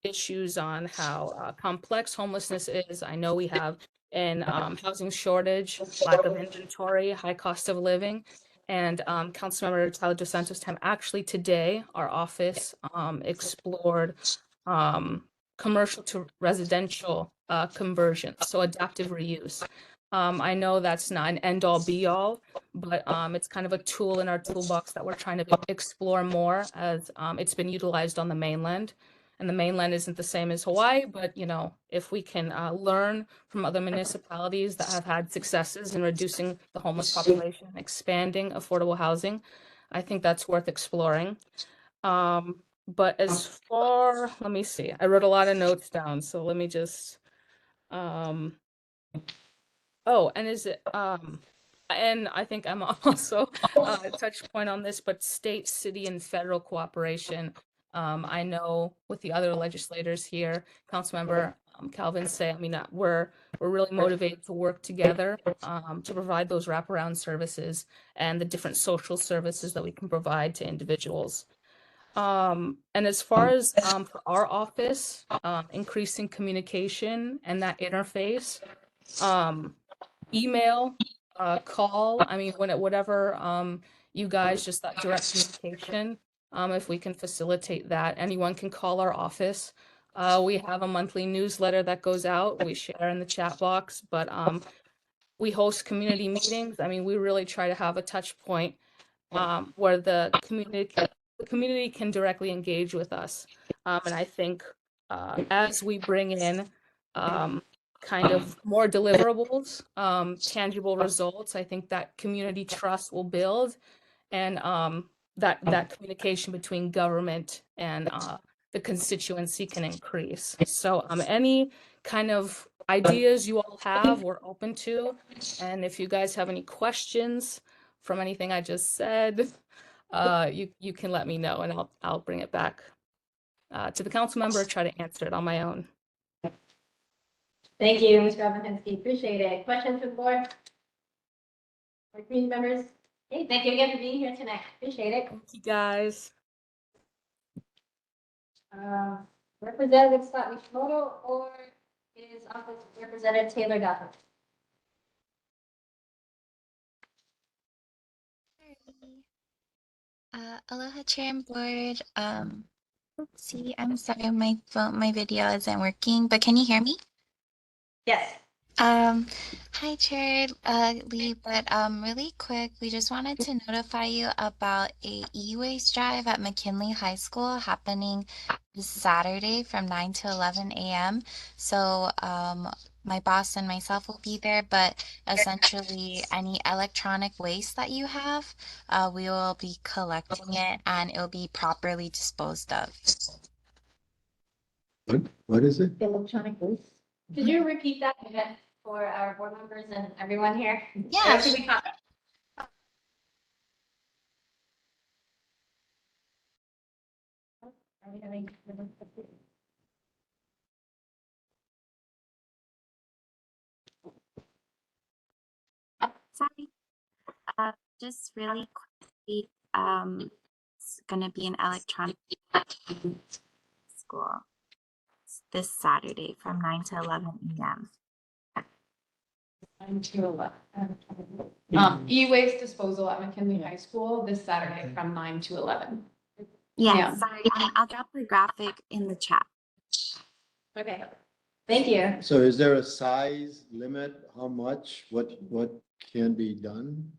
issues on how complex homelessness is. I know we have an housing shortage, lack of inventory, high cost of living. And Councilmember Tyler Dos Santos Tam, actually today, our office explored commercial to residential conversion, so adaptive reuse. I know that's not an end all be all, but it's kind of a tool in our toolbox that we're trying to explore more as it's been utilized on the mainland. And the mainland isn't the same as Hawaii, but you know, if we can learn from other municipalities that have had successes in reducing the homeless population and expanding affordable housing, I think that's worth exploring. But as far, let me see, I wrote a lot of notes down, so let me just oh, and is it and I think I'm also a touch point on this, but state, city, and federal cooperation. I know with the other legislators here, Councilmember Calvin Say, I mean, we're really motivated to work together to provide those wraparound services and the different social services that we can provide to individuals. And as far as for our office, increasing communication and that interface, email, call, I mean, whatever you guys, just that direct communication, if we can facilitate that, anyone can call our office. We have a monthly newsletter that goes out, we share in the chat box, but we host community meetings. I mean, we really try to have a touch point where the community can directly engage with us. And I think as we bring in kind of more deliverables, tangible results, I think that community trust will build, and that communication between government and the constituency can increase. So any kind of ideas you all have, we're open to. And if you guys have any questions from anything I just said, you can let me know, and I'll bring it back to the council member, try to answer it on my own. Thank you, Ms. Robin Hensky. Appreciate it. Questions from the board? Or community members? Hey, thank you again for being here tonight. Appreciate it. Thank you, guys. Representative Scott Mishimoto or his office representative Taylor Gotham? Aloha Chair and Board. Let's see, I'm sorry, my video isn't working, but can you hear me? Yes. Hi, Chair Lee, but really quick, we just wanted to notify you about a e-waste drive at McKinley High School happening this Saturday from 9 to 11 a.m. So my boss and myself will be there, but essentially any electronic waste that you have, we will be collecting it and it'll be properly disposed of. What is it? Electronic waste. Could you repeat that again for our board members and everyone here? Yeah. I don't think we caught that. Are we having? Sorry. Just really quickly, it's gonna be an electronic school this Saturday from 9 to 11 a.m. 9 to 11. E-waste disposal at McKinley High School this Saturday from 9 to 11. Yeah, Yeah. sorry, I'll drop the graphic in the chat. Okay. Thank you. So is there a size limit? How much? What can be done?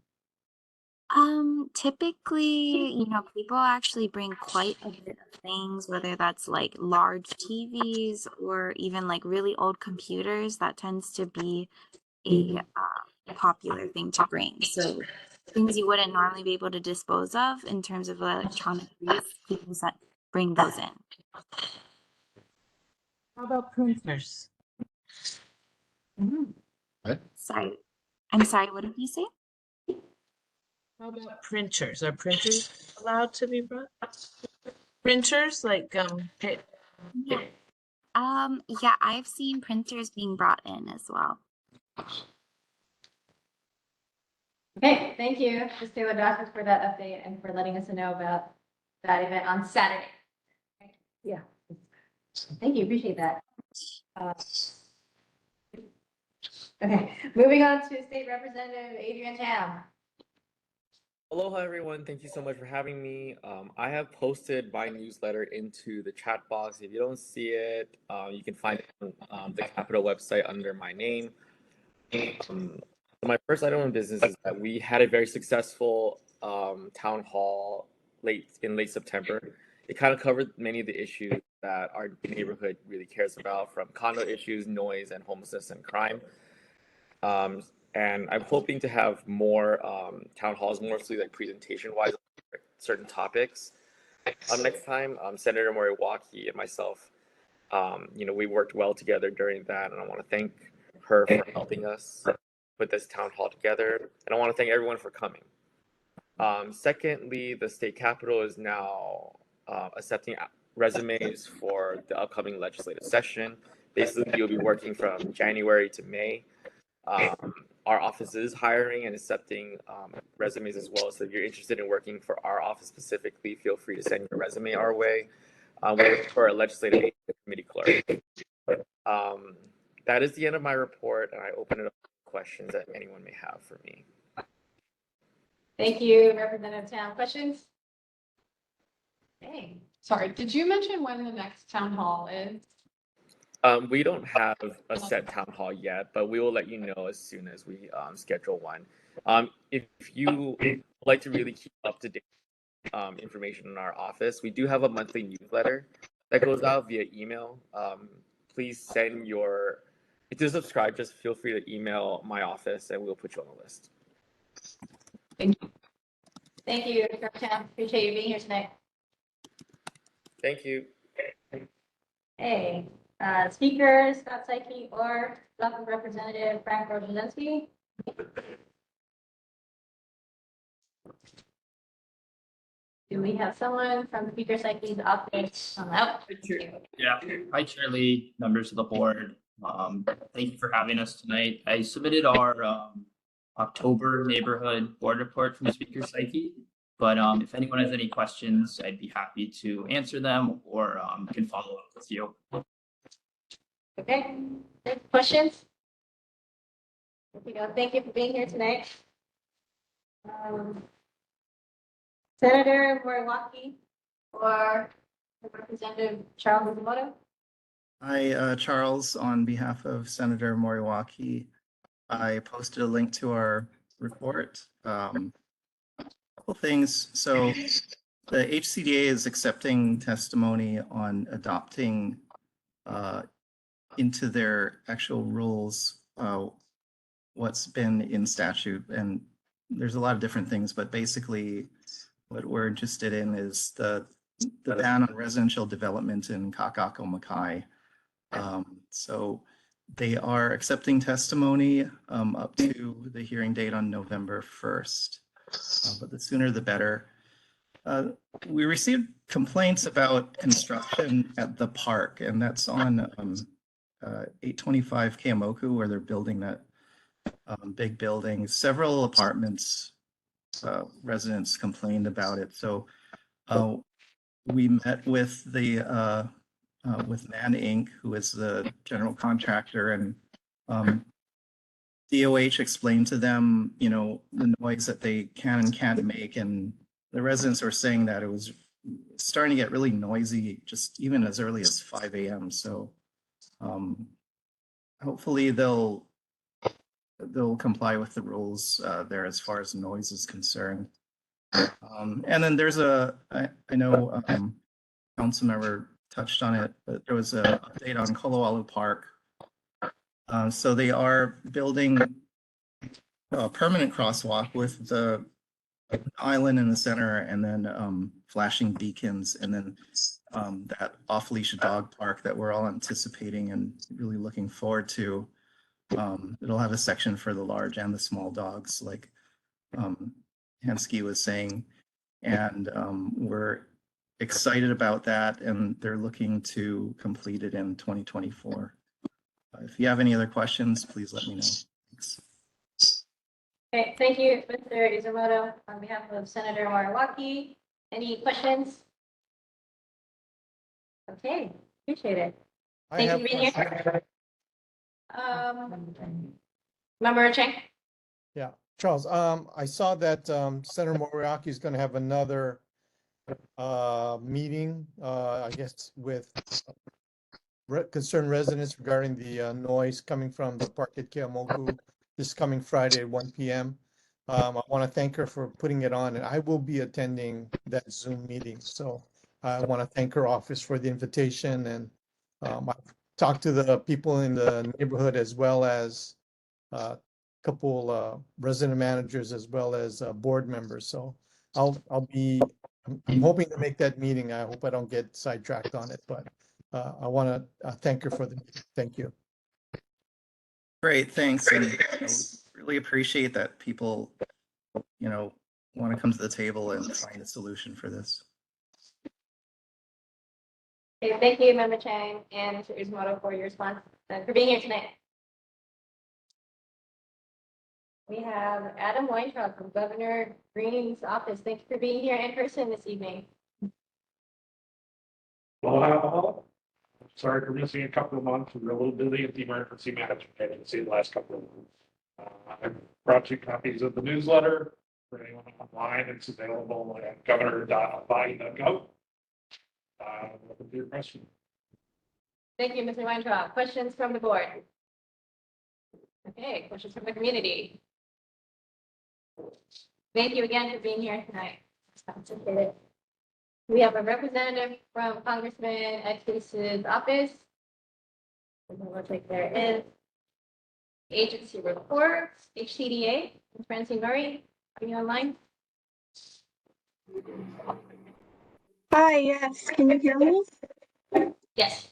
Typically, people actually bring quite a bit of things, whether that's like large TVs or even like really old computers. That tends to be a popular thing to bring. So things you wouldn't normally be able to dispose of in terms of electronic waste, people bring those in. How about printers? Sorry, I'm sorry, what did you say? How about printers? Are printers allowed to be brought? Printers like Yeah. Yeah, I've seen printers being brought in as well. Okay, thank you, Ms. Taylor Dawson, for that update and for letting us know about that event on Saturday. Yeah. Thank you, appreciate that. Okay, moving on to State Representative Adrian Tam. Aloha, everyone. Thank you so much for having me. I have posted my newsletter into the chat box. If you don't see it, you can find it on the Capitol website under my name. So my first item of business is that we had a very successful town hall in late September. It kind of covered many of the issues that our neighborhood really cares about, from condo issues, noise, and homelessness and crime. And I'm hoping to have more town halls, mostly like presentation-wise, on certain topics. Next time, Senator Moriwaki and myself, we worked well together during that, and I want to thank her for helping us put this town hall together, and I want to thank everyone for coming. Secondly, the state capitol is now accepting resumes for the upcoming legislative session. Basically, you'll be working from January to May. Our office is hiring and accepting resumes as well. So if you're interested in working for our office specifically, feel free to send your resume our way. We're looking for a legislative committee clerk. That is the end of my report, and I open it up to questions that anyone may have for me. Thank you, Representative Tam. Questions? Okay. Sorry, did you mention when the next town hall is? We don't have a set town hall yet, but we will let you know as soon as we schedule one. If you would like to really keep up to date information in our office, we do have a monthly newsletter that goes out via email. Please send if you subscribe, just feel free to email my office and we'll put you on the list. Thank you. Thank you, Representative Tam. Appreciate you being here tonight. Thank you. Hey, Speaker Scott Psyche or Local Representative Frank Rojazinski. Do we have someone from Speaker Psyche's office on out? Yeah, hi Charlie, members of the board. Thank you for having us tonight. I submitted our October neighborhood board report from Speaker Psyche, but if anyone has any questions, I'd be happy to answer them or can follow up with you. Okay, questions? Thank you for being here tonight. Senator Moriwaki or Representative Charles Mizumoto? Hi, Charles, on behalf of Senator Moriwaki, I posted a link to our report. Couple things. So the HCDA is accepting testimony on adopting into their actual rules what's been in statute. And there's a lot of different things, but basically what we're interested in is the ban on residential development in Kakako Makai. So they are accepting testimony up to the hearing date on November 1st, but the sooner the better. We received complaints about construction at the park, and that's on 825 Keomoku, where they're building that big building. Several apartments, residents complained about it. So we met with the with Man Inc., who is the general contractor, and DOH explained to them, you know, the noise that they can and can't make, and the residents were saying that it was starting to get really noisy, just even as early as 5 a.m. So hopefully they'll comply with the rules there as far as noise is concerned. And then there's I know council member touched on it, but there was an update on Koloalu Park. So they are building a permanent crosswalk with the island in the center, and then flashing beacons, and then that off-leash dog park that we're all anticipating and really looking forward to. It'll have a section for the large and the small dogs, like Hansky was saying, and we're excited about that, and they're looking to complete it in 2024. If you have any other questions, please let me know. Thanks. Okay, thank you, Mr. Izumoto. On behalf of Senator Moriwaki, any questions? Okay, appreciate it. Thank you for being here. Member Chang? Yeah, Charles, I saw that Senator Moriarty is going to have another meeting, I guess, with concerned residents regarding the noise coming from the park at Keomoku this coming Friday at 1 p.m. I want to thank her for putting it on, and I will be attending that Zoom meeting. So I want to thank her office for the invitation, and I've talked to the people in the neighborhood as well as a couple resident managers as well as board members. So I'm hoping to make that meeting. I hope I don't get sidetracked on it, but I want to thank her for the meeting. Thank you. Great, thanks. And I really appreciate that people, you know, want to come to the table and find a solution for this. Okay, thank you, Member Chang and Mr. Izumoto, for your response and for being here tonight. We have Adam Weintraub from Governor Green's office. Thank you for being here in person this evening. Well, sorry for missing a couple of months. We were a little busy at the emergency management agency the last couple of months. I brought you copies of the newsletter for anyone online. It's available at governor.hawaii.gov. Welcome to your question. Thank you, Mr. Weintraub. Questions from the board? Okay, questions from the community? Thank you again for being here tonight. We have a representative from Congressman Exe's office. Looks like there is agency reports, HCDA, Francine Murray. Are you online? Hi, yes. Can you hear me? Yes.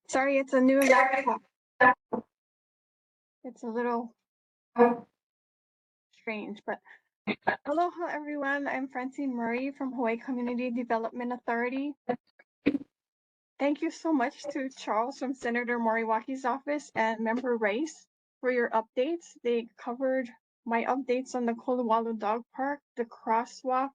Sorry, it's a new laptop. It's a little strange, but aloha everyone. I'm Francine Murray from Hawaii Community Development Authority. Thank you so much to Charles from Senator Moriwaki's office and Member Rice for your updates. They covered my updates on the Koloalu Dog Park, the crosswalk,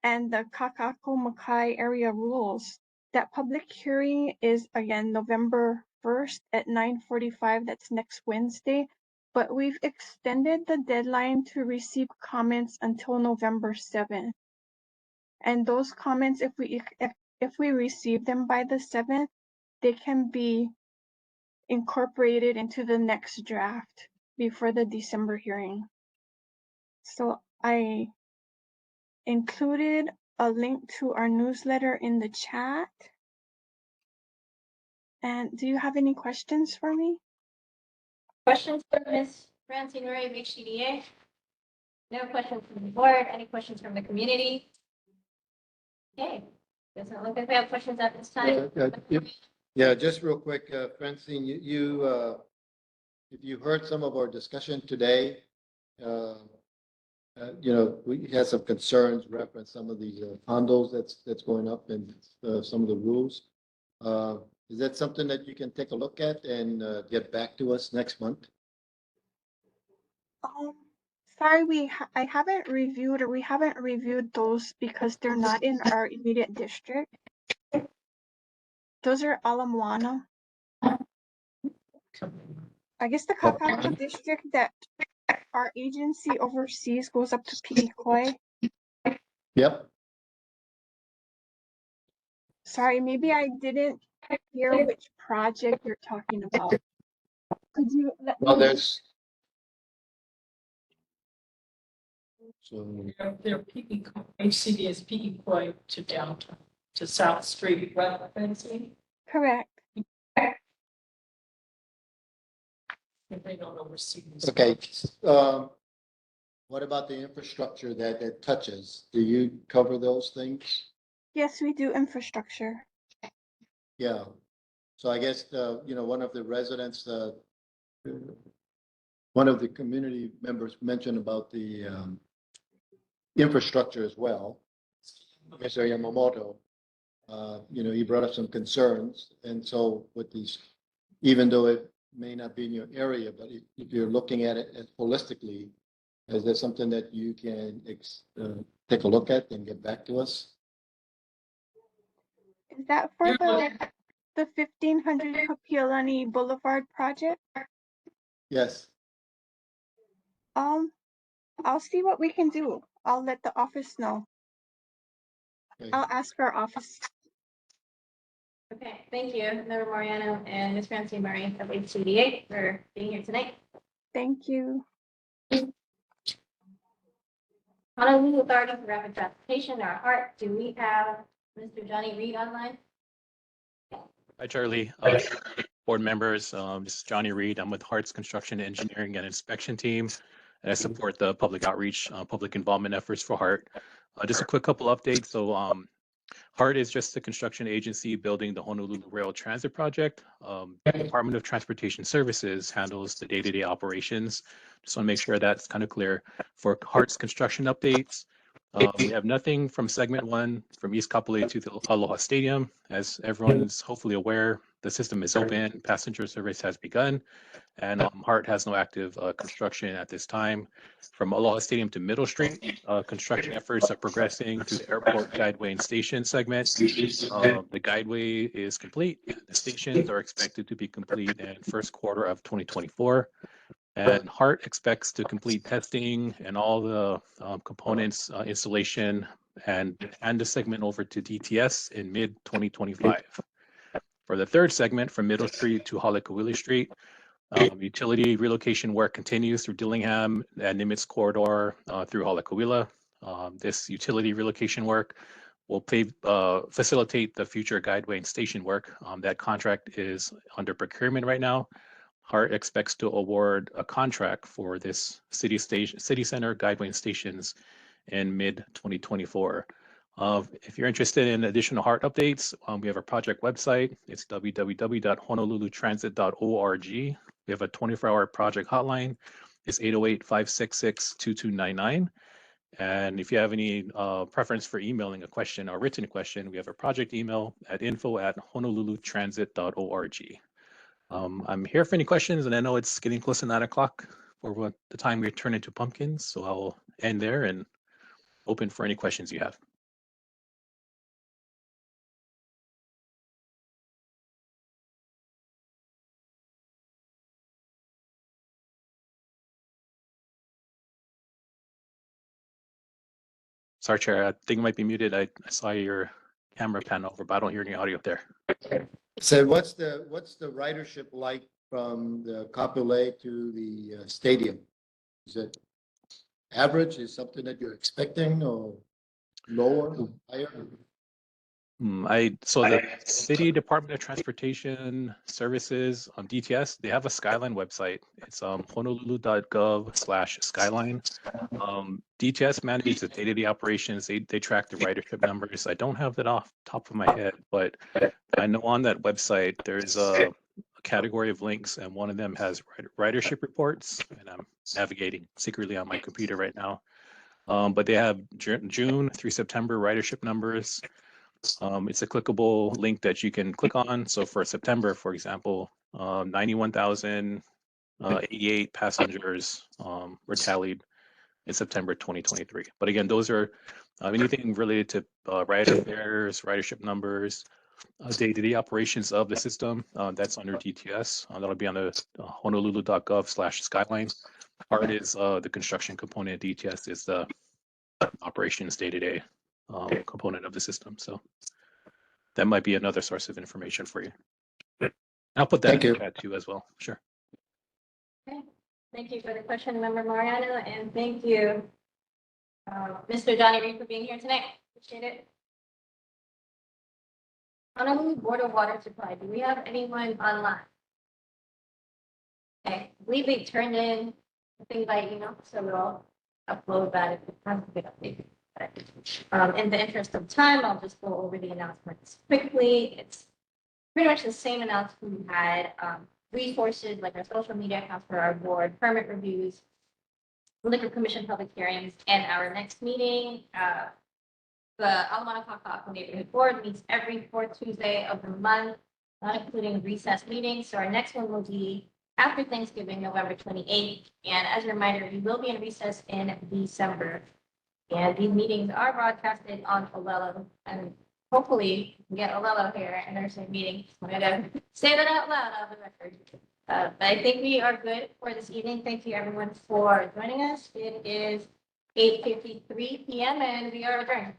and the Kakako Makai area rules. That public hearing is again November 1st at 9:45. That's next Wednesday. But we've extended the deadline to receive comments until November 7th. And those comments, if we receive them by the 7th, they can be incorporated into the next draft before the December hearing. So I included a link to our newsletter in the chat. And do you have any questions for me? Questions for Ms. Francine Ray of HCDA? No questions from the board. Any questions from the community? Okay, doesn't look like we have questions at this time. Yeah, just real quick, Francine, if you heard some of our discussion today, we had some concerns reference some of these condos that's going up and some of the rules. Is that something that you can take a look at and get back to us next month? Sorry, I haven't reviewed, or we haven't reviewed those because they're not in our immediate district. Those are all Moana. I guess the Kapapa district that our agency oversees goes up to Pi'ikoi. Yep. Sorry, maybe I didn't hear which project you're talking about. Could you let me Well, know? there's. So. They're HCD is Pi'ikoi to downtown, to South Street, right, Francine? Correct. If they don't oversee. Okay. What about the infrastructure that touches? Do you cover those things? Yes, we do infrastructure. Yeah. So I guess, one of the residents, one of the community members mentioned about the infrastructure as well. Mr. Yamamoto, he brought up some concerns. And so with these, even though it may not be in your area, but if you're looking at it holistically, is there something that you can take a look at and get back to us? Is that for the 1500 Kapiolani Boulevard project? Yes. I'll see what we can do. I'll let the office know. Okay. I'll ask our office. Okay, thank you, Member Mariano and Ms. Francine Murray of HCDA for being here tonight. Thank you. Honolulu Authority for Rapid Transportation, our heart. Do we have Mr. Johnny Reed online? Hi, Charlie. Board members, this is Johnny Reed. I'm with Hart's Construction Engineering and Inspection Team, and I support the public outreach, public involvement efforts for Hart. Just a quick couple updates. So Hart is just the construction agency building the Honolulu Rail Transit Project. The Department of Transportation Services handles the day-to-day operations. Just want to make sure that's kind of clear. For Hart's construction updates, we have nothing from segment 1 from East Kapolei to the Aloha Stadium. As everyone's hopefully aware, the system is open, passenger service has begun, and Hart has no active construction at this time. From Aloha Stadium to Middle Street, construction efforts are progressing through the airport guideway and station segment. The guideway is complete. The stations are expected to be complete in first quarter of 2024. And Hart expects to complete testing and all the components installation and the segment over to DTS in mid 2025. For the third segment from Middle Street to Halekauwili Street, utility relocation work continues through Dillingham and Nimitz corridor through Halekauwila. This utility relocation work will facilitate the future guideway and station work. That contract is under procurement right now. Hart expects to award a contract for this city center guideway and stations in mid 2024. If you're interested in additional Hart updates, we have a project website. It's www.honolulutransit.org. We have a 24-hour project hotline. It's 808-566-2299. And if you have any preference for emailing a question or written question, we have a project email at info@honolulutransit.org. I'm here for any questions, and I know it's getting close to 9 o'clock for the time we turn into pumpkins, so I'll end there and open for any questions you have. Sorry, Chair, I think it might be muted. I saw your camera pan over, but I don't hear any audio up there. So what's the ridership like from the Kapolei to the stadium? Is it average? Is something that you're expecting or lower, higher? So the City Department of Transportation Services, DTS, they have a Skyline website. It's honolulu.gov/skyline. DTS manages the day-to-day operations. They track the ridership numbers. I don't have that off the top of my head, but I know on that website there's a category of links, and one of them has ridership reports, and I'm navigating secretly on my computer right now. But they have June through September ridership numbers. It's a clickable link that you can click on. So for September, for example, 91,088 passengers were tallied in September 2023. But again, those are anything related to rider fares, ridership numbers, day-to-day operations of the system. That's under DTS. That'll be on the honolulu.gov/skyline. Part is the construction component of DTS is the operations day-to-day component of the system. So that might be another source of information for you. I'll put that in the chat too as well. Sure. Okay. Thank you for the question, Member Mariano, and thank you, Mr. Johnny Reed, for being here tonight. Appreciate it. Honolulu Board of Water Supply, do we have anyone online? Okay, I believe they turned in the thing by email, so we'll upload that if it hasn't been updated. In the interest of time, I'll just go over the announcements quickly. It's pretty much the same announcement we had. Resources like our social media accounts for our board, permit reviews, liquor commission public hearings, and our next meeting. The Alamana Kaka'ako Neighborhood Board meets every fourth Tuesday of the month, not including recess meetings. So our next one will be after Thanksgiving, November 28th. And as a reminder, we will be in recess in December. And these meetings are broadcasted on Olelo, and hopefully we get Olelo here and there's a meeting. I'm gonna say that out loud on the record. But I think we are good for this evening. Thank you everyone for joining us. It is 8:53 p.m. and we are adjourned.